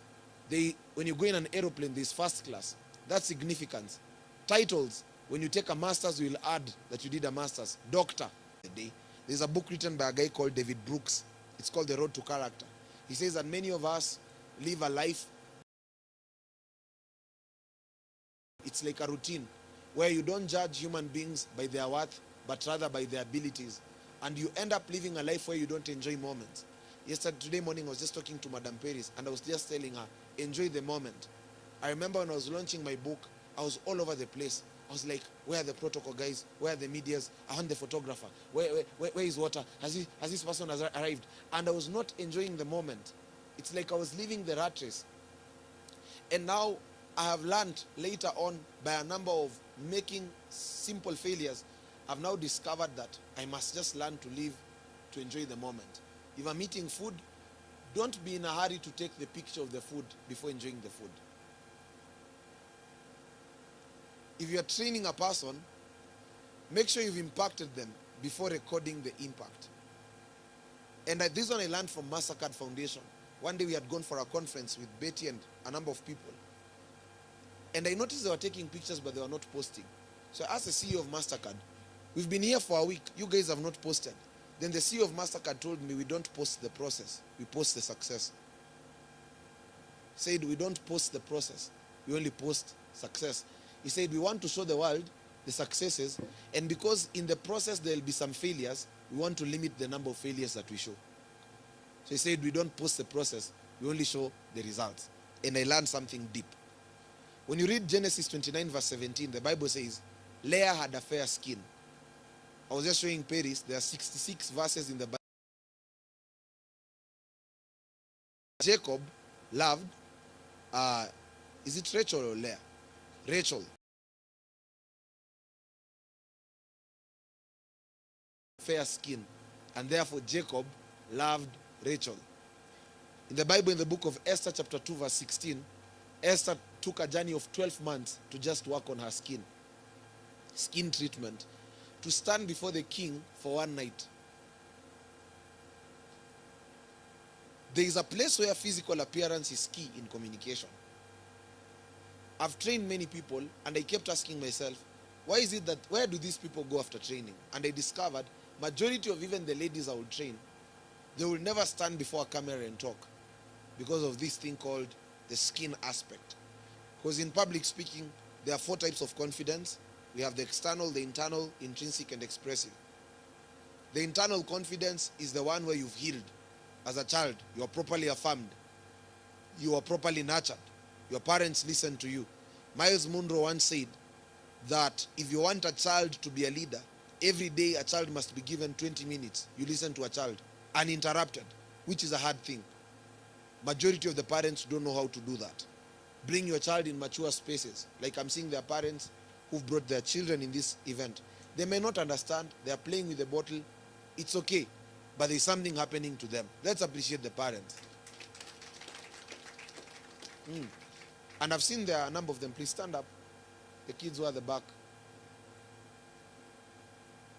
O: When you go in an aeroplane, there's first class. That's significance. Titles. When you take a master's, you will add that you did a master's. Doctor. There's a book written by a guy called David Brooks. It's called The Road to Character. He says that many of us live a life. It's like a routine where you don't judge human beings by their worth, but rather by their abilities. And you end up living a life where you don't enjoy moments. Today morning, I was just talking to Madam Peris, and I was just telling her, enjoy the moment. I remember when I was launching my book, I was all over the place. I was like, where are the protocol guys? Where are the medias? I want the photographer. Where is water? Has this person arrived? And I was not enjoying the moment. It's like I was living the rat race. And now I have learned later on by a number of making simple failures, I've now discovered that I must just learn to live, to enjoy the moment. If I'm eating food, don't be in a hurry to take the picture of the food before enjoying the food. If you're training a person, make sure you've impacted them before recording the impact. And this one I learned from Mastercard Foundation. One day we had gone for a conference with Betty and a number of people. And I noticed they were taking pictures, but they were not posting. So I asked the CEO of Mastercard, we've been here for a week, you guys have not posted. Then the CEO of Mastercard told me, we don't post the process, we post the success. Said, we don't post the process, we only post success. He said, we want to show the world the successes, and because in the process there will be some failures, we want to limit the number of failures that we show. So he said, we don't post the process, we only show the results. And I learned something deep. When you read Genesis 29 verse 17, the Bible says, Leah had a fair skin. I was just showing Peris, there are 66 verses in the Bible. Jacob loved, is it Rachel or Leah? Rachel. Fair skin. And therefore Jacob loved Rachel. In the Bible, in the book of Esther chapter 2 verse 16, Esther took a journey of 12 months to just work on her skin. Skin treatment. To stand before the king for one night. There is a place where physical appearance is key in communication. I've trained many people, and I kept asking myself, why is it that, where do these people go after training? And I discovered, majority of even the ladies I will train, they will never stand before a camera and talk because of this thing called the skin aspect. Because in public speaking, there are 4 types of confidence. We have the external, the internal, intrinsic, and expressive. The internal confidence is the one where you've healed. As a child, you are properly affirmed. You are properly nurtured. Your parents listen to you. Miles Munro once said that if you want a child to be a leader, every day a child must be given 20 minutes. You listen to a child, uninterrupted, which is a hard thing. Majority of the parents don't know how to do that. Bring your child in mature spaces. Like I'm seeing their parents who've brought their children in this event. They may not understand. They are playing with the bottle. It's okay. But there's something happening to them. Let's appreciate the parents. And I've seen there are a number of them. Please stand up. The kids who are at the back.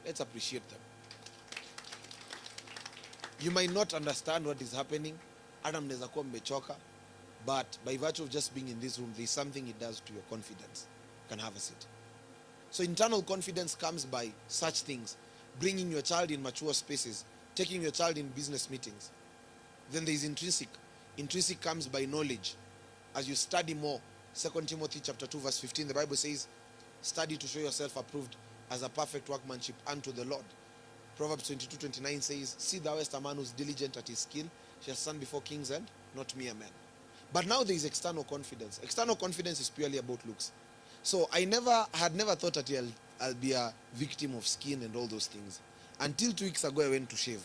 O: Let's appreciate them. You might not understand what is happening. Adam neza kuwa mmechoka. But by virtue of just being in this room, there's something it does to your confidence. You can have a seat. So internal confidence comes by such things. Bringing your child in mature spaces. Taking your child in business meetings. Then there's intrinsic. Intrinsic comes by knowledge. As you study more, 2 Timothy chapter 2 verse 15, the Bible says, study to show yourself approved as a perfect workmanship unto the Lord. Proverbs 22:29 says, see thou art a man who is diligent at his skill, shall stand before kings and not mere men. But now there is external confidence. External confidence is purely about looks. So I had never thought that I'll be a victim of skin and all those things. Until 2 weeks ago, I went to shave.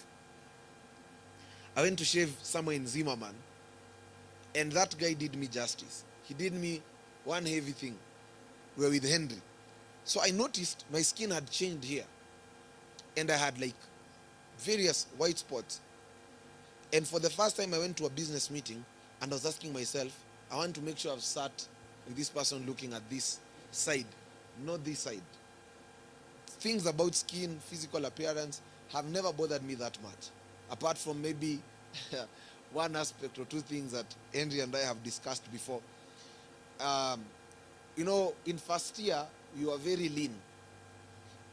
O: I went to shave somewhere in Zimmerman, and that guy did me justice. He did me one heavy thing. We were with Henry. So I noticed my skin had changed here, and I had like various white spots. And for the first time, I went to a business meeting, and I was asking myself, I want to make sure I've sat with this person looking at this side, not this side. Things about skin, physical appearance have never bothered me that much, apart from maybe one aspect or two things that Henry and I have discussed before. You know, in first year, we were very lean.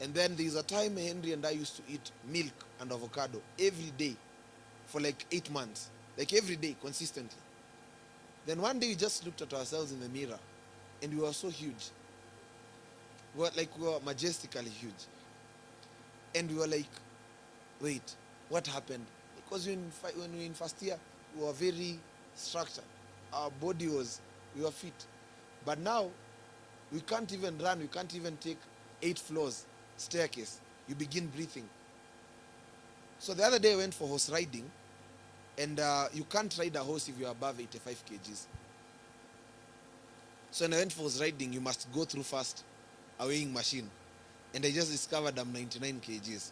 O: And then there's a time Henry and I used to eat milk and avocado every day for like 8 months. Like every day, consistently. Then one day we just looked at ourselves in the mirror, and we were so huge. We were majestically huge. And we were like, wait, what happened? Because when we were in first year, we were very structured. Our body we were fit. But now, we can't even run, we can't even take 8 floors staircase. You begin breathing. So the other day I went for horse riding, and you can't ride a horse if you're above 85 kgs. So when I went for horse riding, you must go through first a weighing machine. And I just discovered I'm 99 kgs.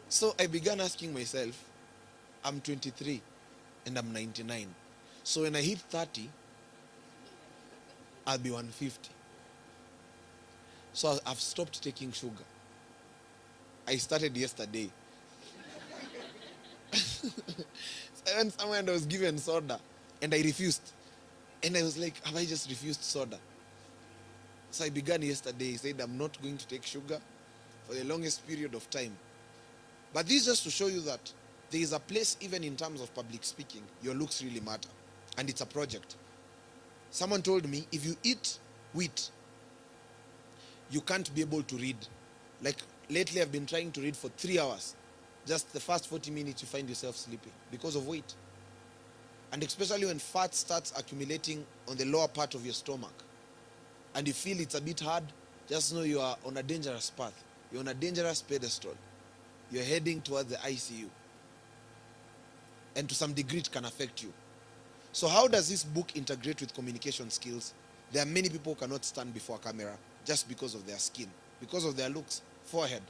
O: So I began asking myself, I'm 23 and I'm 99. So when I hit 30, I'll be 150. So I've stopped taking sugar. I started yesterday. So I went somewhere and I was given soda, and I refused. And I was like, have I just refused soda? So I began yesterday. I said, I'm not going to take sugar for the longest period of time. But this is just to show you that there is a place, even in terms of public speaking, your looks really matter. And it's a project. Someone told me, if you eat wheat, you can't be able to read. Like lately I've been trying to read for 3 hours. Just the first 40 minutes you find yourself sleeping because of weight. And especially when fat starts accumulating on the lower part of your stomach and you feel it's a bit hard, just know you are on a dangerous path. You're on a dangerous pedestal. You're heading towards the ICU. And to some degree it can affect you. So how does this book integrate with communication skills? There are many people who cannot stand before a camera just because of their skin, because of their looks, forehead.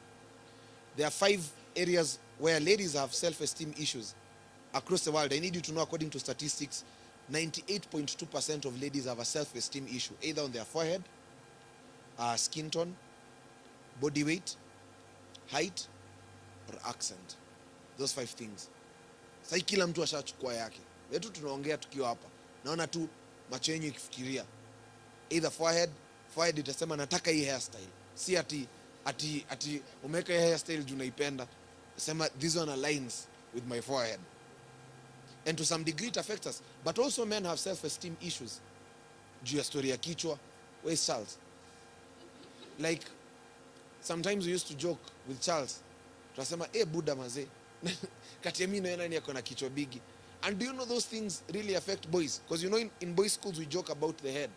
O: There are 5 areas where ladies have self-esteem issues across the world. I need you to know, according to statistics, 98.2% of ladies have a self-esteem issue, either on their forehead, skin tone, body weight, height, or accent. Those 5 things. Sasa kila mtu ashachukua yake. Wetu tunaongea tukiwa hapa. Naona tu macho yenyu ikifikiria. Either forehead itasema nataka hii hairstyle. Si ati umeweka hii hairstyle juu naipenda. Sema this one aligns with my forehead. And to some degree it affects us. But also men have self-esteem issues. Juu ya story ya kichwa. Where's Charles? Like, sometimes we used to joke with Charles. Tunasema, Buddha mazee. Kati ya mimi na yeye nani yako na kichwa bigi. And do you know those things really affect boys? Because you know in boys' schools we joke about the head.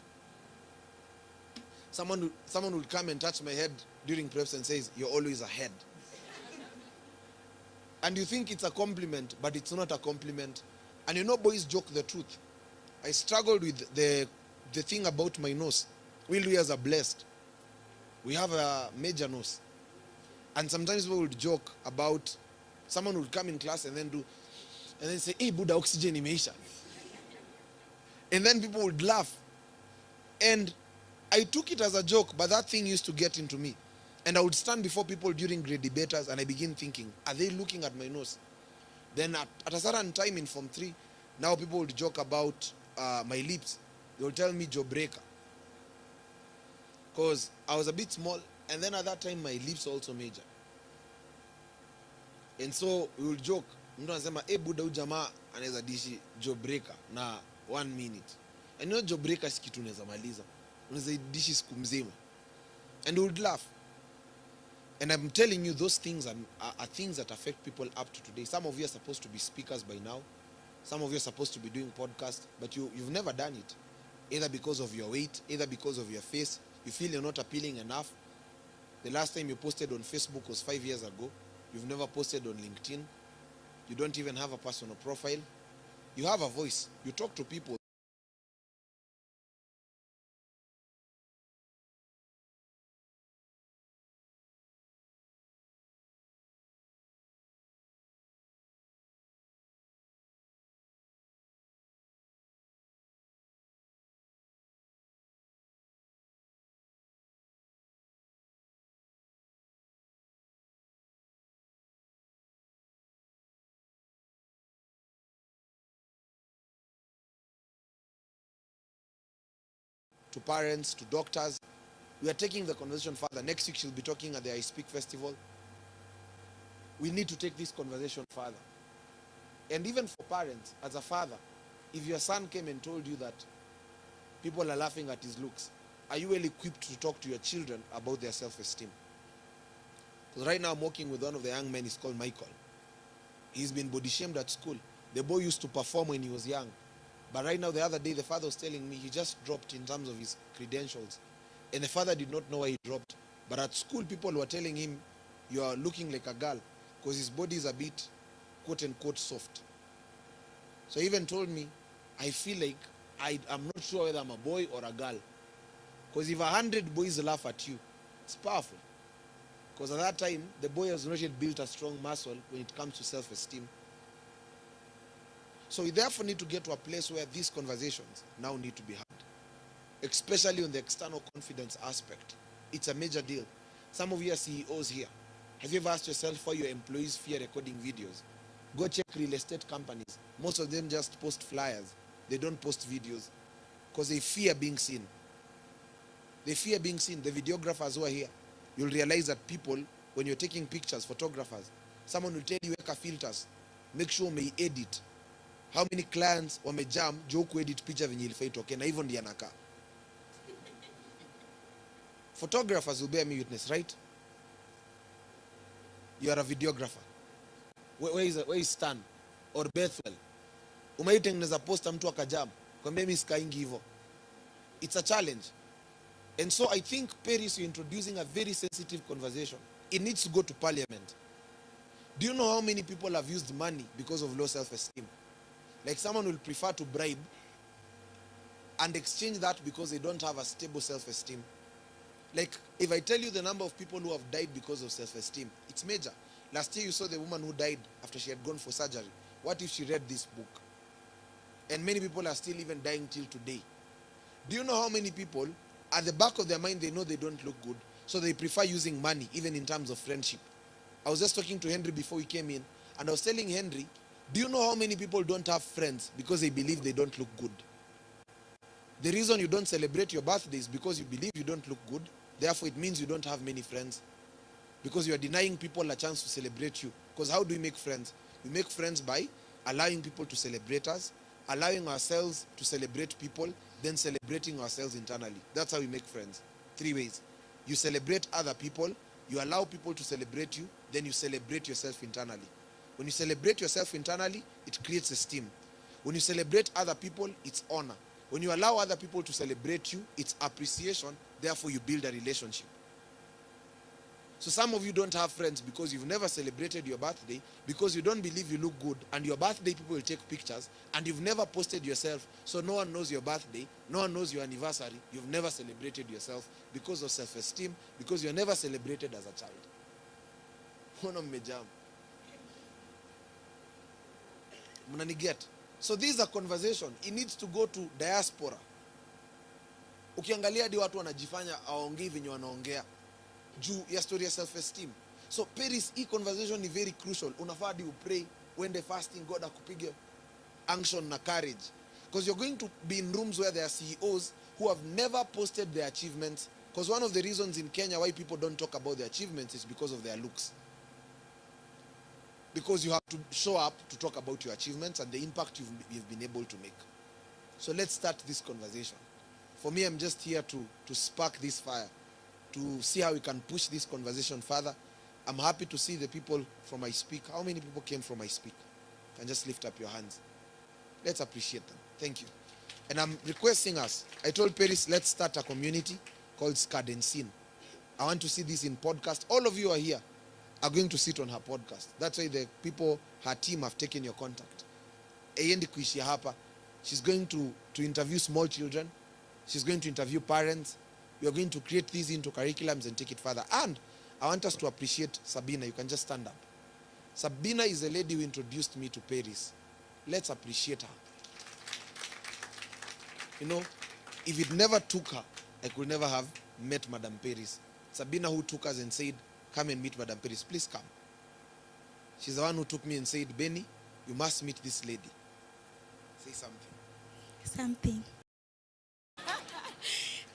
O: Someone will come and touch my head during preps and says, you're always a head. And you think it's a compliment, but it's not a compliment. And you know boys joke the truth. I struggled with the thing about my nose. We Luhyas are blessed. We have a major nose. And sometimes we would joke about, someone would come in class and then say, hey, Buddha, oxygen imeisha. And then people would laugh. And I took it as a joke, but that thing used to get into me. And I would stand before people during grade debaters and I begin thinking, are they looking at my nose? Then at a certain time in Form 3, now people would joke about my lips. They would tell me jaw breaker. Because I was a bit small, and then at that time my lips were also major. And so we would joke. Mtu anasema, Buddha huyu jamaa anaweza dishi jaw breaker na 1 minute. And you know jaw breaker si kitu unaweza maliza. Unaweza dishi siku mzima. And we would laugh. And I'm telling you, those things are things that affect people up to today. Some of you are supposed to be speakers by now. Some of you are supposed to be doing podcasts, but you've never done it. Either because of your weight, either because of your face. You feel you're not appealing enough. The last time you posted on Facebook was 5 years ago. You've never posted on LinkedIn. You don't even have a personal profile. You have a voice. You talk to people. To parents, to doctors. We are taking the conversation further. Next week she'll be talking at the I Speak Festival. We need to take this conversation further. And even for parents, as a father, if your son came and told you that people are laughing at his looks, are you well equipped to talk to your children about their self-esteem? Because right now I'm working with one of the young men, he's called Michael. He's been body shamed at school. The boy used to perform when he was young. But right now, the other day, the father was telling me he just dropped in terms of his credentials. And the father did not know why he dropped. But at school, people were telling him, you are looking like a girl, because his body is a bit, quote unquote, soft. So he even told me, I feel like I'm not sure whether I'm a boy or a girl. Because if 100 boys laugh at you, it's powerful. Because at that time, the boy has not yet built a strong muscle when it comes to self-esteem. So we therefore need to get to a place where these conversations now need to be had, especially on the external confidence aspect. It's a major deal. Some of you are CEOs here. Have you ever asked yourself why your employees fear recording videos? Go check real estate companies. Most of them just post flyers. They don't post videos because they fear being seen. They fear being seen. The videographers who are here, you'll realize that people, when you're taking pictures, photographers, someone will tell you, weka filters, make sure may edit. How many clients wamejam juu kuedit picha venye ilifaa itoke na hivyo ndiye anakaa. Photographers will bear me witness, right? You are a videographer. Where is Stan or Bethel? Umeitengeneza posta mtu akajam. Kwambia mimi sikaingi hivyo. It's a challenge. And so I think, Peris, you're introducing a very sensitive conversation. It needs to go to parliament. Do you know how many people have used money because of low self-esteem? Like someone will prefer to bribe and exchange that because they don't have a stable self-esteem. Like if I tell you the number of people who have died because of self-esteem, it's major. Last year you saw the woman who died after she had gone for surgery. What if she read this book? And many people are still even dying till today. Do you know how many people, at the back of their mind, they know they don't look good, so they prefer using money, even in terms of friendship? I was just talking to Henry before we came in, and I was telling Henry, do you know how many people don't have friends because they believe they don't look good? The reason you don't celebrate your birthday is because you believe you don't look good. Therefore, it means you don't have many friends. Because you are denying people a chance to celebrate you. Because how do we make friends? We make friends by allowing people to celebrate us, allowing ourselves to celebrate people, then celebrating ourselves internally. That's how we make friends. 3 ways. You celebrate other people, you allow people to celebrate you, then you celebrate yourself internally. When you celebrate yourself internally, it creates esteem. When you celebrate other people, it's honor. When you allow other people to celebrate you, it's appreciation. Therefore, you build a relationship. So some of you don't have friends because you've never celebrated your birthday, because you don't believe you look good, and your birthday people will take pictures, and you've never posted yourself, so no one knows your birthday, no one knows your anniversary. You've never celebrated yourself because of self-esteem, because you're never celebrated as a child. Mbona mmejam? Mnaniget? So these are conversation. It needs to go to diaspora. Ukiangalia hadi watu wanajifanya hawaongei venye wanaongea juu ya story ya self-esteem. So Peris, hii conversation ni very crucial. Unafaa hadi upray, uende fasting, God akupige unction na courage. Because you're going to be in rooms where there are CEOs who have never posted their achievements. Because one of the reasons in Kenya why people don't talk about their achievements is because of their looks. Because you have to show up to talk about your achievements and the impact you've been able to make. So let's start this conversation. For me, I'm just here to spark this fire, to see how we can push this conversation further. I'm happy to see the people from I Speak. How many people came from I Speak? You can just lift up your hands. Let's appreciate them. Thank you. And I'm requesting us. I told Peris, let's start a community called Scad and Sin. I want to see this in podcast. All of you are here are going to sit on her podcast. That's why the people, her team, have taken your contact. Eyendi kuishia hapa. She's going to interview small children. She's going to interview parents. We are going to create these into curriculums and take it further. And I want us to appreciate Sabina. You can just stand up. Sabina is the lady who introduced me to Peris. Let's appreciate her. You know, if it never took her, I could never have met Madam Peris. Sabina who took us and said, come and meet Madam Peris. Please come. She's the one who took me and said, Benny, you must meet this lady. Say something.
P: Something.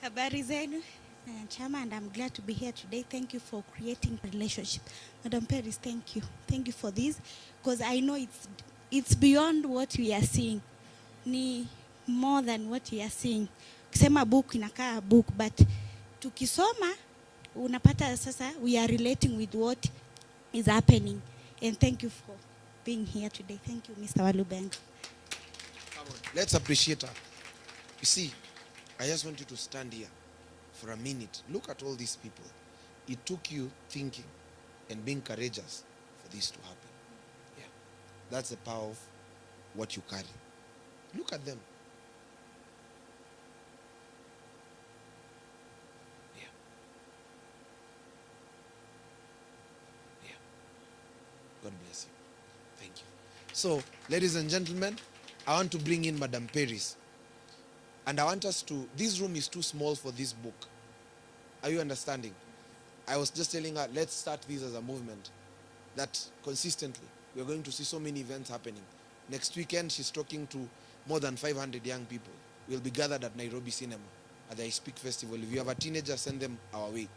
P: Habari zenu, Chama, and I'm glad to be here today. Thank you for creating a relationship. Madam Peris, thank you. Thank you for this, because I know it's beyond what we are seeing. Ni more than what we are seeing. Kusema book inakaa book, but tukisoma unapata sasa we are relating with what is happening. And thank you for being here today. Thank you, Mr. Walubeng.
O: Let's appreciate her. You see, I just want you to stand here for a minute. Look at all these people. It took you thinking and being courageous for this to happen. Yeah. That's the power of what you carry. Look at them. Yeah. Yeah. God bless you. Thank you. So, ladies and gentlemen, I want to bring in Madam Peris. And I want us to, this room is too small for this book. Are you understanding? I was just telling her, let's start this as a movement. That consistently, we're going to see so many events happening. Next weekend, she's talking to more than 500 young people. We'll be gathered at Nairobi Cinema at the I Speak Festival. If you have a teenager, send them our way.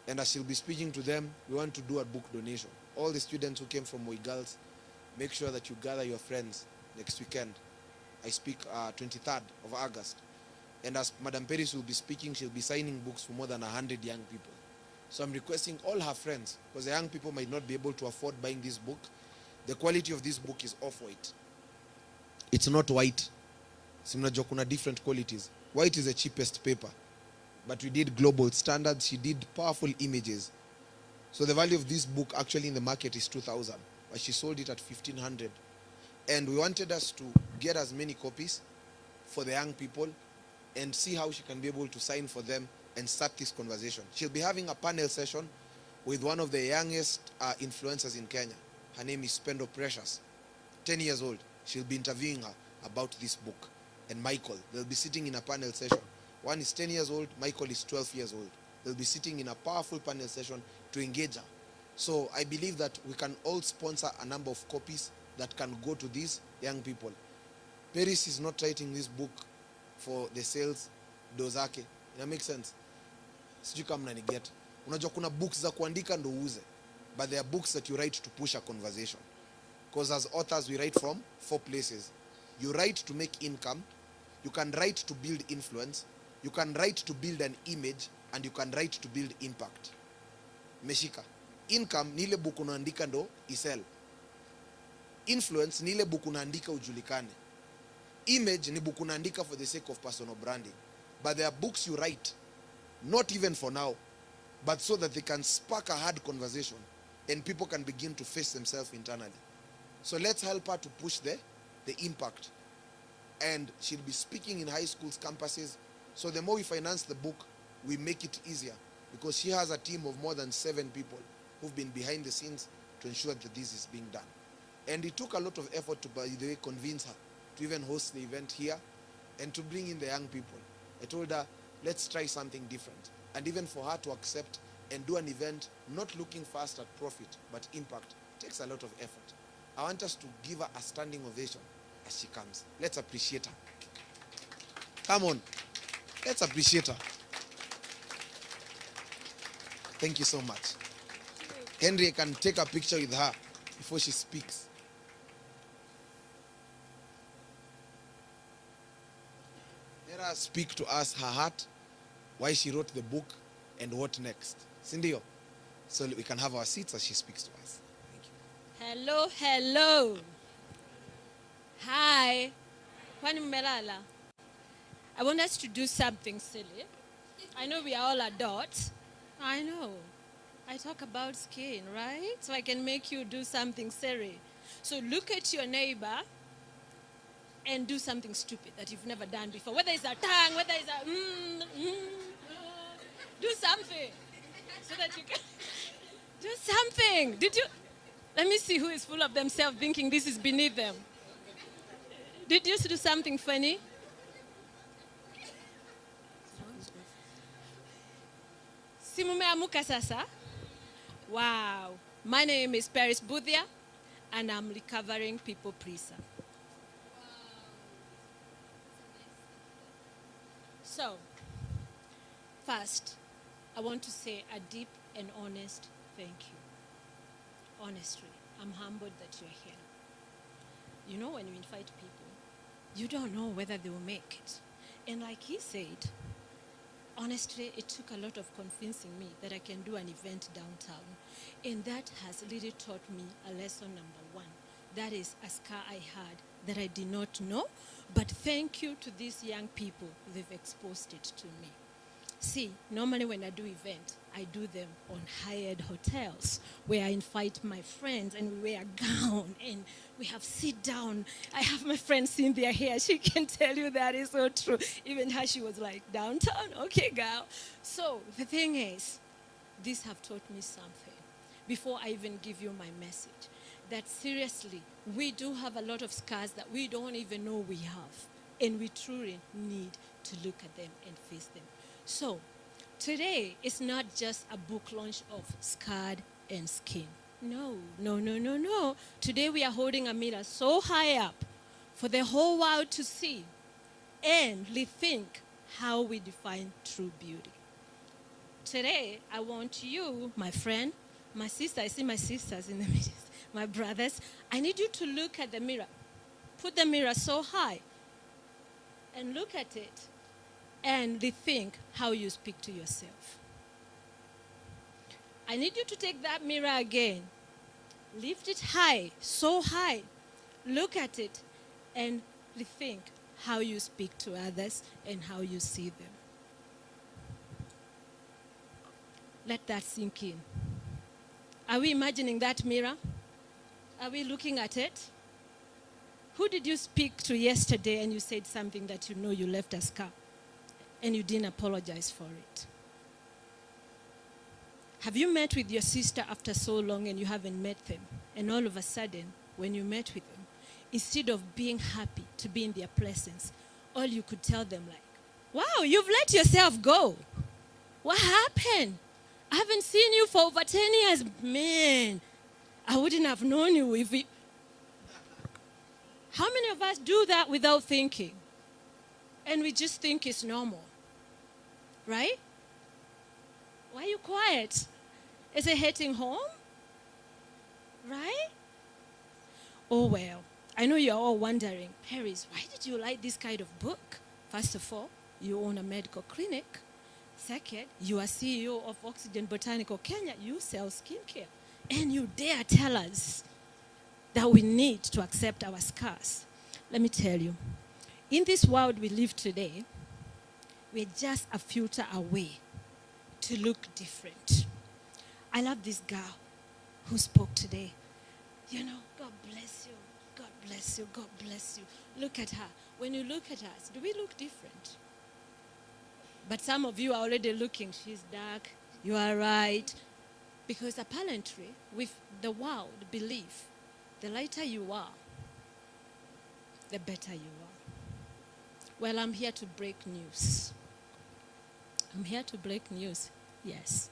O: And as she'll be speaking to them, we want to do a book donation. All the students who came from Moi Girls, make sure that you gather your friends next weekend. I speak 23rd of August. And as Madam Peris will be speaking, she'll be signing books for more than 100 young people. So I'm requesting all her friends, because the young people might not be able to afford buying this book. The quality of this book is off-white. It's not white. Simnajua kuna different qualities. White is the cheapest paper. But we did global standards. She did powerful images. So the value of this book actually in the market is 2,000. But she sold it at 1,500. And we wanted us to get as many copies for the young people and see how she can be able to sign for them and start this conversation. She'll be having a panel session with one of the youngest influencers in Kenya. Her name is Pendo Precious, 10 years old. She'll be interviewing her about this book. And Michael, they'll be sitting in a panel session. One is 10 years old, Michael is 12 years old. They'll be sitting in a powerful panel session to engage her. So I believe that we can all sponsor a number of copies that can go to these young people. Peris is not writing this book for the sales dozake. It makes sense. Sijui kama mnaniget. Unajua kuna books za kuandika ndo uuze. But there are books that you write to push a conversation. Because as authors we write from 4 places. You write to make income. You can write to build influence. You can write to build an image. And you can write to build impact. Meshika. Income ni ile book unaandika ndo isell. Influence ni ile book unaandika ujulikane. Image ni book unaandika for the sake of personal branding. But there are books you write, not even for now, but so that they can spark a hard conversation and people can begin to face themselves internally. So let's help her to push the impact. And she'll be speaking in high schools, campuses. So the more we finance the book, we make it easier. Because she has a team of more than 7 people who've been behind the scenes to ensure that this is being done. And it took a lot of effort to, by the way, convince her to even host the event here and to bring in the young people. I told her, let's try something different. And even for her to accept and do an event, not looking first at profit, but impact, takes a lot of effort. I want us to give her a standing ovation as she comes. Let's appreciate her. Come on. Let's appreciate her. Thank you so much. Henry can take a picture with her before she speaks. Let her speak to us her heart, why she wrote the book, and what next. Cindy, so we can have our seats as she speaks to us. Thank you.
Q: Hello, hello. Hi. Kwani mmelala? I want us to do something silly. I know we are all adults, I know. I talk about skin, right? So I can make you do something silly. So look at your neighbor and do something stupid that you've never done before. Whether it's a tongue, whether it's a do something so that you can do something. Did you? Let me see who is full of themselves thinking this is beneath them. Did you do something funny? Si mumeamuka sasa? Wow. My name is Peris Mbuthia, and I'm recovering people pleaser. So, first, I want to say a deep and honest thank you. Honestly, I'm humbled that you're here. You know, when you invite people, you don't know whether they will make it. And like he said, honestly, it took a lot of convincing me that I can do an event downtown. And that has really taught me a lesson number one. That is a scar I had that I did not know. But thank you to these young people, they've exposed it to me. See, normally when I do events, I do them on hired hotels where I invite my friends and we wear a gown and we have sit down. I have my friend Cynthia here. She can tell you that is so true. Even her, she was like, downtown? Okay, girl. So the thing is, these have taught me something. Before I even give you my message, that seriously, we do have a lot of scars that we don't even know we have. And we truly need to look at them and face them. So, today is not just a book launch of Scarred and Skin. No, no, no, no, no. Today we are holding a mirror so high up for the whole world to see and rethink how we define true beauty. Today, I want you, my friend, my sister, I see my sisters in the middle, my brothers, I need you to look at the mirror. Put the mirror so high and look at it and rethink how you speak to yourself. I need you to take that mirror again. Lift it high, so high. Look at it and rethink how you speak to others and how you see them. Let that sink in. Are we imagining that mirror? Are we looking at it? Who did you speak to yesterday and you said something that you know you left a scar and you didn't apologize for it? Have you met with your sister after so long and you haven't met them? And all of a sudden, when you met with them, instead of being happy to be in their presence, all you could tell them like, wow, you've let yourself go. What happened? I haven't seen you for over 10 years. Man, I wouldn't have known you if we... How many of us do that without thinking? And we just think it's normal. Right? Why are you quiet? Is it hitting home? Right? Oh, well, I know you're all wondering, Peris, why did you like this kind of book? First of all, you own a medical clinic. Second, you are CEO of Oxygen Botanical Kenya. You sell skincare. And you dare tell us that we need to accept our scars. Let me tell you, in this world we live today, we're just a filter away to look different. I love this girl who spoke today. You know, God bless you, God bless you, God bless you. Look at her. When you look at us, do we look different? But some of you are already looking, she's dark, you are right. Because apparently, with the world belief, the lighter you are, the better you are. Well, I'm here to break news. I'm here to break news, yes.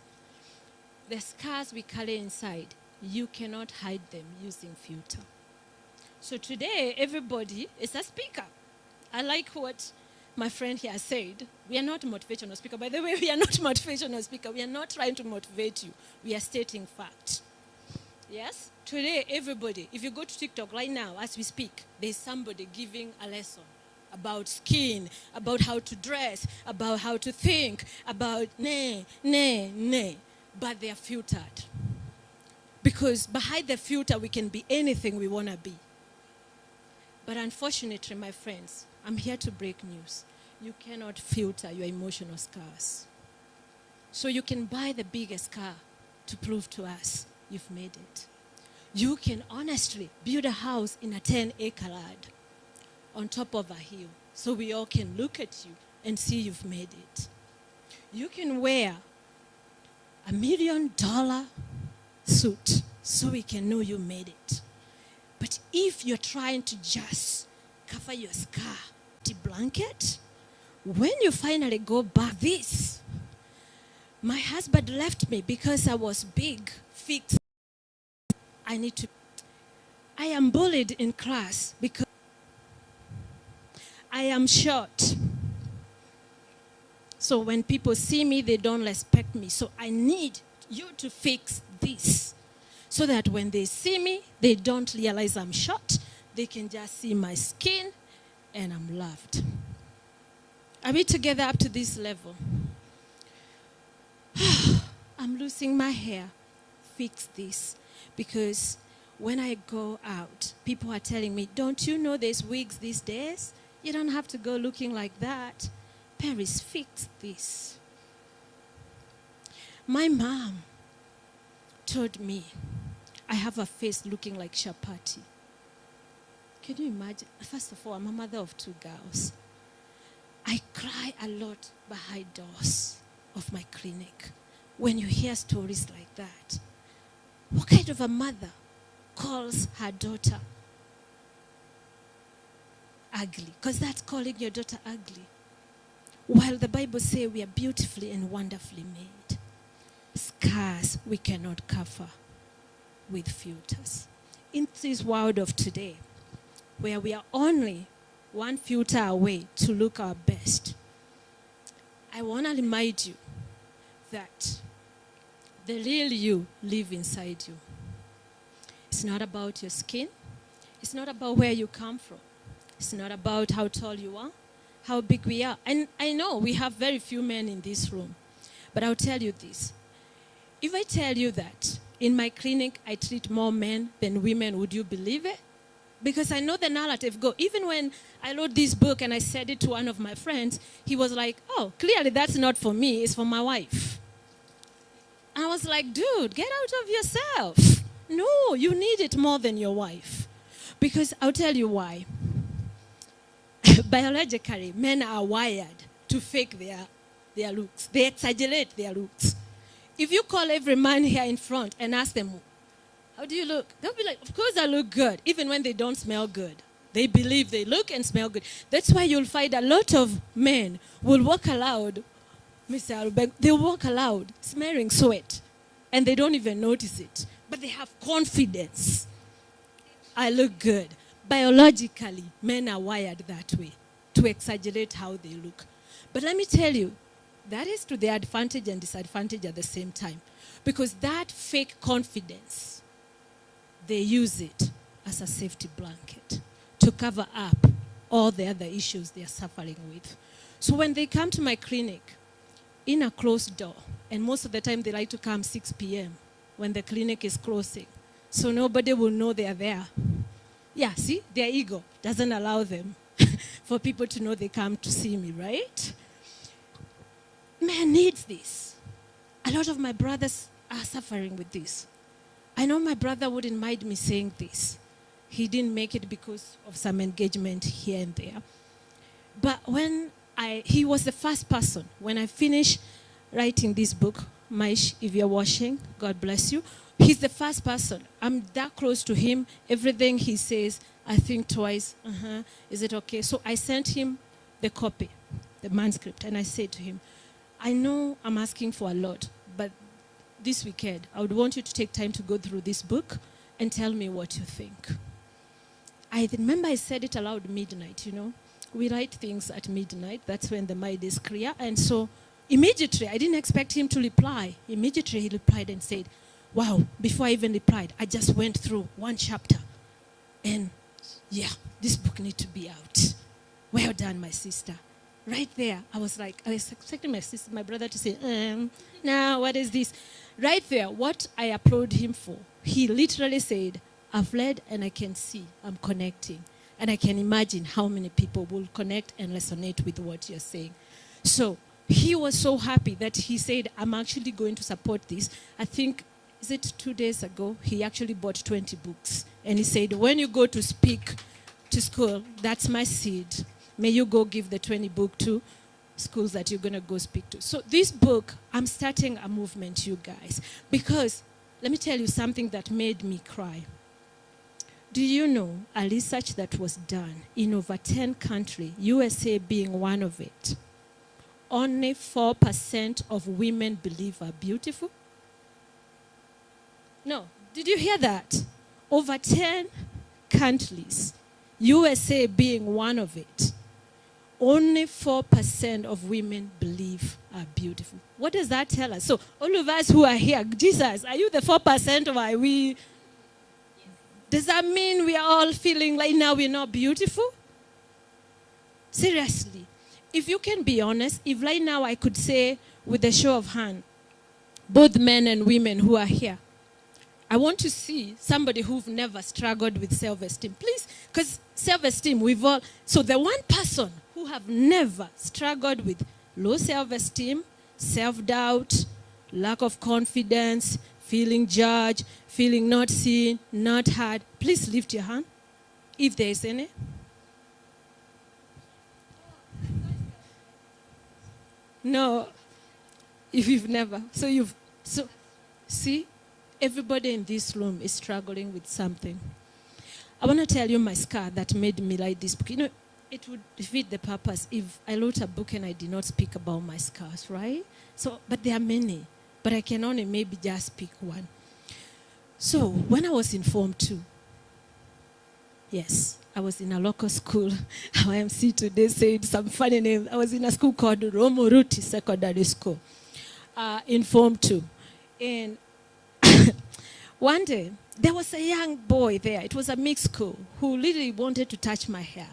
Q: The scars we carry inside, you cannot hide them using filter. So today, everybody is a speaker. I like what my friend here said. We are not motivational speaker. By the way, we are not motivational speaker. We are not trying to motivate you. We are stating fact. Yes? Today, everybody, if you go to TikTok right now, as we speak, there's somebody giving a lesson about skin, about how to dress, about how to think, about nay. But they are filtered. Because behind the filter, we can be anything we want to be. But unfortunately, my friends, I'm here to break news. You cannot filter your emotional scars. So you can buy the biggest car to prove to us you've made it. You can honestly build a house in a 10-acre land on top of a hill so we all can look at you and see you've made it. You can wear $1 million suit so we can know you made it. But if you're trying to just cover your scar with a blanket, when you finally go back, this, my husband left me because I was big, fixed. I am bullied in class because I am short. So when people see me, they don't respect me. So I need you to fix this so that when they see me, they don't realize I'm short. They can just see my skin and I'm loved. Are we together up to this level? I'm losing my hair. Fix this. Because when I go out, people are telling me, don't you know there's wigs these days? You don't have to go looking like that. Peris, fix this. My mom told me I have a face looking like chapati. Can you imagine? First of all, I'm a mother of 2 girls. I cry a lot behind doors of my clinic when you hear stories like that. What kind of a mother calls her daughter ugly? Because that's calling your daughter ugly. While the Bible says we are beautifully and wonderfully made. Scars we cannot cover with filters. In this world of today, where we are only one filter away to look our best, I want to remind you that the real you live inside you. It's not about your skin. It's not about where you come from. It's not about how tall you are, how big we are. And I know we have very few men in this room, but I'll tell you this. If I tell you that in my clinic I treat more men than women, would you believe it? Because I know the narrative go. Even when I wrote this book and I said it to one of my friends, he was like, oh, clearly that's not for me, it's for my wife. I was like, dude, get out of yourself. No, you need it more than your wife. Because I'll tell you why. Biologically, men are wired to fake their looks. They exaggerate their looks. If you call every man here in front and ask them, how do you look? They'll be like, of course I look good, even when they don't smell good. They believe they look and smell good. That's why you'll find a lot of men will walk aloud, Mr. Alubeg, they'll walk aloud, smelling sweat, and they don't even notice it. But they have confidence. I look good. Biologically, men are wired that way, to exaggerate how they look. But let me tell you, that is to their advantage and disadvantage at the same time. Because that fake confidence, they use it as a safety blanket to cover up all the other issues they are suffering with. So when they come to my clinic, in a closed door, and most of the time they like to come 6 p.m. when the clinic is closing, so nobody will know they are there. Yeah, see, their ego doesn't allow them for people to know they come to see me, right? Man needs this. A lot of my brothers are suffering with this. I know my brother wouldn't mind me saying this. He didn't make it because of some engagement here and there. But when he was the first person, when I finished writing this book, Maish, if you're watching, God bless you. He's the first person. I'm that close to him. Everything he says, I think twice. Is it okay? So I sent him the copy, the manuscript, and I said to him, I know I'm asking for a lot, but this weekend, I would want you to take time to go through this book and tell me what you think. I remember I said it aloud midnight, you know. We write things at midnight. That's when the mind is clear. And so immediately, I didn't expect him to reply. Immediately, he replied and said, wow, before I even replied, I just went through one chapter. And yeah, this book needs to be out. Well done, my sister. Right there, I was expecting my brother to say, now what is this? Right there, what I applaud him for, he literally said, I've read and I can see I'm connecting. And I can imagine how many people will connect and resonate with what you're saying. So he was so happy that he said, I'm actually going to support this. I think, is it 2 days ago, he actually bought 20 books. And he said, when you go to speak to school, that's my seed. May you go give the 20 book to schools that you're going to go speak to. So this book, I'm starting a movement, you guys. Because, let me tell you something that made me cry. Do you know a research that was done in over 10 countries, USA being one of it, only 4% of women believe are beautiful? No, did you hear that? Over 10 countries, USA being one of it, only 4% of women believe are beautiful. What does that tell us? So all of us who are here, Jesus, are you the 4% or are we? Does that mean we are all feeling like now we're not beautiful? Seriously, if you can be honest, if right now I could say with a show of hand, both men and women who are here, I want to see somebody who've never struggled with self-esteem. Please, because self-esteem, we've all... So the one person who have never struggled with low self-esteem, self-doubt, lack of confidence, feeling judged, feeling not seen, not heard, please lift your hand, if there is any. No, if you've never. So, see? Everybody in this room is struggling with something. I want to tell you my scar that made me write this book. You know, it would defeat the purpose if I wrote a book and I did not speak about my scars, right? So, but there are many, but I can only maybe just pick one. So, when I was in Form 2, yes, I was in a local school. Our MC today said some funny name. I was in a school called Romoruti Secondary School in Form 2. And one day, there was a young boy there. It was a mixed school who literally wanted to touch my hair.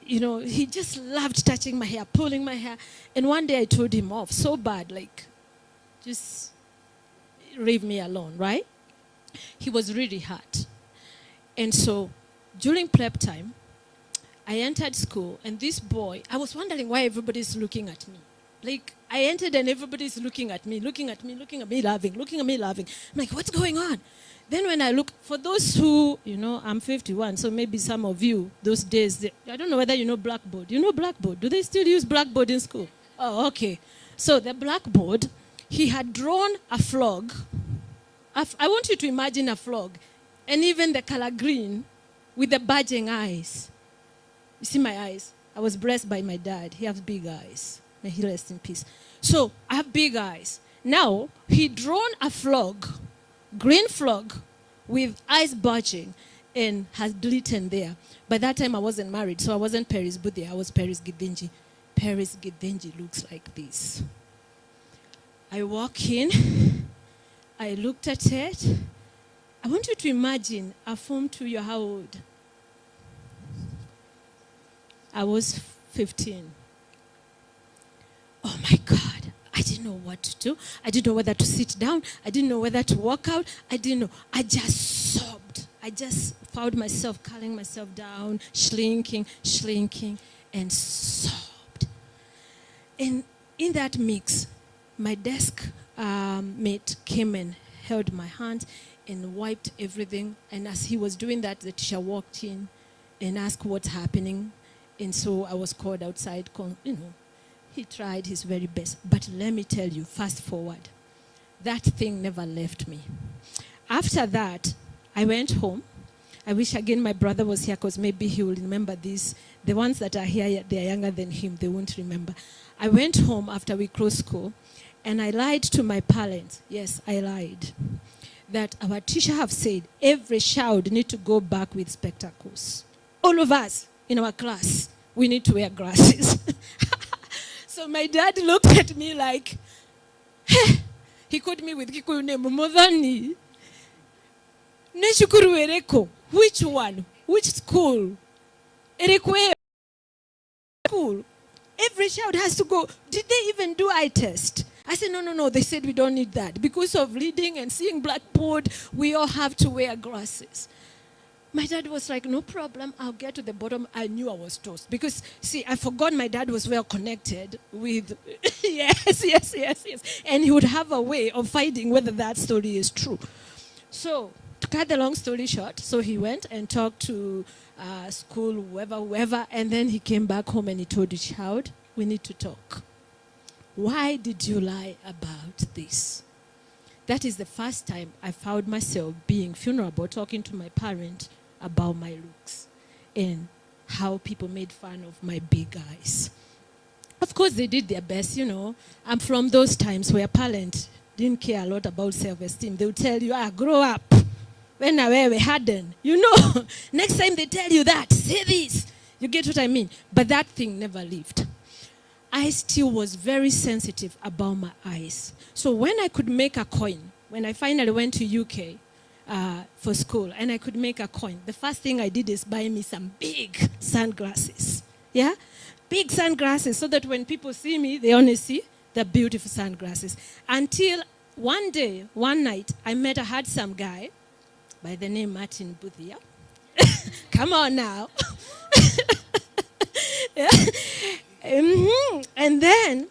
Q: You know, he just loved touching my hair, pulling my hair. And one day I told him off so bad, like, just leave me alone, right? He was really hurt. And so during prep time, I entered school, and this boy, I was wondering why everybody's looking at me. Like, I entered and everybody's looking at me, laughing, looking at me, laughing. I'm like, what's going on? Then when I look, for those who, you know, I'm 51, so maybe some of you, those days, I don't know whether you know Blackboard. You know Blackboard? Do they still use Blackboard in school? Oh, okay. So the Blackboard, he had drawn a frog. I want you to imagine a frog, and even the color green with the bulging eyes. You see my eyes? I was blessed by my dad. He has big eyes. May he rest in peace. So I have big eyes. Now, he drawn a frog, green frog, with eyes bulging, and has glitten there. By that time, I wasn't married, so I wasn't Peris Mbuthia. I was Peris Githinji. Peris Githinji looks like this. I walk in. I looked at it. I want you to imagine a Form 2, you're how old? I was 15. Oh my God, I didn't know what to do. I didn't know whether to sit down. I didn't know whether to walk out. I didn't know. I just sobbed. I just found myself calming myself down, shrinking, and sobbed. And in that mix, my desk mate came and held my hand and wiped everything. And as he was doing that, the teacher walked in and asked what's happening. And so I was called outside, you know. He tried his very best. But let me tell you, fast forward, that thing never left me. After that, I went home. I wish again my brother was here because maybe he will remember this. The ones that are here, they are younger than him. They won't remember. I went home after we closed school, and I lied to my parents. Yes, I lied. That our teacher have said every child need to go back with spectacles. All of us in our class, we need to wear glasses. So my dad looked at me like, hey, he called me with Kikuyu name, Modhani. Neshukuru ereko. Which one? Which school? Ereko school. Every child has to go. Did they even do eye test? I said, no. They said we don't need that. Because of reading and seeing Blackboard, we all have to wear glasses. My dad was like, no problem, I'll get to the bottom. I knew I was toast. Because, see, I forgot my dad was well connected with, yes. And he would have a way of finding whether that story is true. So, to cut the long story short, so he went and talked to school, whoever, and then he came back home and he told the child, we need to talk. Why did you lie about this? That is the first time I found myself being vulnerable, talking to my parent about my looks and how people made fun of my big eyes. Of course, they did their best, I'm from those times where parents didn't care a lot about self-esteem. They would tell you, grow up. When I wear a harden, next time they tell you that, say this. You get what I mean? But that thing never lived. I still was very sensitive about my eyes. So when I could make a coin, when I finally went to UK for school and I could make a coin, the first thing I did is buy me some big sunglasses. Yeah? Big sunglasses so that when people see me, they only see the beautiful sunglasses. Until one day, one night, I met a handsome guy by the name Peris Mbuthia. Come on now. Yeah. And then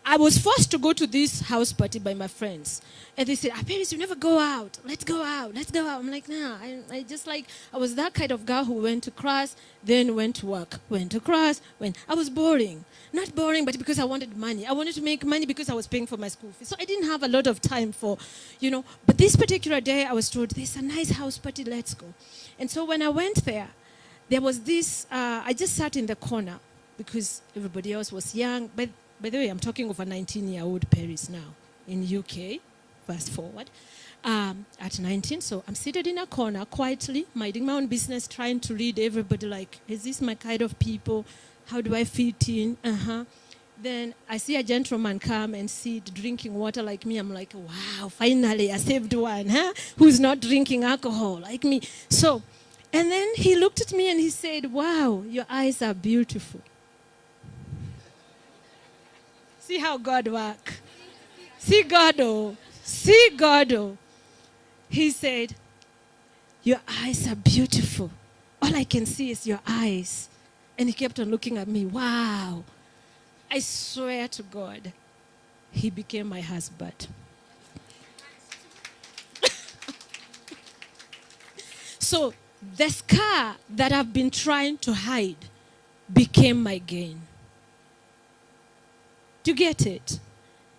Q: I was forced to go to this house party by my friends. And they said, Peris, you never go out. Let's go out. I'm like, nah. I was that kind of girl who went to class, then went to work. Went to class, I was boring. Not boring, but because I wanted money. I wanted to make money because I was paying for my school fees. So I didn't have a lot of time for, But this particular day, I was told, there's a nice house party, let's go. And so when I went there was this, I just sat in the corner because everybody else was young. By the way, I'm talking of a 19-year-old Peris now in UK, fast forward, at 19. So I'm seated in a corner quietly, minding my own business, trying to read everybody like, is this my kind of people? How do I fit in? Then I see a gentleman come and sit drinking water like me. I'm like, wow, finally I saved one, who's not drinking alcohol like me. So, and then he looked at me and he said, wow, your eyes are beautiful. See how God works. See God, oh. See God, oh. He said, your eyes are beautiful. All I can see is your eyes. And he kept on looking at me. Wow. I swear to God, he became my husband. So the scar that I've been trying to hide became my gain. Do you get it?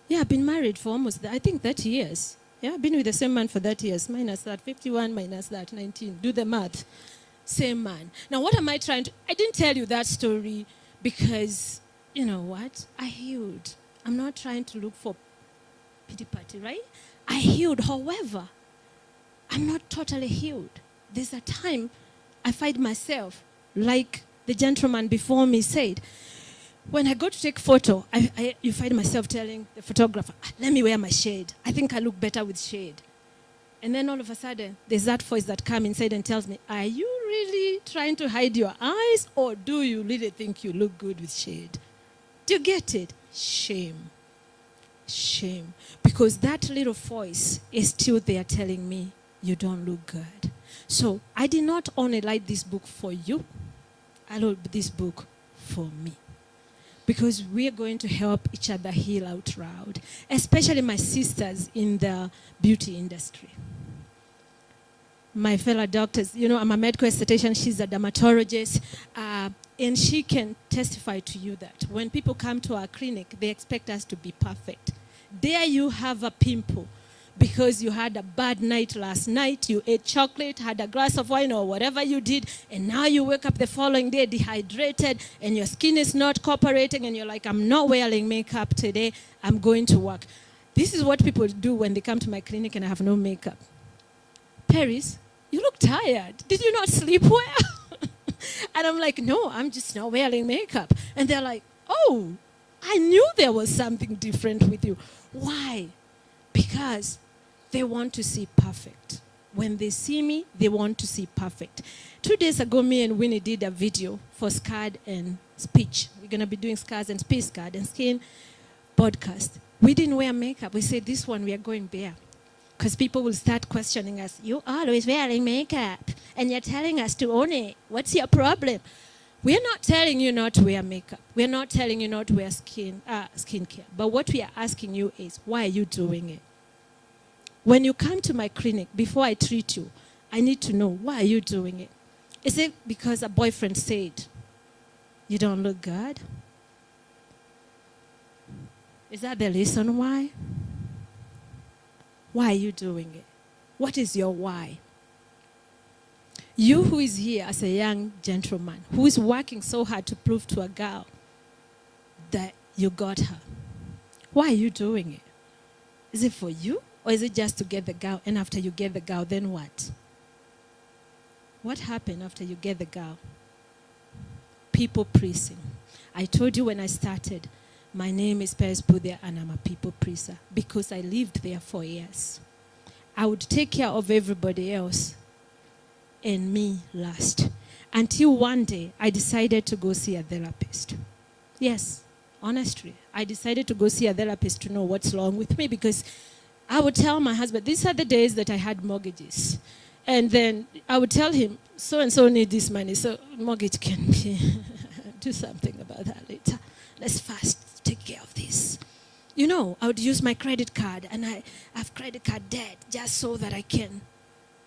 Q: Yeah, I've been married for almost, I think, 30 years. Yeah, I've been with the same man for 30 years. Minus that, 51 minus that, 19. Do the math. Same man. Now, what am I trying to... I didn't tell you that story because, you know what? I healed. I'm not trying to look for pity party, right? I healed. However, I'm not totally healed. There's a time I find myself, like the gentleman before me said, when I go to take photo, you find myself telling the photographer, let me wear my shade. I think I look better with shade. And then all of a sudden, there's that voice that comes inside and tells me, are you really trying to hide your eyes or do you really think you look good with shade? Do you get it? Shame. Shame. Because that little voice is still there telling me, you don't look good. So I did not only write this book for you, I wrote this book for me. Because we're going to help each other heal out loud, especially my sisters in the beauty industry. My fellow doctors, I'm a medical esthetician, she's a dermatologist, and she can testify to you that when people come to our clinic, they expect us to be perfect. There you have a pimple because you had a bad night last night, you ate chocolate, had a glass of wine or whatever you did, and now you wake up the following day dehydrated and your skin is not cooperating and you're like, I'm not wearing makeup today, I'm going to work. This is what people do when they come to my clinic and I have no makeup. Peris, you look tired. Did you not sleep well? And I'm like, no, I'm just not wearing makeup. And they're like, oh, I knew there was something different with you. Why? Because they want to see perfect. When they see me, they want to see perfect. 2 days ago, me and Winnie did a video for Scarred and Speech. We're going to be doing Scars and Speech, Scarred and Skin podcast. We didn't wear makeup. We said, this one, we are going bare. Because people will start questioning us. You always wearing makeup and you're telling us to own it. What's your problem? We're not telling you not to wear makeup. We're not telling you not to wear skincare. But what we are asking you is, why are you doing it? When you come to my clinic, before I treat you, I need to know, why are you doing it? Is it because a boyfriend said, you don't look good? Is that the reason why? Why are you doing it? What is your why? You who is here as a young gentleman, who is working so hard to prove to a girl that you got her, why are you doing it? Is it for you? Or is it just to get the girl, and after you get the girl, then what? What happened after you get the girl? People pleasing. I told you when I started, my name is Peris Mbuthia and I'm a people pleaser because I lived there for years. I would take care of everybody else and me last. Until one day, I decided to go see a therapist. Yes, honestly, I decided to go see a therapist to know what's wrong with me, because I would tell my husband, these are the days that I had mortgages. And then I would tell him, so-and-so need this money, so mortgage can be, do something about that later. Let's first take care of this. You know, I would use my credit card, and I have credit card debt just so that I can,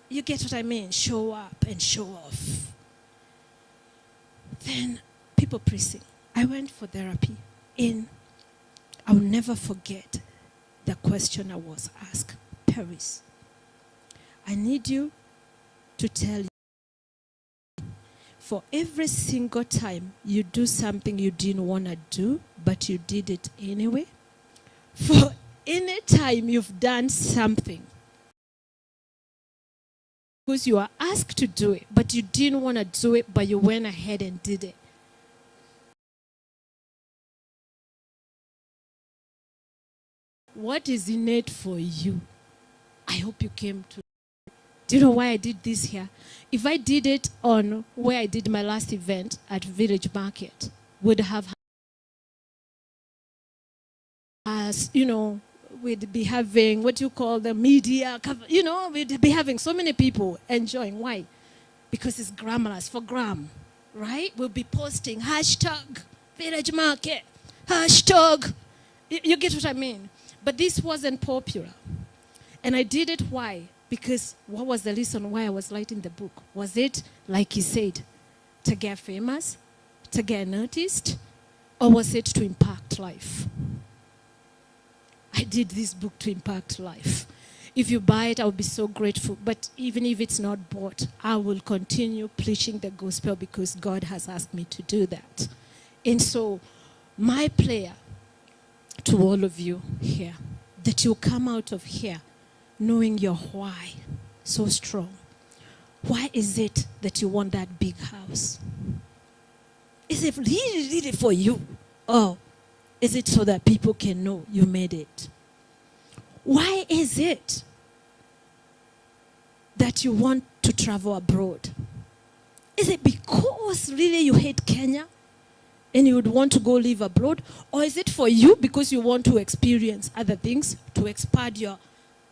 Q: you get what I mean, show up and show off. Then people pleasing. I went for therapy, and I'll never forget the question I was asked. Peris, I need you to tell you, for every single time you do something you didn't want to do, but you did it anyway, for any time you've done something because you are asked to do it, but you didn't want to do it, but you went ahead and did it. What is in it for you? I hope you came to. Do you know why I did this here? If I did it on where I did my last event at Village Market, would have, as you know, we'd be having what you call the media cover, you know, we'd be having so many people enjoying. Why? Because it's glamorous for gram, right? We'll be posting hashtag Village Market, hashtag, you get what I mean? But this wasn't popular. And I did it, why? Because what was the reason why I was writing the book? Was it, like he said, to get famous, to get noticed, or was it to impact life? I did this book to impact life. If you buy it, I'll be so grateful. But even if it's not bought, I will continue preaching the gospel because God has asked me to do that. And so my prayer to all of you here, that you come out of here knowing your why so strong. Why is it that you want that big house? Is it really for you? Or is it so that people can know you made it? Why is it that you want to travel abroad? Is it because really you hate Kenya and you would want to go live abroad? Or is it for you because you want to experience other things, to expand your,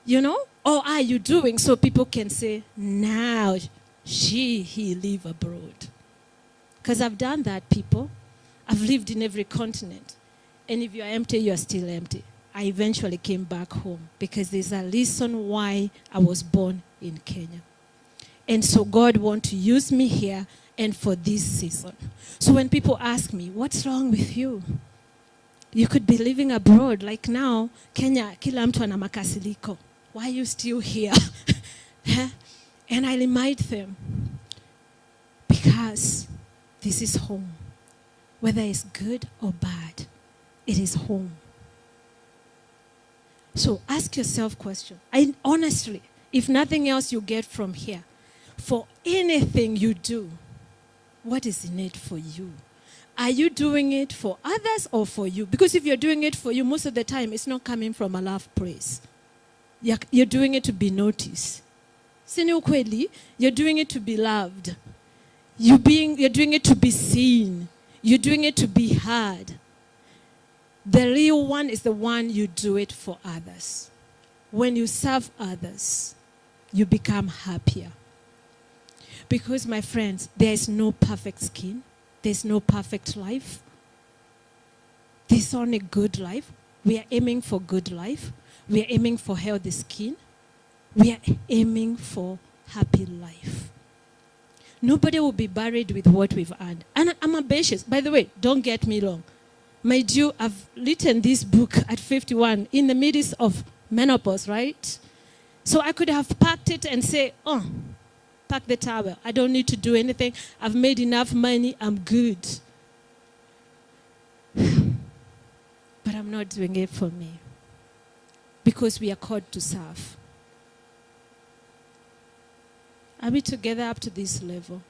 Q: you know? Or are you doing so people can say, now he live abroad? Because I've done that, people. I've lived in every continent. And if you're empty, you're still empty. I eventually came back home because there's a reason why I was born in Kenya. And so God wants to use me here and for this season. So when people ask me, what's wrong with you? You could be living abroad. Like now, Kenya, kila mtu ana makasiliko. Why are you still here? And I remind them, because this is home. Whether it's good or bad, it is home. So ask yourself question. Honestly, if nothing else you get from here, for anything you do, what is in it for you? Are you doing it for others or for you? Because if you're doing it for you, most of the time, it's not coming from a love praise. You're doing it to be noticed. You're doing it to be loved. You're doing it to be seen. You're doing it to be heard. The real one is the one you do it for others. when you serve others, you become happier. Because, my friends, there is no perfect skin. There's no perfect life. There's only good life. We are aiming for good life. We are aiming for healthy skin. We are aiming for happy life. Nobody will be buried with what we've earned. And I'm ambitious. By the way, don't get me wrong. My dear, I've written this book at 51 in the midst of menopause, right? So I could have packed it and say, oh, pack the towel. I don't need to do anything. I've made enough money. I'm good. But I'm not doing it for me. Because we are called to serve. Are we together up to this level?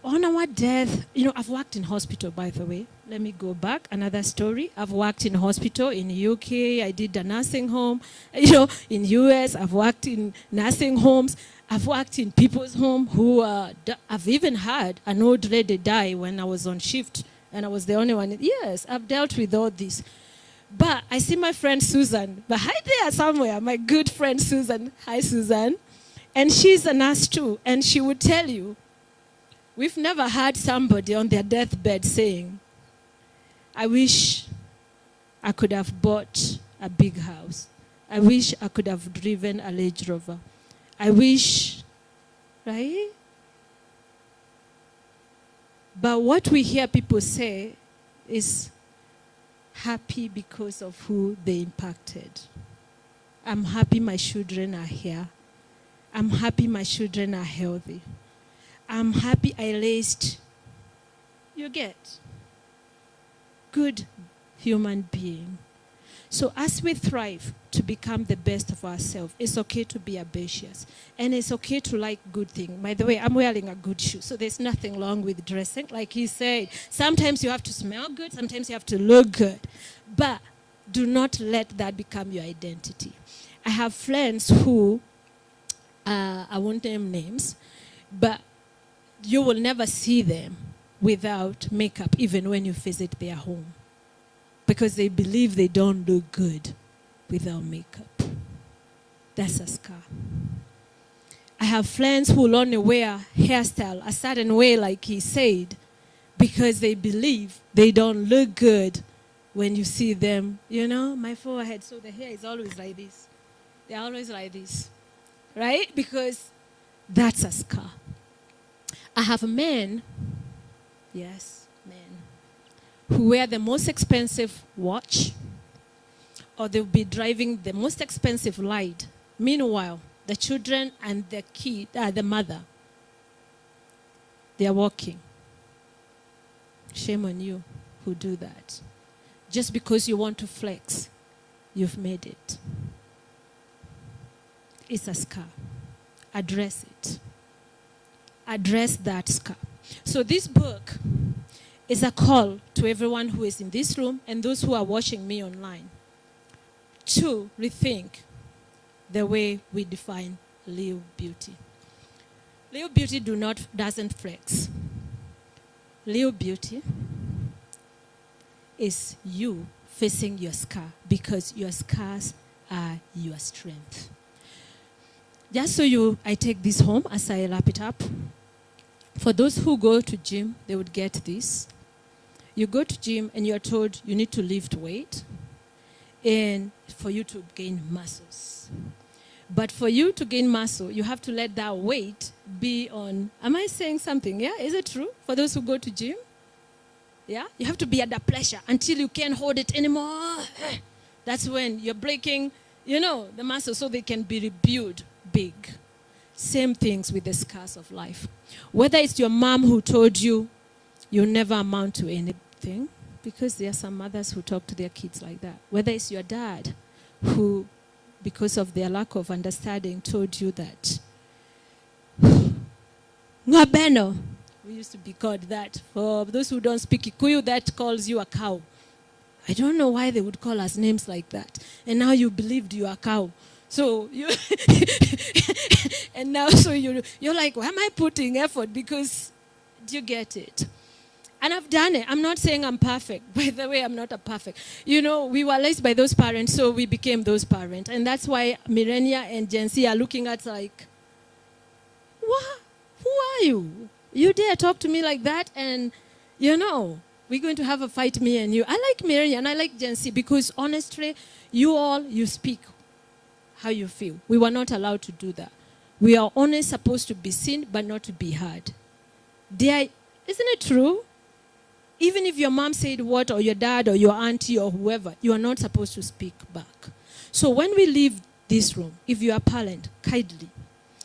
Q: On our death, I've worked in hospital, by the way. Let me go back. Another story. I've worked in hospital in UK. I did a nursing home. In US, I've worked in nursing homes. I've worked in people's home who I've even had an old lady die when I was on shift, and I was the only one. Yes, I've dealt with all this. But I see my friend Susan, but hi there somewhere, my good friend Susan. Hi, Susan. And she's a nurse too, and she would tell you, we've never had somebody on their deathbed saying, I wish I could have bought a big house. I wish I could have driven a Range Rover. I wish, right? But what we hear people say is happy because of who they impacted. I'm happy my children are here. I'm happy my children are healthy. I'm happy I raised, you get, good human being. So as we thrive to become the best of ourselves, it's okay to be ambitious. And it's okay to like good things. By the way, I'm wearing a good shoe, so there's nothing wrong with dressing. Like he said, sometimes you have to smell good, sometimes you have to look good. But do not let that become your identity. I have friends who, I won't name names, but you will never see them without makeup, even when you visit their home. Because they believe they don't look good without makeup. That's a scar. I have friends who will only wear hairstyle a certain way, like he said, because they believe they don't look good when you see them. My forehead, so the hair is always like this. They're always like this. Right? Because that's a scar. I have men, yes, men, who wear the most expensive watch, or they'll be driving the most expensive light. Meanwhile, the children and the kid, the mother, they are walking. Shame on you who do that. Just because you want to flex, you've made it. It's a scar. Address it. Address that scar. So this book is a call to everyone who is in this room and those who are watching me online to rethink the way we define real beauty. Real beauty doesn't flex. Real beauty is you facing your scar, because your scars are your strength. Just so I take this home as I wrap it up. For those who go to gym, they would get this. You go to gym and you're told you need to lift weight and for you to gain muscles. But for you to gain muscle, you have to let that weight be on, am I saying something? Yeah, is it true? For those who go to gym? Yeah, you have to be under pressure until you can't hold it anymore. That's when you're breaking, the muscle so they can be rebuilt big. Same things with the scars of life. Whether it's your mom who told you you'll never amount to anything, because there are some mothers who talk to their kids like that. Whether it's your dad who, because of their lack of understanding, told you that. Ngabeno. We used to be called that. For those who don't speak Kikuyu, that calls you a cow. I don't know why they would call us names like that. And now you believed you are a cow. So you and now so you're like, why am I putting effort? Because do you get it? And I've done it. I'm not saying I'm perfect. By the way, I'm not a perfect. You know, we were raised by those parents, so we became those parents. And that's why Millennia and Gen Z are looking at like, what? Who are you? You dare talk to me like that? And, you know, we're going to have a fight, me and you. I like Millennia and I like Gen Z because honestly, you speak how you feel. We were not allowed to do that. We are only supposed to be seen, but not to be heard. Isn't it true? Even if your mom said what, or your dad, or your auntie, or whoever, you are not supposed to speak back. So when we leave this room, if you are a parent, kindly,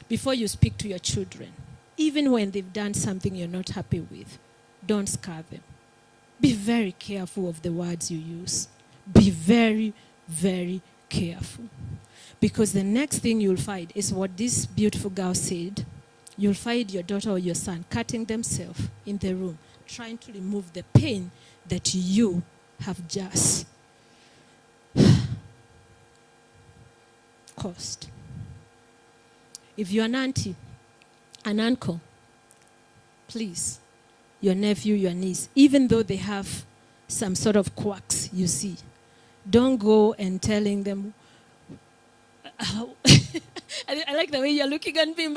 Q: before you speak to your children, even when they've done something you're not happy with, don't scar them. Be very careful of the words you use. Be very, very careful. Because the next thing you'll find is what this beautiful girl said. You'll find your daughter or your son cutting themselves in the room, trying to remove the pain that you have just caused. If you're an auntie, an uncle, please, your nephew, your niece, even though they have some sort of quirks, you see, don't go and telling them, I like the way you're looking at me,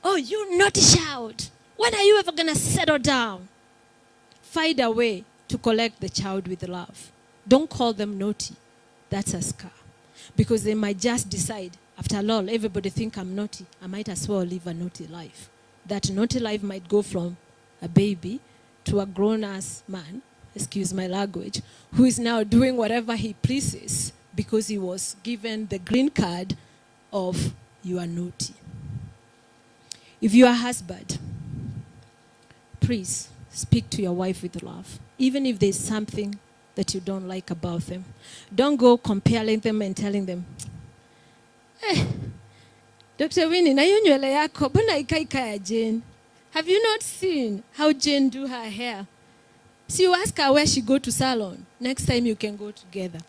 Q: oh, you naughty child. When are you ever going to settle down? Find a way to collect the child with love. Don't call them naughty. That's a scar. Because they might just decide, after all, everybody think I'm naughty. I might as well live a naughty life. That naughty life might go from a baby to a grown-ass man, excuse my language, who is now doing whatever he pleases because he was given the green card of you are naughty. If you are a husband, please speak to your wife with love. Even if there's something that you don't like about them. Don't go comparing them and telling them, hey, Dr. Winnie, na hiyo nywele yako, mbona ikaika ya Jane? Have you not seen how Jane do her hair? So you ask her where she go to salon. Next time you can go together.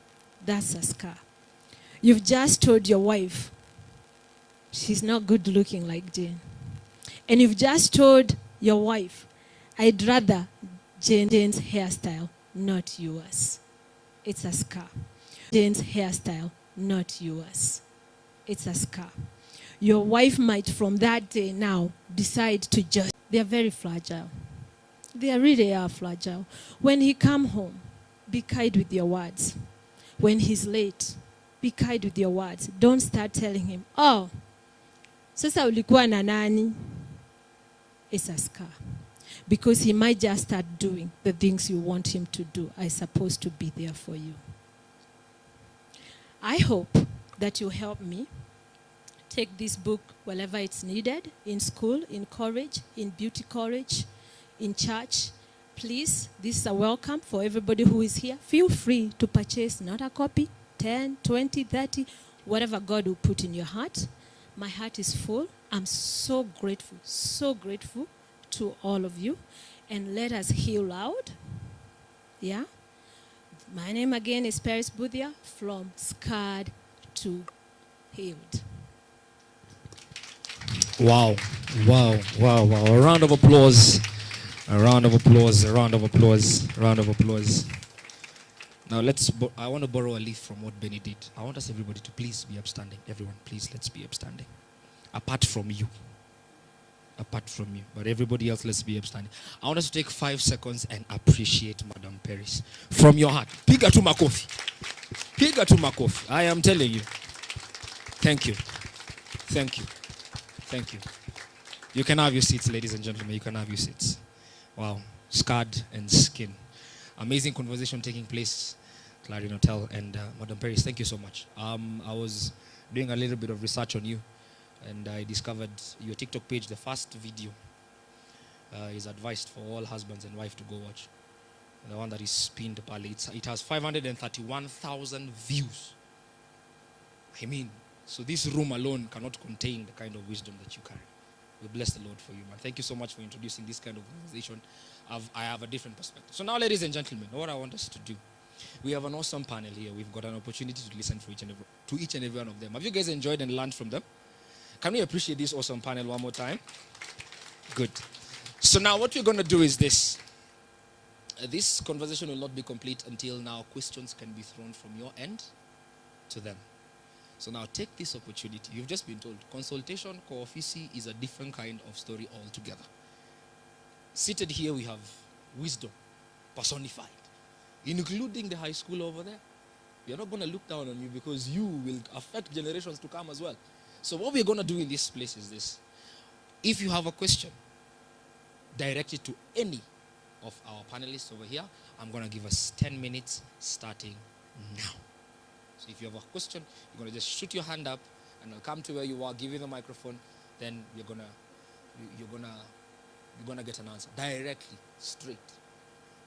Q: That's a scar. You've just told your wife she's not good looking like Jane. And you've just told your wife, I'd rather Jane's hairstyle, not yours. It's a scar. Jane's hairstyle, not yours. It's a scar. Your wife might from that day now decide to just, they're very fragile. They really are fragile. When he come home, be kind with your words. When he's late, be kind with your words. Don't start telling him, oh, sasa ulikuwa na nani? It's a scar. Because he might just start doing the things you want him to do. I'm supposed to be there for you. I hope that you help me take this book wherever it's needed, in school, in college, in beauty college, in church. Please, this is a welcome for everybody who is here. Feel free to purchase not a copy, 10, 20, 30, whatever God will put in your heart. My heart is full. I'm so grateful to all of you. And let us heal loud. Yeah? My name again is Peris Mbuthia, from scarred to healed.
N: Wow, wow, wow, wow. A round of applause. A round of applause, a round of applause, a round of applause. Now I want to borrow a leaf from what Benny did. I want us everybody to please be upstanding. Everyone, please, let's be upstanding. Apart from you. Apart from you. But everybody else, let's be upstanding. I want us to take 5 seconds and appreciate Madam Peris. From your heart. Piga tu makofi. Piga tu makofi. I am telling you. Thank you. Thank you. Thank you. You can have your seats, ladies and gentlemen. You can have your seats. Wow. Scarred and skin. Amazing conversation taking place. Clarion Hotel. And Madam Peris, thank you so much. I was doing a little bit of research on you. And I discovered your TikTok page, the first video is advised for all husbands and wives to go watch. The one that is pinned, it has 531,000 views. I mean, so this room alone cannot contain the kind of wisdom that you carry. We bless the Lord for you, man. Thank you so much for introducing this kind of conversation. I have a different perspective. So now, ladies and gentlemen, what I want us to do, we have an awesome panel here. We've got an opportunity to listen to each and every one of them. Have you guys enjoyed and learned from them? Can we appreciate this awesome panel one more time? Good. So now what we're going to do is this. This conversation will not be complete until now questions can be thrown from your end to them. So now take this opportunity. You've just been told consultation co-office is a different kind of story altogether. Seated here we have wisdom personified, including the high school over there. We are not going to look down on you because you will affect generations to come as well. So what we're going to do in this place is this. If you have a question, direct it to any of our panelists over here. I'm going to give us 10 minutes starting now. So if you have a question, you're going to just shoot your hand up and I'll come to where you are, give you the microphone, then you're going to get an answer directly, straight.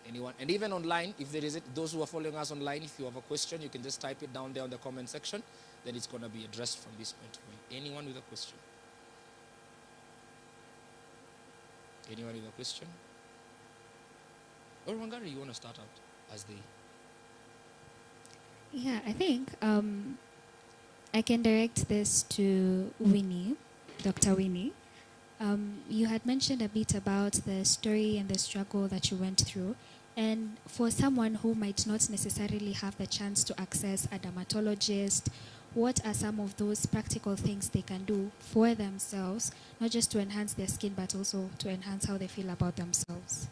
N: Anyone? And even online, if there is it, those who are following us online, if you have a question, you can just type it down there on the comment section. Then it's going to be addressed from this point of view. Anyone with a question? Anyone with a question? Or Wangari, you want to start out as the...
B: Yeah, I think I can direct this to Winnie, Dr. Winnie. You had mentioned a bit about the story and the struggle that you went through. And for someone who might not necessarily have the chance to access a dermatologist, what are some of those practical things they can do for themselves, not just to enhance their skin, but also to enhance how they feel about themselves?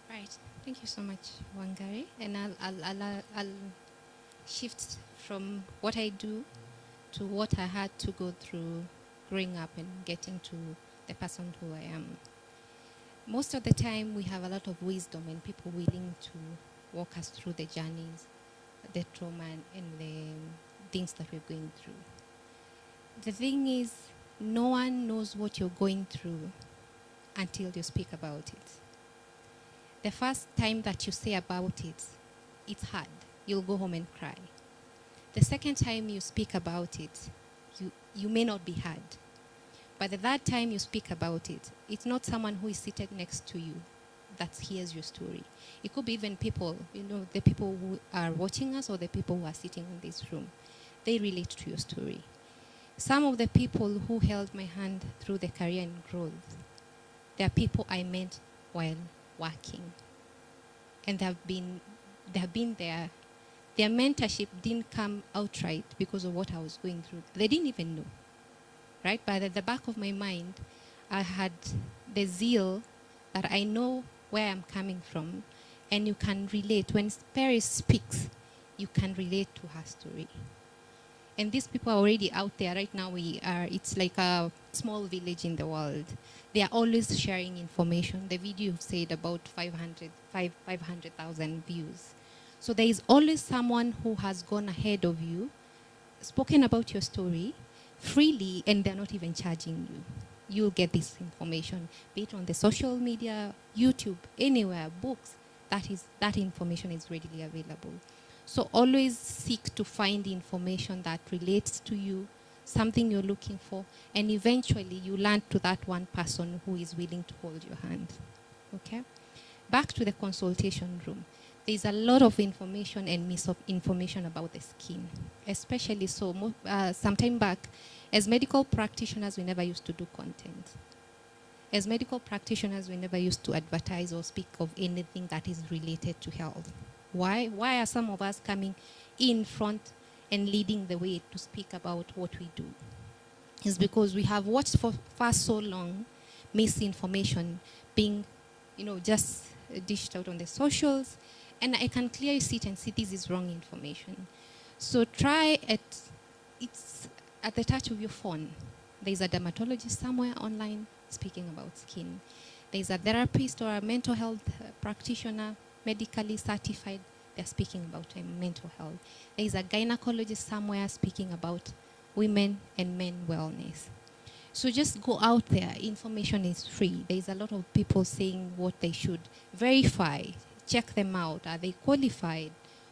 K: Right. Thank you so much, Wangari. And I'll shift from what I do to what I had to go through growing up and getting to the person who I am. Most of the time, we have a lot of wisdom and people willing to walk us through the journeys, the trauma and the things that we're going through. The thing is, no one knows what you're going through until you speak about it. The first time that you say about it, it's hard. You'll go home and cry. The second time you speak about it, you may not be heard. But the third time you speak about it, it's not someone who is seated next to you that hears your story. It could be even people, the people who are watching us or the people who are sitting in this room. They relate to your story. Some of the people who held my hand through the career and growth, they are people I met while working. And they have been there. Their mentorship didn't come outright because of what I was going through. They didn't even know. Right? But at the back of my mind, I had the zeal that I know where I'm coming from, and you can relate. When Peris speaks, you can relate to her story. And these people are already out there. Right now, it's like a small village in the world. They are always sharing information. The video said about 500,000 views. So there is always someone who has gone ahead of you, spoken about your story, freely, and they're not even charging you. You'll get this information, be it on the social media, YouTube, anywhere, books. That information is readily available. So always seek to find information that relates to you, something you're looking for, and eventually you land to that one person who is willing to hold your hand. Okay? Back to the consultation room. There's a lot of information and misinformation about the skin, especially some time back, as medical practitioners, we never used to do content. As medical practitioners, we never used to advertise or speak of anything that is related to health. Why? Why are some of us coming in front and leading the way to speak about what we do? It's because we have watched for so long misinformation being, just dished out on the socials. And I can clearly sit and see this is wrong information. So it's at the touch of your phone. There's a dermatologist somewhere online speaking about skin. There's a therapist or a mental health practitioner, medically certified. They're speaking about mental health. There's a gynecologist somewhere speaking about women and men wellness. So just go out there. Information is free. There's a lot of people saying what they should verify. Check them out. Are they qualified?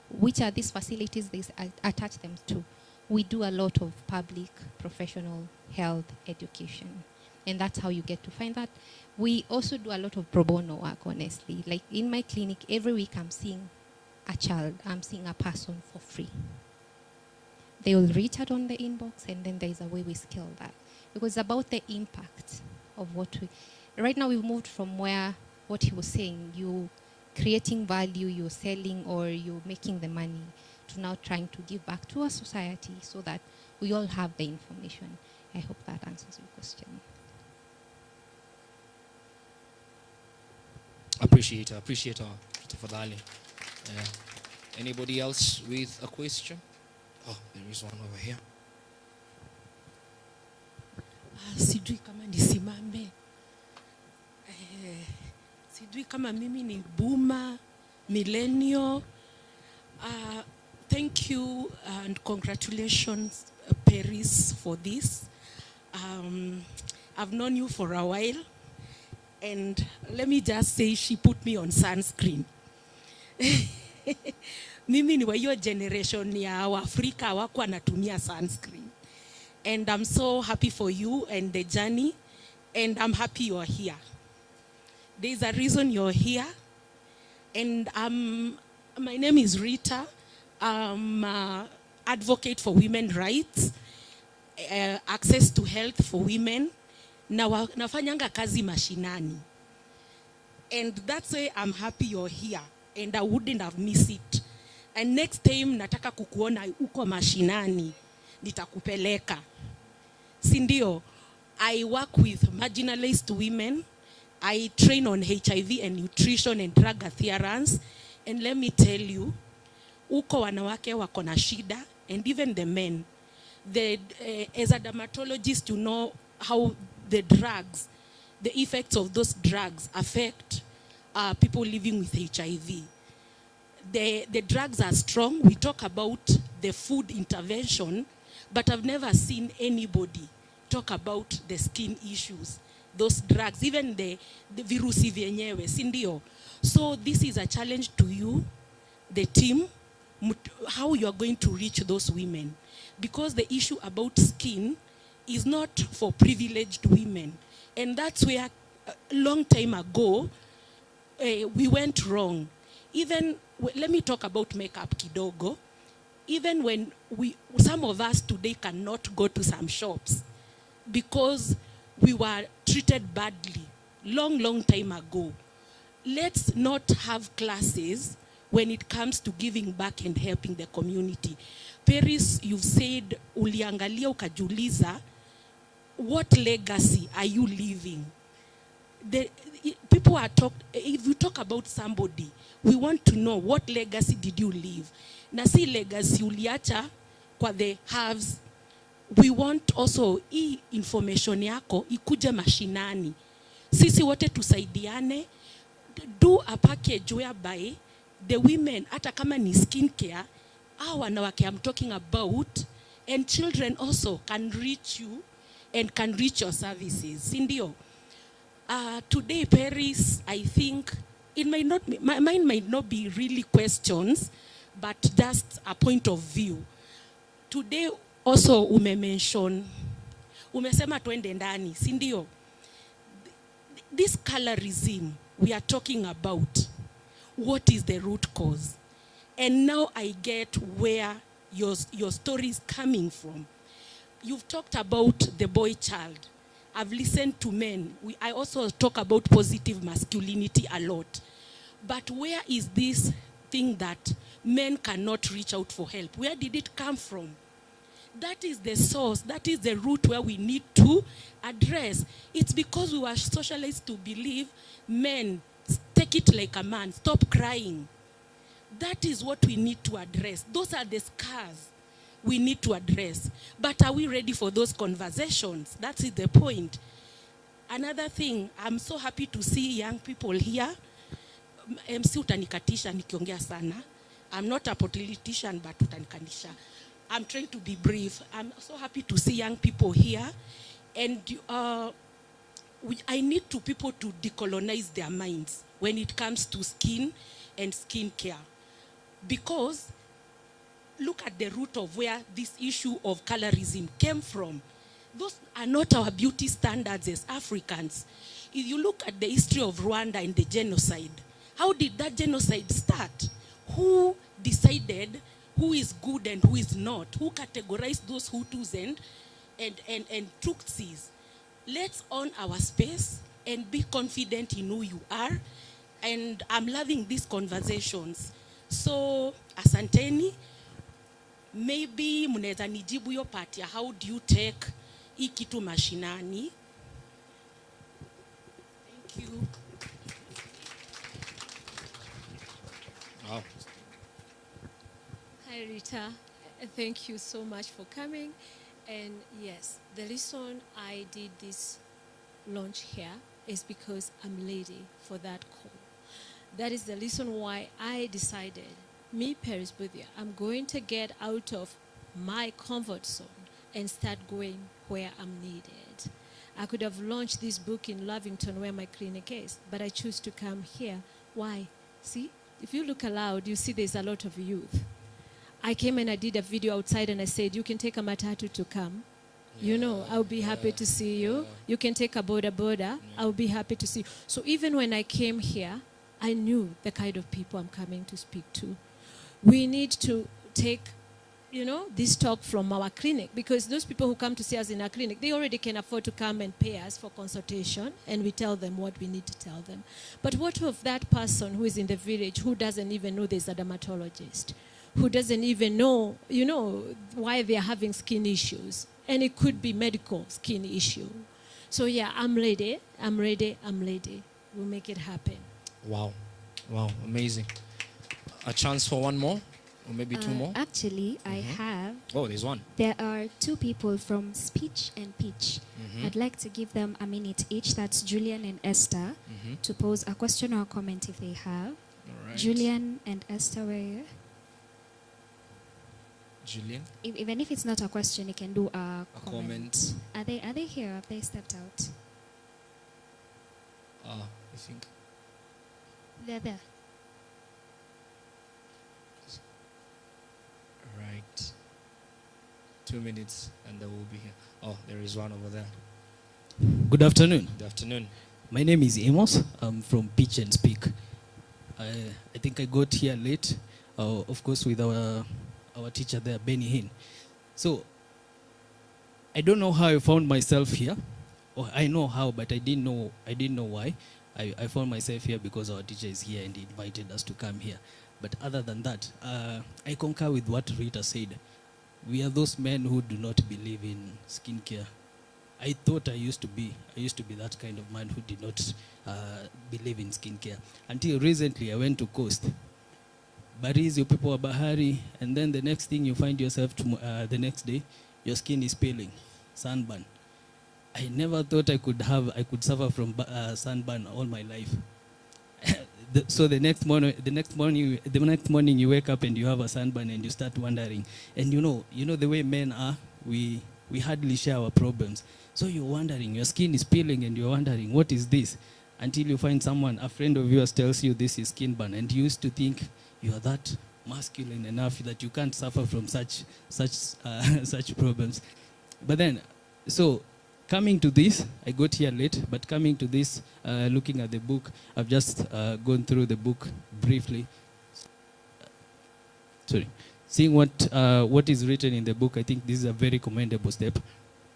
K: Which are these facilities they attach them to? We do a lot of public, professional health education. And that's how you get to find that. We also do a lot of pro bono work, honestly. Like in my clinic, every week I'm seeing a child, I'm seeing a person for free. They will reach out on the inbox, and then there's a way we scale that. Because it's about the impact of what we... Right now we've moved from where what he was saying, you creating value, you're selling, or you're making the money, to now trying to give back to our society so that we all have the information. I hope that answers your question.
N: Appreciate her tafadhali. Anybody else with a question? Oh, there is one over here.
R: Sijui kama nisimame. Sijui kama mimi ni boomer, millennial. Thank you and congratulations, Peris, for this. I've known you for a while, and let me just say she put me on sunscreen. Mimi ni wa hiyo generation ya Waafrika hawakuwa natumia sunscreen. And I'm so happy for you and the journey, and I'm happy you're here. There's a reason you're here, and my name is Rita. I'm an advocate for women's rights, access to health for women. Nafanyanga kazi mashinani. And that's why I'm happy you're here, and I wouldn't have missed it. And next time nataka kukuona uko mashinani, nitakupeleka. Sindio, I work with marginalized women. I train on HIV and nutrition and drug adherence. And let me tell you, uko wanawake wako na shida, and even the men. As a dermatologist, you know how the drugs, the effects of those drugs affect people living with HIV. The drugs are strong. We talk about the food intervention, but I've never seen anybody talk about the skin issues, those drugs, even the virusi vyenyewe, sindio. So this is a challenge to you, the team, how you are going to reach those women. Because the issue about skin is not for privileged women. And that's where a long time ago, we went wrong. Even, let me talk about makeup kidogo. Even when some of us today cannot go to some shops because we were treated badly long time ago. Let's not have classes when it comes to giving back and helping the community. Peris, you've said, uliangalia ukajuliza, what legacy are you leaving? People are if you talk about somebody, we want to know what legacy did you leave. Na si legacy uliacha kwa the haves. We want also information yako ikuje mashinani. Sisi wote tusaidiane. Do a package whereby the women, hata kama ni skincare, wanawake I'm talking about, and children also can reach you and can reach your services. Sindio. Today, Peris, I think it might not be, mine might not be really questions, but just a point of view. Today, also umesema twende ndani, sindio? This colorism we are talking about, what is the root cause? And now I get where your story is coming from. You've talked about the boy child. I've listened to men. I also talk about positive masculinity a lot. But where is this thing that men cannot reach out for help? Where did it come from? That is the source. That is the root where we need to address. It's because we were socialized to believe men, take it like a man, stop crying. That is what we need to address. Those are the scars we need to address. But are we ready for those conversations? That is the point. Another thing, I'm so happy to see young people here. MC utanikatisha nikiongea sana. I'm not a politician, but utanikatisha. I'm trying to be brief. I'm so happy to see young people here. And I need people to decolonize their minds when it comes to skin and skin care. Because look at the root of where this issue of colorism came from. Those are not our beauty standards as Africans. If you look at the history of Rwanda and the genocide, how did that genocide start? Who decided who is good and who is not? Who categorized those Hutus and Tutsis? let's own our space and be confident in who you are. And I'm loving these conversations. So, asanteni, maybe mnaweza nijibu yo part ya how do you take hii kitu mashinani. Thank you.
N: Wow.
Q: Hi, Rita. Thank you so much for coming. And yes, the reason I did this launch here is because I'm ready for that call. That is the reason why I decided, me, Peris Mbuthia, I'm going to get out of my comfort zone and start going where I'm needed. I could have launched this book in Lavington where my clinic is, but I choose to come here. Why? See, if you look aloud, you see there's a lot of youth. I came and I did a video outside and I said, you can take a matatu to come. You know, I'll be happy to see you. You can take a boda. I'll be happy to see you. So even when I came here, I knew the kind of people I'm coming to speak to. We need to take, you know, this talk from our clinic, because those people who come to see us in our clinic, they already can afford to come and pay us for consultation, and we tell them what we need to tell them. But what of that person who is in the village who doesn't even know there's a dermatologist, who doesn't even know, you know, why they're having skin issues? And it could be medical skin issue. So yeah, I'm ready. We'll make it happen.
N: Wow. Wow. Amazing. A chance for one more? Or maybe two more?
B: Actually, I have.
N: Oh, there's one.
B: There are two people from Speech and Pitch. I'd like to give them a minute each. That's Julian and Esther, to pose a question or a comment if they have.
N: All right.
B: Julian and Esther, where are you?
N: Julian?
B: Even if it's not a question, you can do a
N: comment.
B: Are they here? Have they stepped out?
N: I think.
B: They're there.
N: Right. 2 minutes and they will be here. Oh, there is one over there.
S: Good afternoon.
N: Good afternoon.
S: My name is Amos. I'm from Pitch and Speak. I think I got here late, of course, with our teacher there, Benny Hinn. So I don't know how I found myself here. Or I know how, but I didn't know why. I found myself here because our teacher is here and he invited us to come here. But other than that, I concur with what Rita said. We are those men who do not believe in skincare. I thought I used to be that kind of man who did not believe in skincare. Until recently, I went to Coast. Barizi, upepo wa bahari, and then the next thing you find yourself the next day, your skin is peeling, sunburn. I never thought I could suffer from sunburn all my life. So the next morning you wake up and you have a sunburn and you start wondering. And you know the way men are, we hardly share our problems. So you're wondering, your skin is peeling and you're wondering, what is this? Until you find someone, a friend of yours tells you this is skin burn, and you used to think you are that masculine enough that you can't suffer from such problems. But then, so coming to this, I got here late, but coming to this, looking at the book, I've just gone through the book briefly. Seeing what is written in the book, I think this is a very commendable step.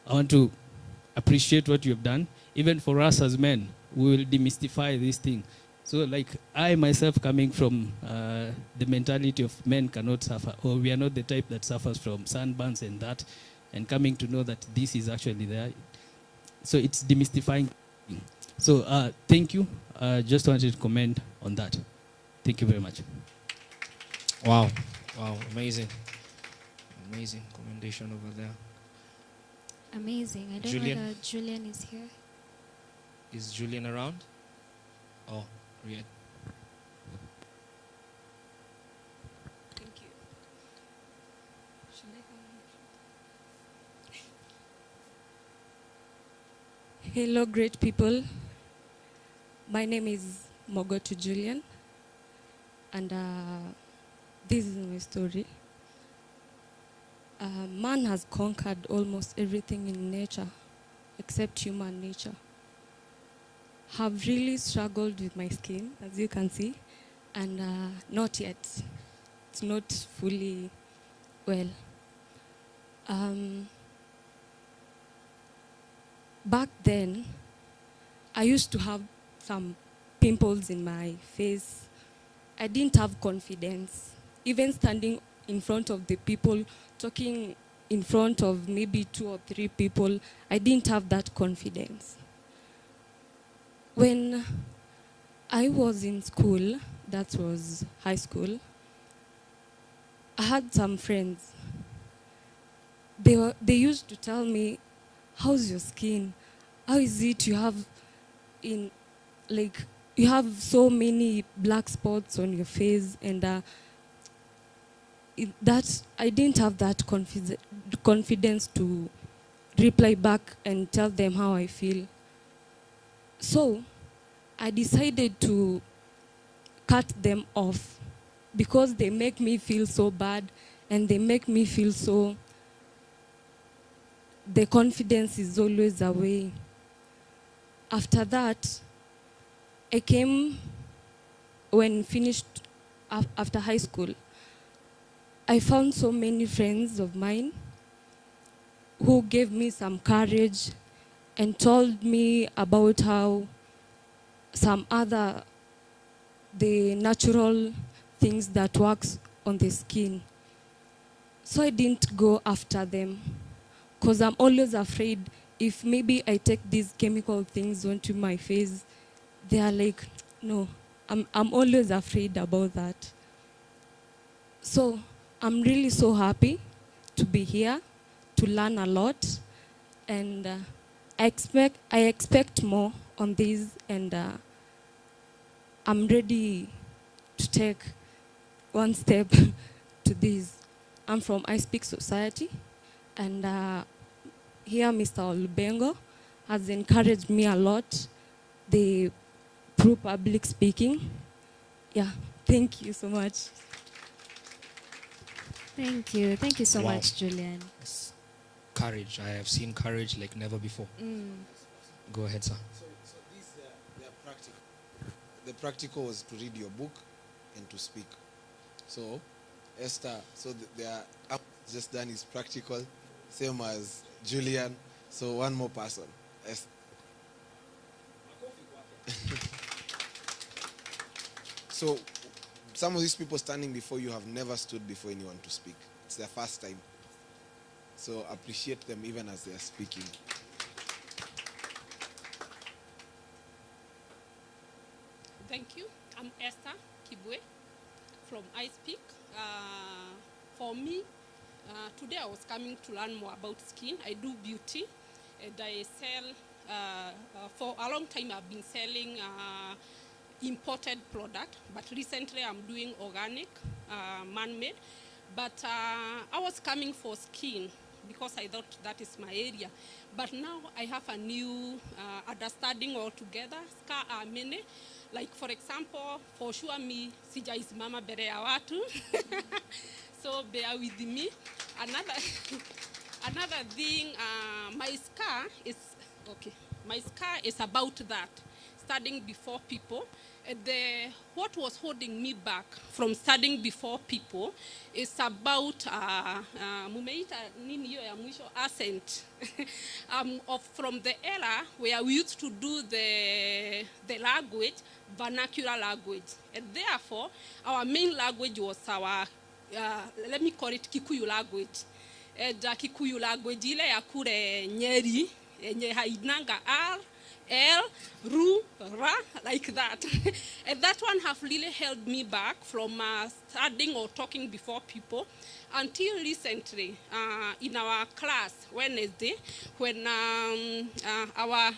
S: I want to appreciate what you have done. Even for us as men, we will demystify this thing. So like I myself, coming from the mentality of men cannot suffer, or we are not the type that suffers from sunburns and that, and coming to know that this is actually there. So it's demystifying. So thank you. Just wanted to comment on that. Thank you very much.
N: Wow. Wow. Amazing. Amazing commendation over there.
B: Amazing. I don't know whether Julian is here.
N: Is Julian around? Oh, yeah.
Q: Thank you. Hello, great people. My name is Mogotu Julian, and this is my story. Man has conquered almost everything in nature, except human nature. Have really struggled with my skin, as you can see, and not yet. It's not fully well.
L: back then, I used to have some pimples in my face. I didn't have confidence. Even standing in front of the people, talking in front of maybe 2 or 3 people, I didn't have that confidence. When I was in school, that was high school, I had some friends. They used to tell me, how's your skin? How is it you have you have so many black spots on your face, and that I didn't have that confidence to reply back and tell them how I feel. So I decided to cut them off because they make me feel so bad, and they make me feel so, the confidence is always away. After that, I came, when finished after high school, I found so many friends of mine who gave me some courage and told me about how some other, the natural things that works on the skin. So I didn't go after them because I'm always afraid if maybe I take these chemical things onto my face, they are like, no, I'm always afraid about that. So I'm really so happy to be here, to learn a lot, and I expect more on this, and I'm ready to take one step to this. I'm from I Speak Society, and here Mr. Olubengo has encouraged me a lot, through public speaking. Yeah, thank you so much.
B: Thank you. Thank you so
N: Wow.
B: much, Julian.
N: Courage. I have seen courage like never before. Go ahead, sir.
O: So these they are practical. The practical was to read your book and to speak. So Esther, so they are up just done is practical, same as Julian. So one more person. Esther. So some of these people standing before you have never stood before anyone to speak. It's their first time. So appreciate them even as they are speaking.
R: Thank you. I'm Esther Kibwe from I Speak. For me, today I was coming to learn more about skin. I do beauty, and I sell, for a long time I've been selling imported product, but recently I'm doing organic, man-made. But I was coming for skin because I thought that is my area. But now I have a new understanding altogether. Scar are many. Like for example, for sure me, sijaisimama mbele ya watu. So bear with me. Another thing, my scar is, okay, my scar is about that, studying before people. What was holding me back from studying before people is about mumeita nini hiyo ya mwisho, accent, from the era where we used to do the language, vernacular language, and therefore our main language was our let me call it Kikuyu language. Kikuyu language ile ya kule Nyeri yenye hainanga R, L, Ru, Ra, like that. And that one have really held me back from studying or talking before people until recently in our class, Wednesday, when our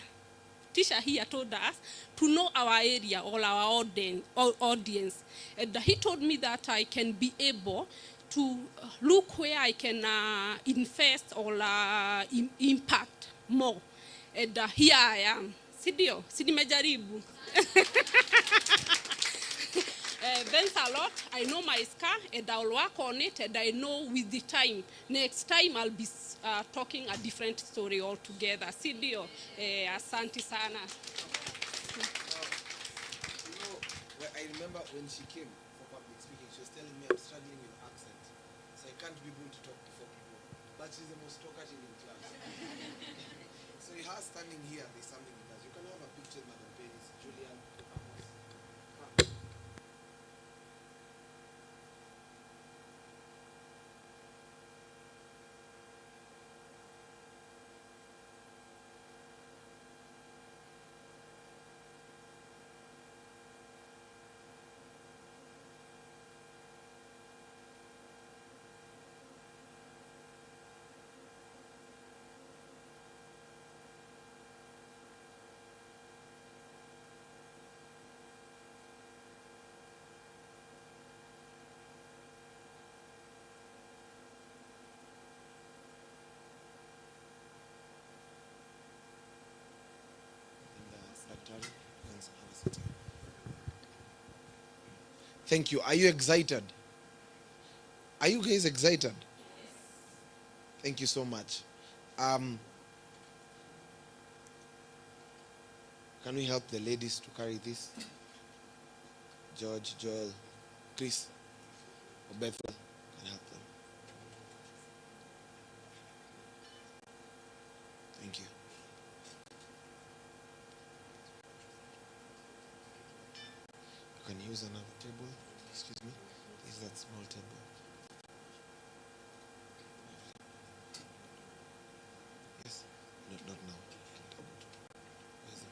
R: teacher here told us to know our area or our audience. And he told me that I can be able to look where I can invest or impact more. And here I am. Sidio, Sidimejaribu. Thanks a lot. I know my scar and I'll work on it, and I know with the time, next time I'll be talking a different story altogether. Sidio, asante sana.
O: I remember when she came for public speaking, she was telling me I'm struggling with accent. So I can't be able to talk before people. But she's the most talkative in class. So you are standing here, there's something he does. You can have a picture with Madam Peris, Julian, Amos. Come. Thank you. Are you excited? Are you guys excited? Thank you so much. Can we help the ladies to carry this? George, Joel, Chris, or Bethel can help them. Thank you. You can use another table. Excuse me. Is that small table? Yes. Not now. Where's the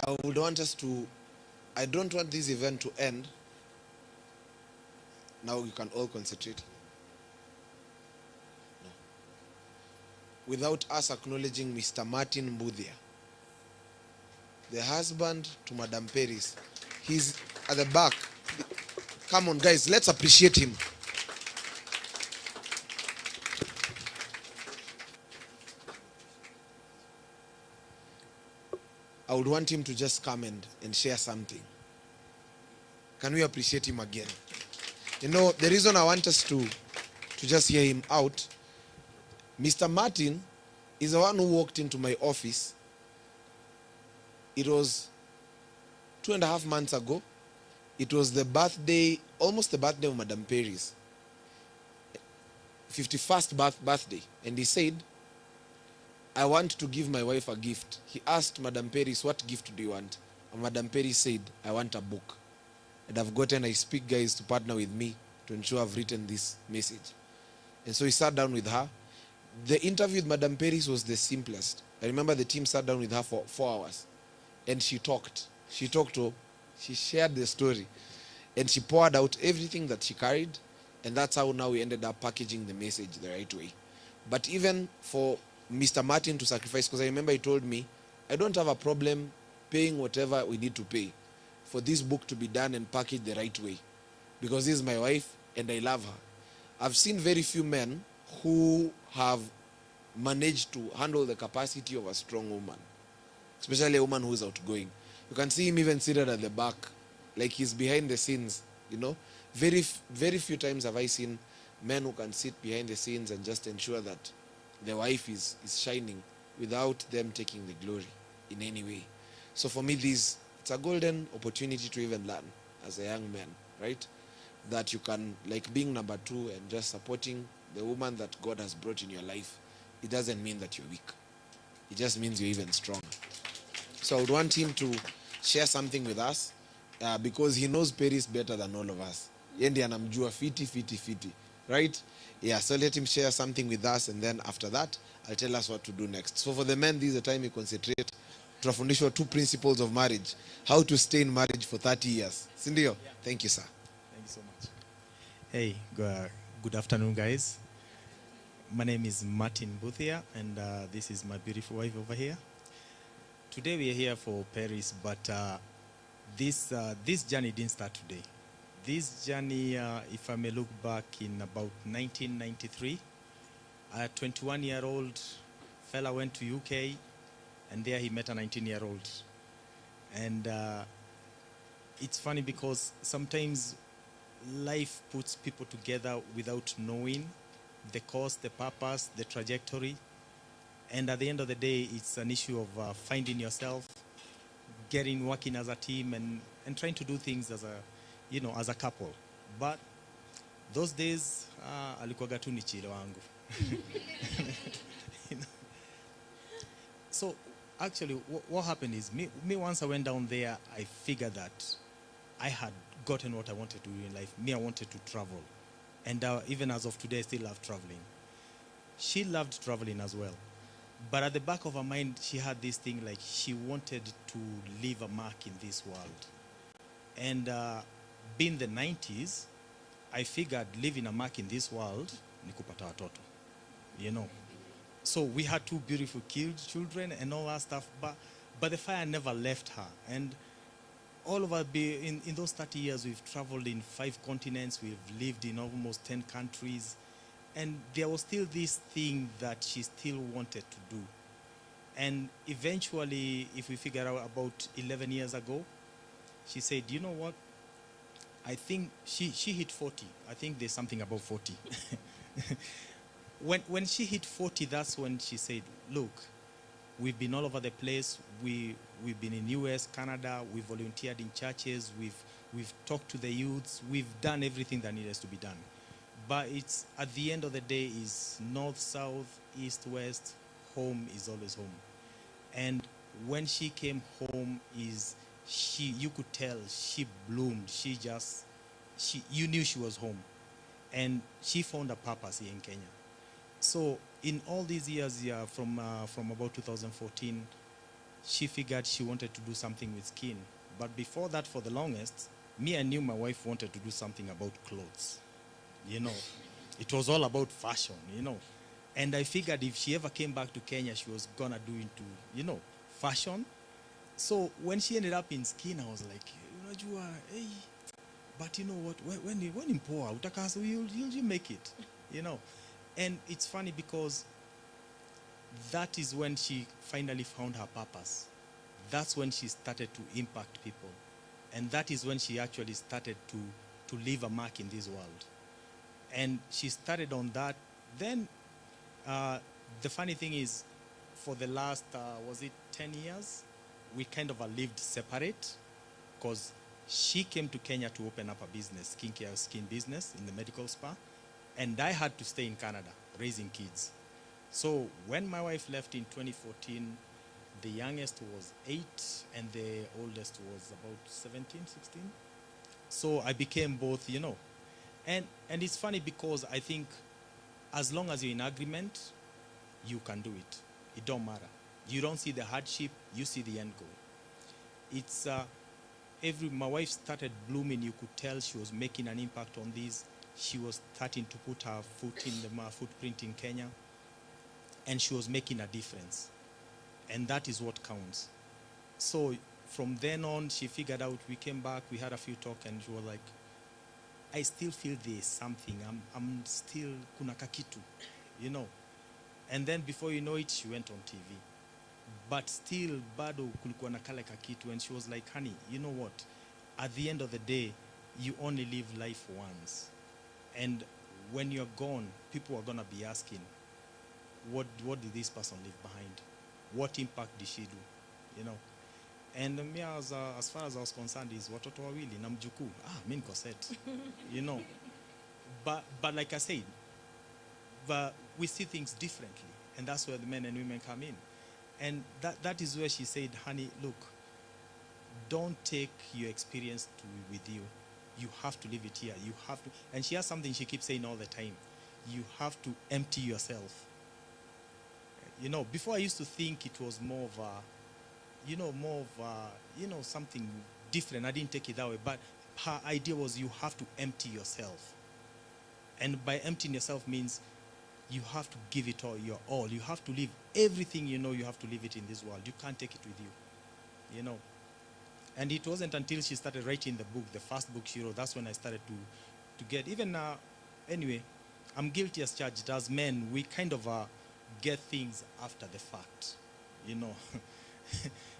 O: bill? I would want us to, I don't want this event to end. Now you can all concentrate. No. Without us acknowledging Mr. Martin Mbuthia, the husband to Madam Peris. He's at the back. Come on, guys, let's appreciate him. I would want him to just come and share something. Can we appreciate him again? You know, the reason I want us to just hear him out, Mr. Martin is the one who walked into my office. It was 2.5 months ago. It was the birthday, almost the birthday of Madam Peris. 51st birthday. And he said, I want to give my wife a gift. He asked Madam Peris, what gift do you want? And Madam Peris said, I want a book. And I've gotten I speak guys to partner with me to ensure I've written this message. And so he sat down with her. The interview with Madam Peris was the simplest. I remember the team sat down with her for 4 hours. And she talked. She shared the story. And she poured out everything that she carried. And that's how now we ended up packaging the message the right way. But even for Mr. Martin to sacrifice, because I remember he told me, I don't have a problem paying whatever we need to pay for this book to be done and packaged the right way. Because this is my wife and I love her. I've seen very few men who have managed to handle the capacity of a strong woman, especially a woman who is outgoing. You can see him even seated at the back, like he's behind the scenes, you know. Very few times have I seen men who can sit behind the scenes and just ensure that the wife is shining without them taking the glory in any way. So for me, it's a golden opportunity to even learn as a young man, right? That you can, like being number 2 and just supporting the woman that God has brought in your life, it doesn't mean that you're weak. It just means you're even stronger. So I would want him to share something with us because he knows Peris better than all of us. Yendi anamjua fiti, right? Yeah, so let him share something with us, and then after that, I'll tell us what to do next. So for the men, this is the time you concentrate. Tunafundishwa 2 principles of marriage. How to stay in marriage for 30 years. Sindio? Yeah. Thank you, sir.
T: Thank you so much. Hey, good afternoon, guys. My name is Martin Mbuthia, and this is my beautiful wife over here. Today we are here for Peris, but this journey didn't start today. This journey, if I may look back in about 1993, a 21-year-old fella went to UK, and there he met a 19-year-old. And it's funny because sometimes life puts people together without knowing the cause, the purpose, the trajectory. And at the end of the day, it's an issue of finding yourself, working as a team and trying to do things as a couple. But those days, alikuwaga tu ni chile wangu. You know? So actually, what happened is me once I went down there, I figured that I had gotten what I wanted to do in life. I wanted to travel. And even as of today, I still love traveling. She loved traveling as well. But at the back of her mind, she had this thing like she wanted to leave a mark in this world. And being the 90s, I figured leaving a mark in this world, ni kupata watoto, you know. So we had 2 beautiful children and all that stuff, but the fire never left her. And all of us, in those 30 years, we've traveled in 5 continents, we've lived in almost 10 countries, and there was still this thing that she still wanted to do. And eventually, if we figure out about 11 years ago, she said, you know what? I think she hit 40. I think there's something above 40. When she hit 40, that's when she said, look, we've been all over the place. We've been in US, Canada. We've volunteered in churches. We've talked to the youths. We've done everything that needs to be done. But it's, at the end of the day, is north, south, east, west. Home is always home. And when she came home, you could tell she bloomed. You knew she was home. And she found a purpose here in Kenya. So in all these years, from about 2014, she figured she wanted to do something with skin. But before that, for the longest, I knew my wife wanted to do something about clothes. You know, it was all about fashion, you know. And I figured if she ever came back to Kenya, she was gonna do into, you know, fashion. So when she ended up in skin, I was like, unajua, hey, but you know what? When in poor, utakaso, you'll make it, you know. And it's funny because that is when she finally found her purpose. That's when she started to impact people. And that is when she actually started to leave a mark in this world. And she started on that. Then the funny thing is, for the last, was it 10 years? We kind of lived separate because she came to Kenya to open up a business, skincare skin business in the medical spa. And I had to stay in Canada, raising kids. So when my wife left in 2014, the youngest was 8 and the oldest was about 17, 16. So I became both, you know. And it's funny because I think as long as you're in agreement, you can do it. It don't matter. You don't see the hardship, you see the end goal. It's my wife started blooming. You could tell she was making an impact on this. She was starting to put her foot in the footprint in Kenya, and she was making a difference. And that is what counts. So from then on, she figured out, we came back, we had a few talk, and she was like, I still feel there's something. I'm still kuna kakitu, you know. And then before you know it, she went on TV. But still, bado kulikuwa na kale kakitu, and she was like, honey, you know what? At the end of the day, you only live life once. And when you're gone, people are going to be asking, what did this person leave behind? What impact did she do? You know? And me, as far as I was concerned, is watoto wawili na mjukuu. Mimi niko set. You know? But like I said, but we see things differently. And that's where the men and women come in. And that is where she said, honey, look, don't take your experience with you. You have to leave it here. You have to. And she has something she keeps saying all the time. You have to empty yourself. You know, before I used to think it was more of a, something different. I didn't take it that way. But her idea was you have to empty yourself. And by emptying yourself means you have to give it all, your all. You have to leave everything you know, you have to leave it in this world. You can't take it with you, you know. And it wasn't until she started writing the book, the first book she wrote, that's when I started to get, even, anyway, I'm guilty as charged. As men, we kind of get things after the fact, you know.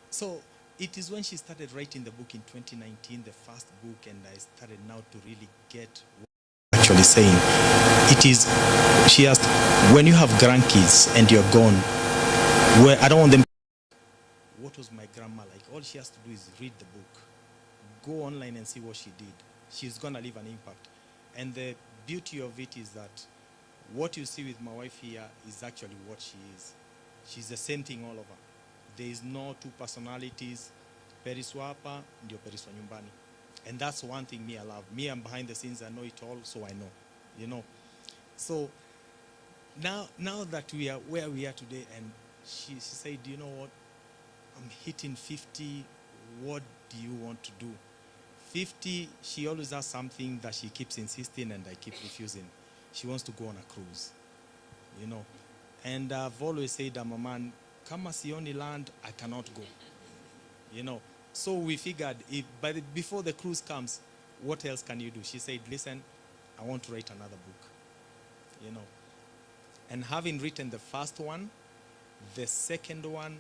T: So it is when she started writing the book in 2019, the first book, and I started now to really get what actually saying. It is, she asked, when you have grandkids and you're gone, where I don't want them, what was my grandma like all she has to do is read the book. Go online and see what she did. She's going to leave an impact. And the beauty of it is that what you see with my wife here is actually what she is. She's the same thing all over. There is no two personalities. Peris wa hapa, ndio Peris wa nyumbani. And that's one thing me I love. Me, I'm behind the scenes, I know it all, so I know, you know. So now that we are where we are today, and she said, you know what, I'm hitting 50, what do you want to do? 50, she always has something that she keeps insisting and I keep refusing. She wants to go on a cruise, you know. And I've always said, I'm a man, kama sioni land, I cannot go, you know. So we figured, before the cruise comes, what else can you do? She said, listen, I want to write another book, you know. And having written the first one, the second one,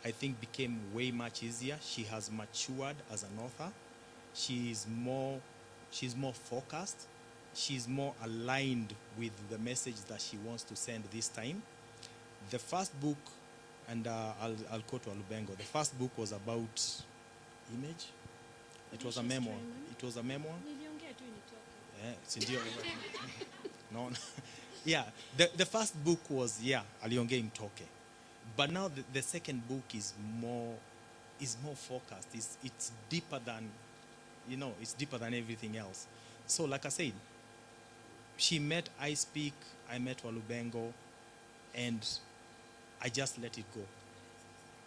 T: I think became way much easier. She has matured as an author. She's more focused. She's more aligned with the message that she wants to send this time. The first book, and I'll quote Walubengo, the first book was about image. It was a memoir. It was a memoir. Yeah, it's in no. Yeah, the first book was, aliongea mtoke. But now the second book is more focused. It's deeper than, you know, it's deeper than everything else. So like I said, she met I Speak, I met Walubengo, and I just let it go.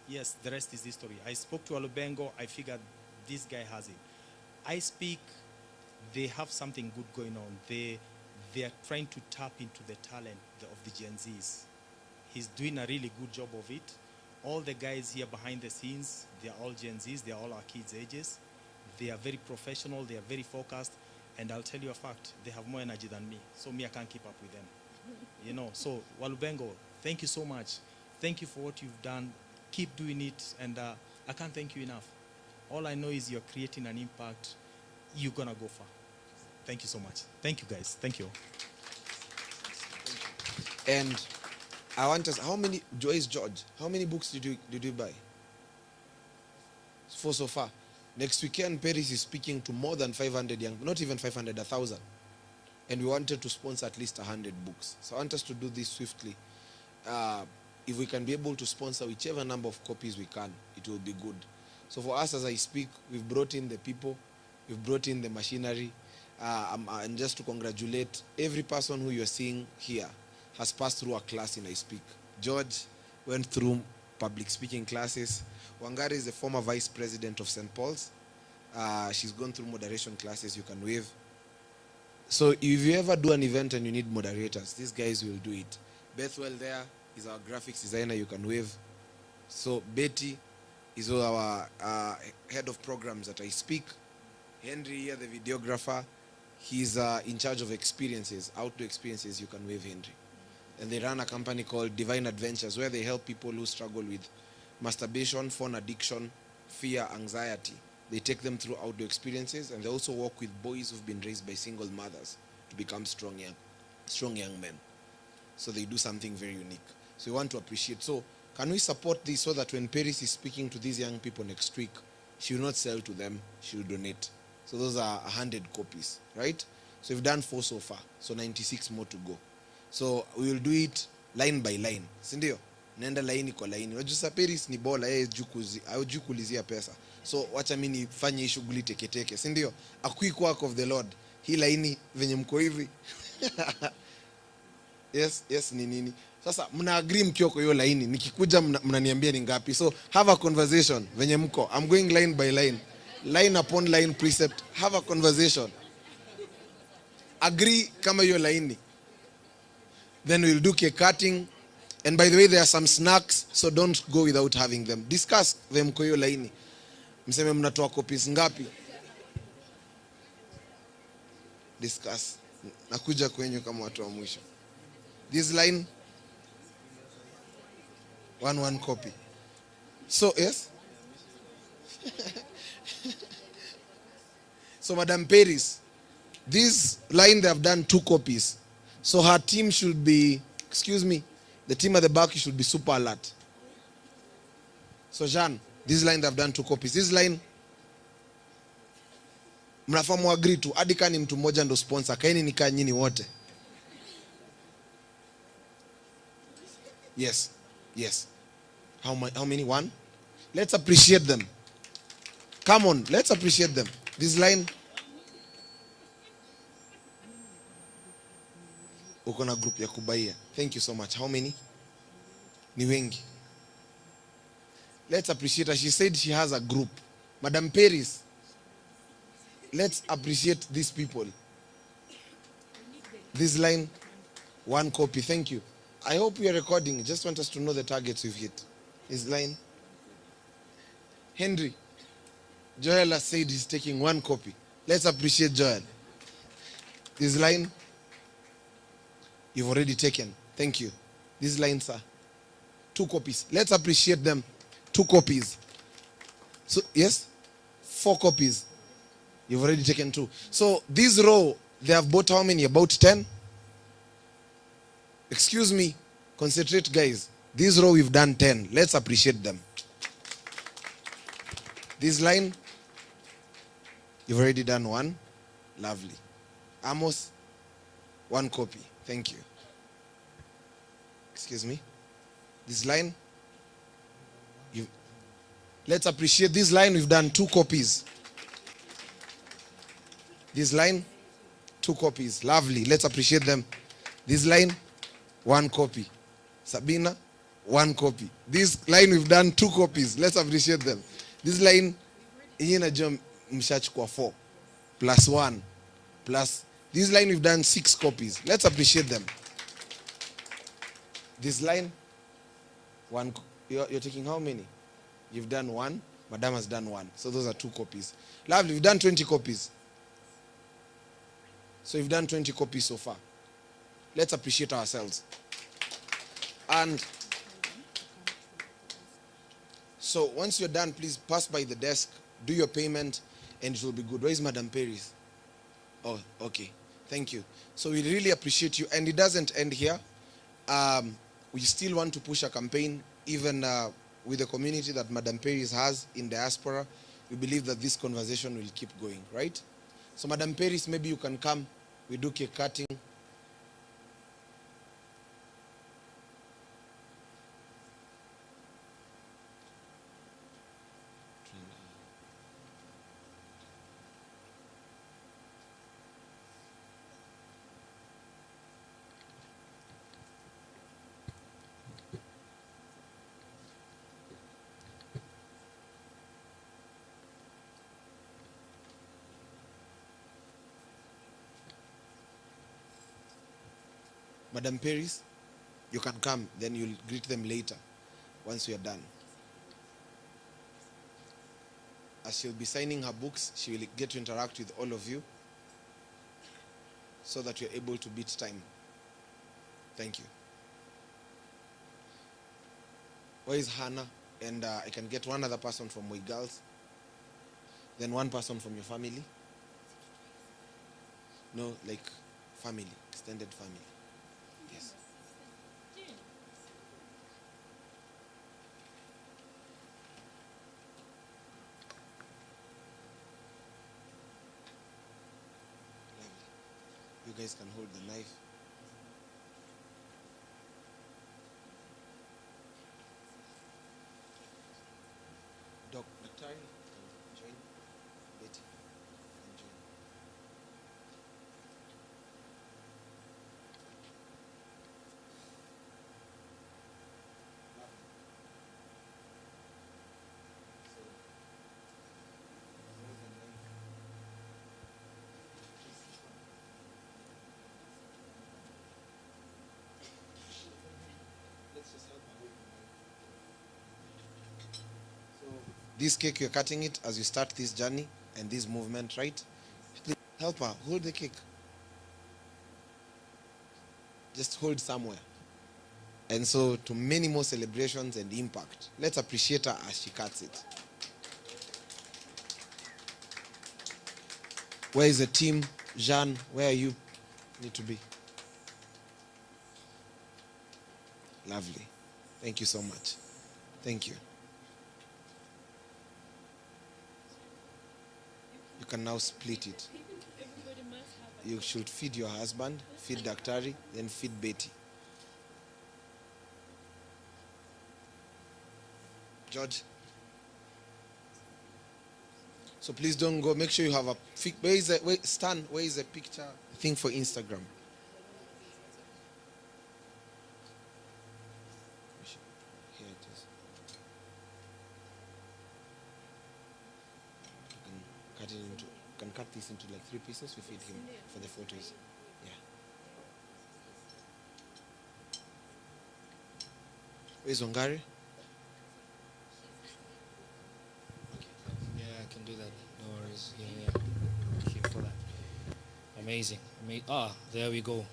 T: Yes, the rest is history. I spoke to Walubengo, I figured this guy has it. I Speak, they have something good going on. They are trying to tap into the talent of the Gen Zs. He's doing a really good job of it. All the guys here behind the scenes, they are all Gen Zs, they are all our kids' ages. They are very professional, they are very focused, and I'll tell you a fact, they have more energy than me, so me, I can't keep up with them. You know, so Walubengo, thank you so much. Thank you for what you've done. Keep doing it, and I can't thank you enough. All I know is you're creating an impact. You're gonna go far. Thank you so much. Thank you, guys. Thank you.
O: And I want us, George, how many books did you buy? 4 so far. Next weekend, Peris is speaking to more than 500 young, not even 500, 1,000. And we wanted to sponsor at least 100 books. So I want us to do this swiftly. If we can be able to sponsor whichever number of copies we can, it will be good. So for us, as I speak, we've brought in the people, we've brought in the machinery, and just to congratulate every person who you're seeing here has passed through a class in I Speak. George went through public speaking classes. Wangari is the former vice president of St. Paul's. She's gone through moderation classes. You can wave. So if you ever do an event and you need moderators, these guys will do it. Bethwell there is our graphics designer. You can wave. So Betty is our head of programs at I Speak. Henry here, the videographer. He's in charge of experiences, outdoor experiences. You can wave Henry. And they run a company called Divine Adventures, where they help people who struggle with masturbation, phone addiction, fear, anxiety. They take them through outdoor experiences, and they also work with boys who've been raised by single mothers to become strong young men. So they do something very unique. So we want to appreciate. So can we support this so that when Peris is speaking to these young people next week, she will not sell to them, she will donate. So those are 100 copies, right? So we've done 4 so far, so 96 more to go. So we will do it line by line. Sindio? Nenda laini kwa laini. Wajua Peris ni bola, yeye hajui kulizia pesa. So wacha mimi nifanye hii shughuli teketeke. Sindio? A quick work of the Lord. Hii laini venye mko hivi. Yes ni nini? Sasa mna agree mkiwa kwa hiyo laini. Nikikuja mnaniambia ni ngapi. So have a conversation venye mko. I'm going line by line. Line upon line precept. Have a conversation. Agree kama hiyo laini. Then we'll do cake cutting. And by the way, there are some snacks, so don't go without having them. Discuss them kwa hiyo laini. Mseme mnatoa copies ngapi? Discuss. Nakuja kwenyu kama watu wa mwisho. This line, one copy. So, yes? So, Madam Peris, this line they have done 2 copies. So her team should be, excuse me, the team at the back should be super alert. So Jean, This line they've done 2 copies. This line mnafaa muagree tu hadi kani mtu mmoja ndo sponsor. Kaeni nikaa nyinyi wote. Yes. Yes. How many? 1? Let's appreciate them. Come on, let's appreciate them. This line. Uko na group ya kubaia. Thank you so much. How many? Ni wengi. Let's appreciate her. She said she has a group. Madam Peris. Let's appreciate these people. This line, 1 copy. Thank you. I hope you are recording. Just want us to know the targets we've hit. This line. Henry. Joel has said he's taking 1 copy. Let's appreciate Joel. This line, you've already taken. Thank you. This line, sir, 2 copies. Let's appreciate them. 2 copies. So, yes, 4 copies. You've already taken 2. So, this row, they have bought how many? About 10? Excuse me. Concentrate, guys. This row, we've done 10. Let's appreciate them. This line, you've already done 1. Lovely. Amos, 1 copy. Thank you. Excuse me. This line, let's appreciate this line. We've done 2 copies. This line, 2 copies. Lovely. Let's appreciate them. This line, 1 copy. Sabina, 1 copy. This line, we've done 2 copies. Let's appreciate them. This line, mshachukua 4 plus 1 plus this line, we've done 6 copies. Let's appreciate them. This line, 1. You're taking how many? You've done 1. Madam has done 1. So those are 2 copies. Lovely. We've done 20 copies. So we've done 20 copies so far. Let's appreciate ourselves. And so once you're done, please pass by the desk, do your payment, and it will be good. Where is Madam Peris? Oh, okay. Thank you. So we really appreciate you. And it doesn't end here. We still want to push a campaign, even with the community that Madam Peris has in diaspora. We believe that this conversation will keep going, right? So Madam Peris, maybe you can come. We do cake cutting. Madam Peris, you can come, then you'll greet them later once we are done. As she'll be signing her books, she will get to interact with all of you so that you're able to beat time. Thank you. Where is Hannah? And I can get 1 other person from my girls. Then 1 person from your family. No, like family, extended family. Yes. Lovely. You guys can hold the knife. Dr. Join. Betty. And join. This cake, you're cutting it as you start this journey and this movement, right? Please help her. Hold the cake. Just hold somewhere. And so to many more celebrations and impact. Let's appreciate her as she cuts it. Where is the team? Jean, where are you? Need to be. Lovely. Thank you so much. Thank you. can now split it. You should feed your husband, feed Daktari, then feed Betty. George. So please don't go. Make sure you have a Stan, where is the picture thing for Instagram? Here it is. You can cut this into like 3 pieces. We feed him for the photos. Yeah. Where's Ongari?
N: Yeah, I can do that. No worries. Yeah. Thank you for that. Amazing. There we go.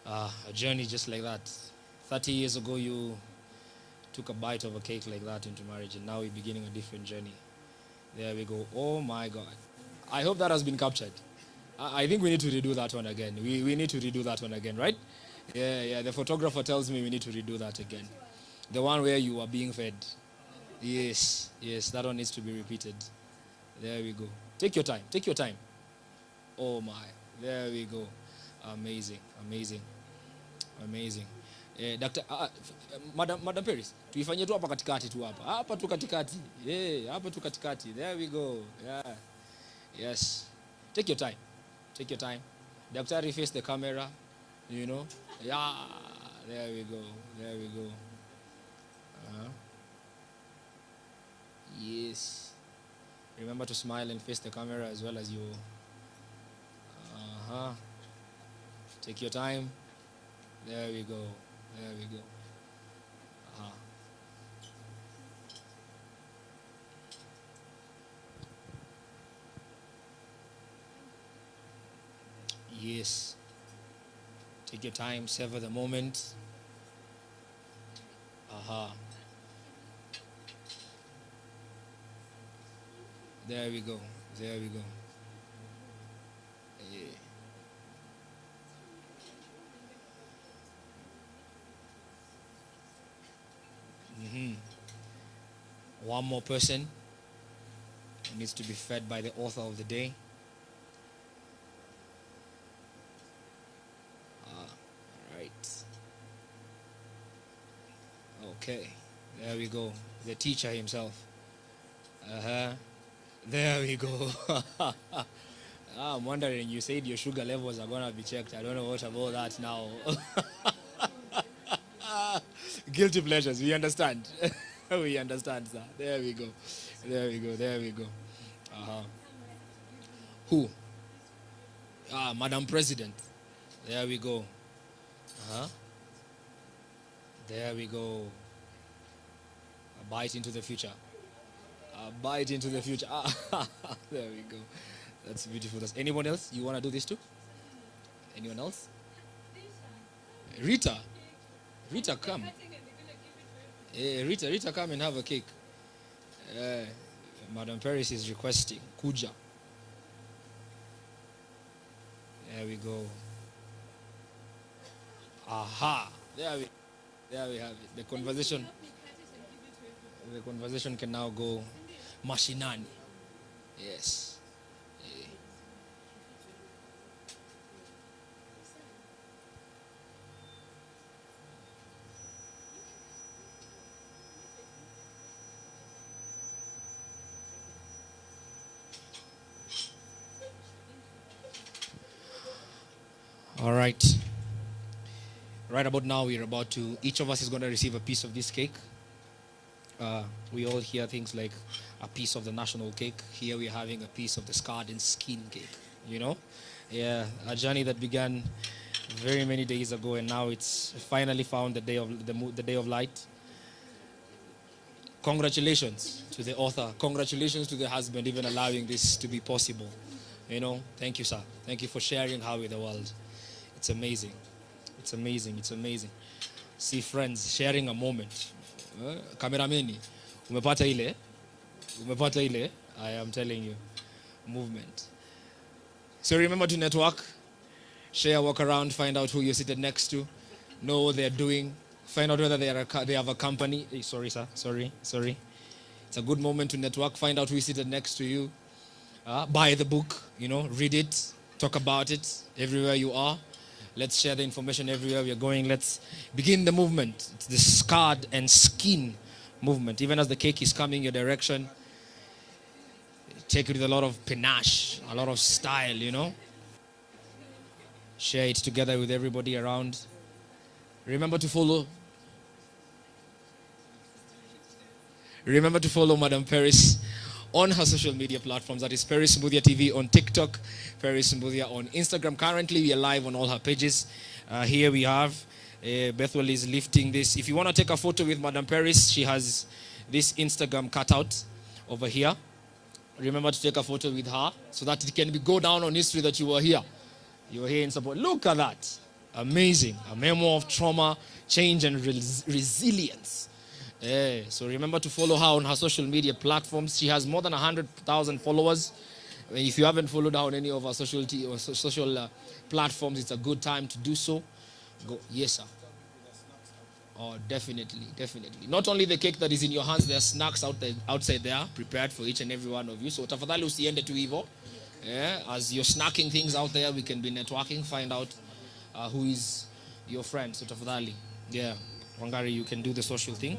N: A journey just like that. 30 years ago, you took a bite of a cake like that into marriage, and now you're beginning a different journey. There we go. Oh my God. I hope that has been captured. I think we need to redo that one again. We need to redo that one again, right? Yeah. The photographer tells me we need to redo that again. The one where you are being fed. Yes, that one needs to be repeated. There we go. Take your time. Oh my. There we go. Amazing. Dr. Madam Peris, tuifanyie tu hapa katikati tu hapa. Hapa tu katikati. Hapa tu katikati. There we go. Yeah. Yes. Take your time. Daktari, face the camera. You know? Yeah. There we go. Yes. Remember to smile and face the camera as well as you. Take your time. There we go. Yes. Take your time, savor the moment. There we go. Yeah. One more person who needs to be fed by the author of the day. Right. Okay. There we go. The teacher himself. There we go. I'm wondering, you said your sugar levels are going to be checked. I don't know what about that now. Guilty pleasures, we understand. We understand, sir. There we go. Who? Madam President. There we go. There we go. A bite into the future. There we go. That's beautiful. Does anyone else? You want to do this too? Anyone else? Rita, come. Rita, come and have a cake. Madam Peris is requesting. Kuja. There we go. There we have it. The conversation can now go mashinani. Yes. All right. Right about now, each of us is going to receive a piece of this cake. We all hear things like a piece of the national cake. Here we're having a piece of the scarred and skin cake, you know? Yeah, a journey that began very many days ago, and now it's finally found the day of light. Congratulations to the author. Congratulations to the husband, even allowing this to be possible. You know, thank you, sir. Thank you for sharing her with the world. It's amazing. See, friends, sharing a moment. Kamerameni, umepata ile, I am telling you, movement. So remember to network, share, walk around, find out who you're seated next to, know what they're doing, find out whether they have a company. Hey, sorry, sir. Sorry. It's a good moment to network, find out who is seated next to you. Buy the book, read it, talk about it everywhere you are. Let's share the information everywhere we are going. Let's begin the movement. It's the scarred and skin movement. Even as the cake is coming your direction, take it with a lot of panache, a lot of style, Share it together with everybody around. Remember to follow. Remember to follow Madam Peris on her social media platforms. That is Peris Mbuthia TV on TikTok, Peris Mbuthia on Instagram. Currently, we are live on all her pages. Here we have Bethwell is lifting this. If you want to take a photo with Madam Peris, she has this Instagram cutout over here. Remember to take a photo with her so that it can go down on history that you were here. You were here in support. Look at that. Amazing. A memoir of trauma, change, and resilience. So remember to follow her on her social media platforms. She has more than 100,000 followers. I mean, if you haven't followed her on any of our social platforms, it's a good time to do so. Go. Yes, sir. Oh, definitely, definitely. Not only the cake that is in your hands, there are snacks outside there, prepared for each and every one of you. So tafadhali usiende tu hivyo. As you're snacking things out there, we can be networking, find out who is your friend. So tafadhali, yeah, Wangari, you can do the social thing.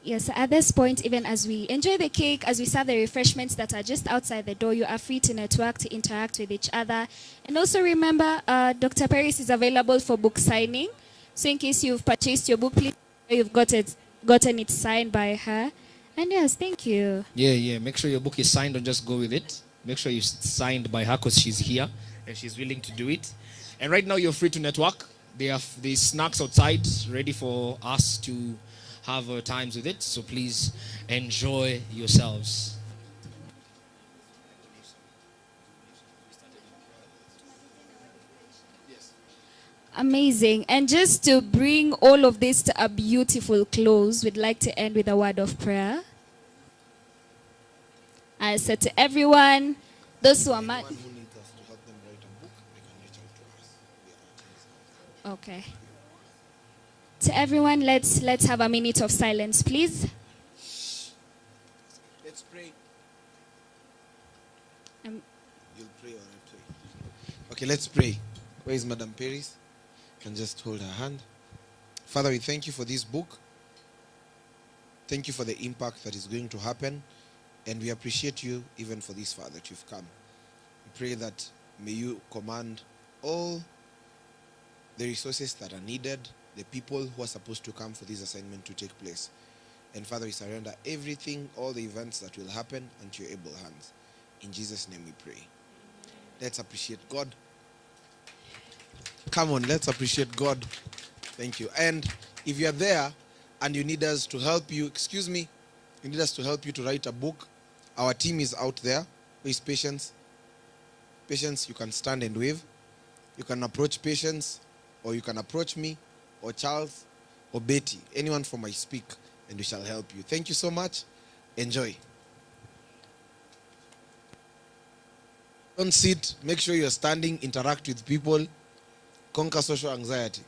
B: Yes, at this point, even as we enjoy the cake, as we serve the refreshments that are just outside the door, you are free to network, to interact with each other. And also remember, Dr. Peris is available for book signing. So in case you've purchased your book, please, you've gotten it signed by her. And yes, thank you.
N: Yeah. Make sure your book is signed. Don't just go with it. Make sure it's signed by her because she's here and she's willing to do it. And right now, you're free to network. They have the snacks outside ready for us to have times with it, so please enjoy yourselves.
B: Amazing. And just to bring all of this to a beautiful close, we'd like to end with a word of prayer. I said to everyone, those who are mad. Okay. To everyone, let's have a minute of silence, please.
O: Let's pray. You'll pray or I pray? Okay, let's pray. Where is Madam Peris? Can just hold her hand. Father, we thank you for this book. Thank you for the impact that is going to happen. And we appreciate you even for this, Father, that you've come. We pray that may you command all the resources that are needed, the people who are supposed to come for this assignment to take place. And Father, we surrender everything, all the events that will happen unto your able hands. In Jesus' name we pray. Let's appreciate God. Come on, let's appreciate God. Thank you. And if you're there and you need us to help you, you need us to help you to write a book, our team is out there. Where is Patience? Patience, you can stand and wave. You can approach Patience, or you can approach me, or Charles, or Betty, anyone from I Speak, and we shall help you. Thank you so much. Enjoy. Don't sit. Make sure you're standing. Interact with people. Conquer social anxiety.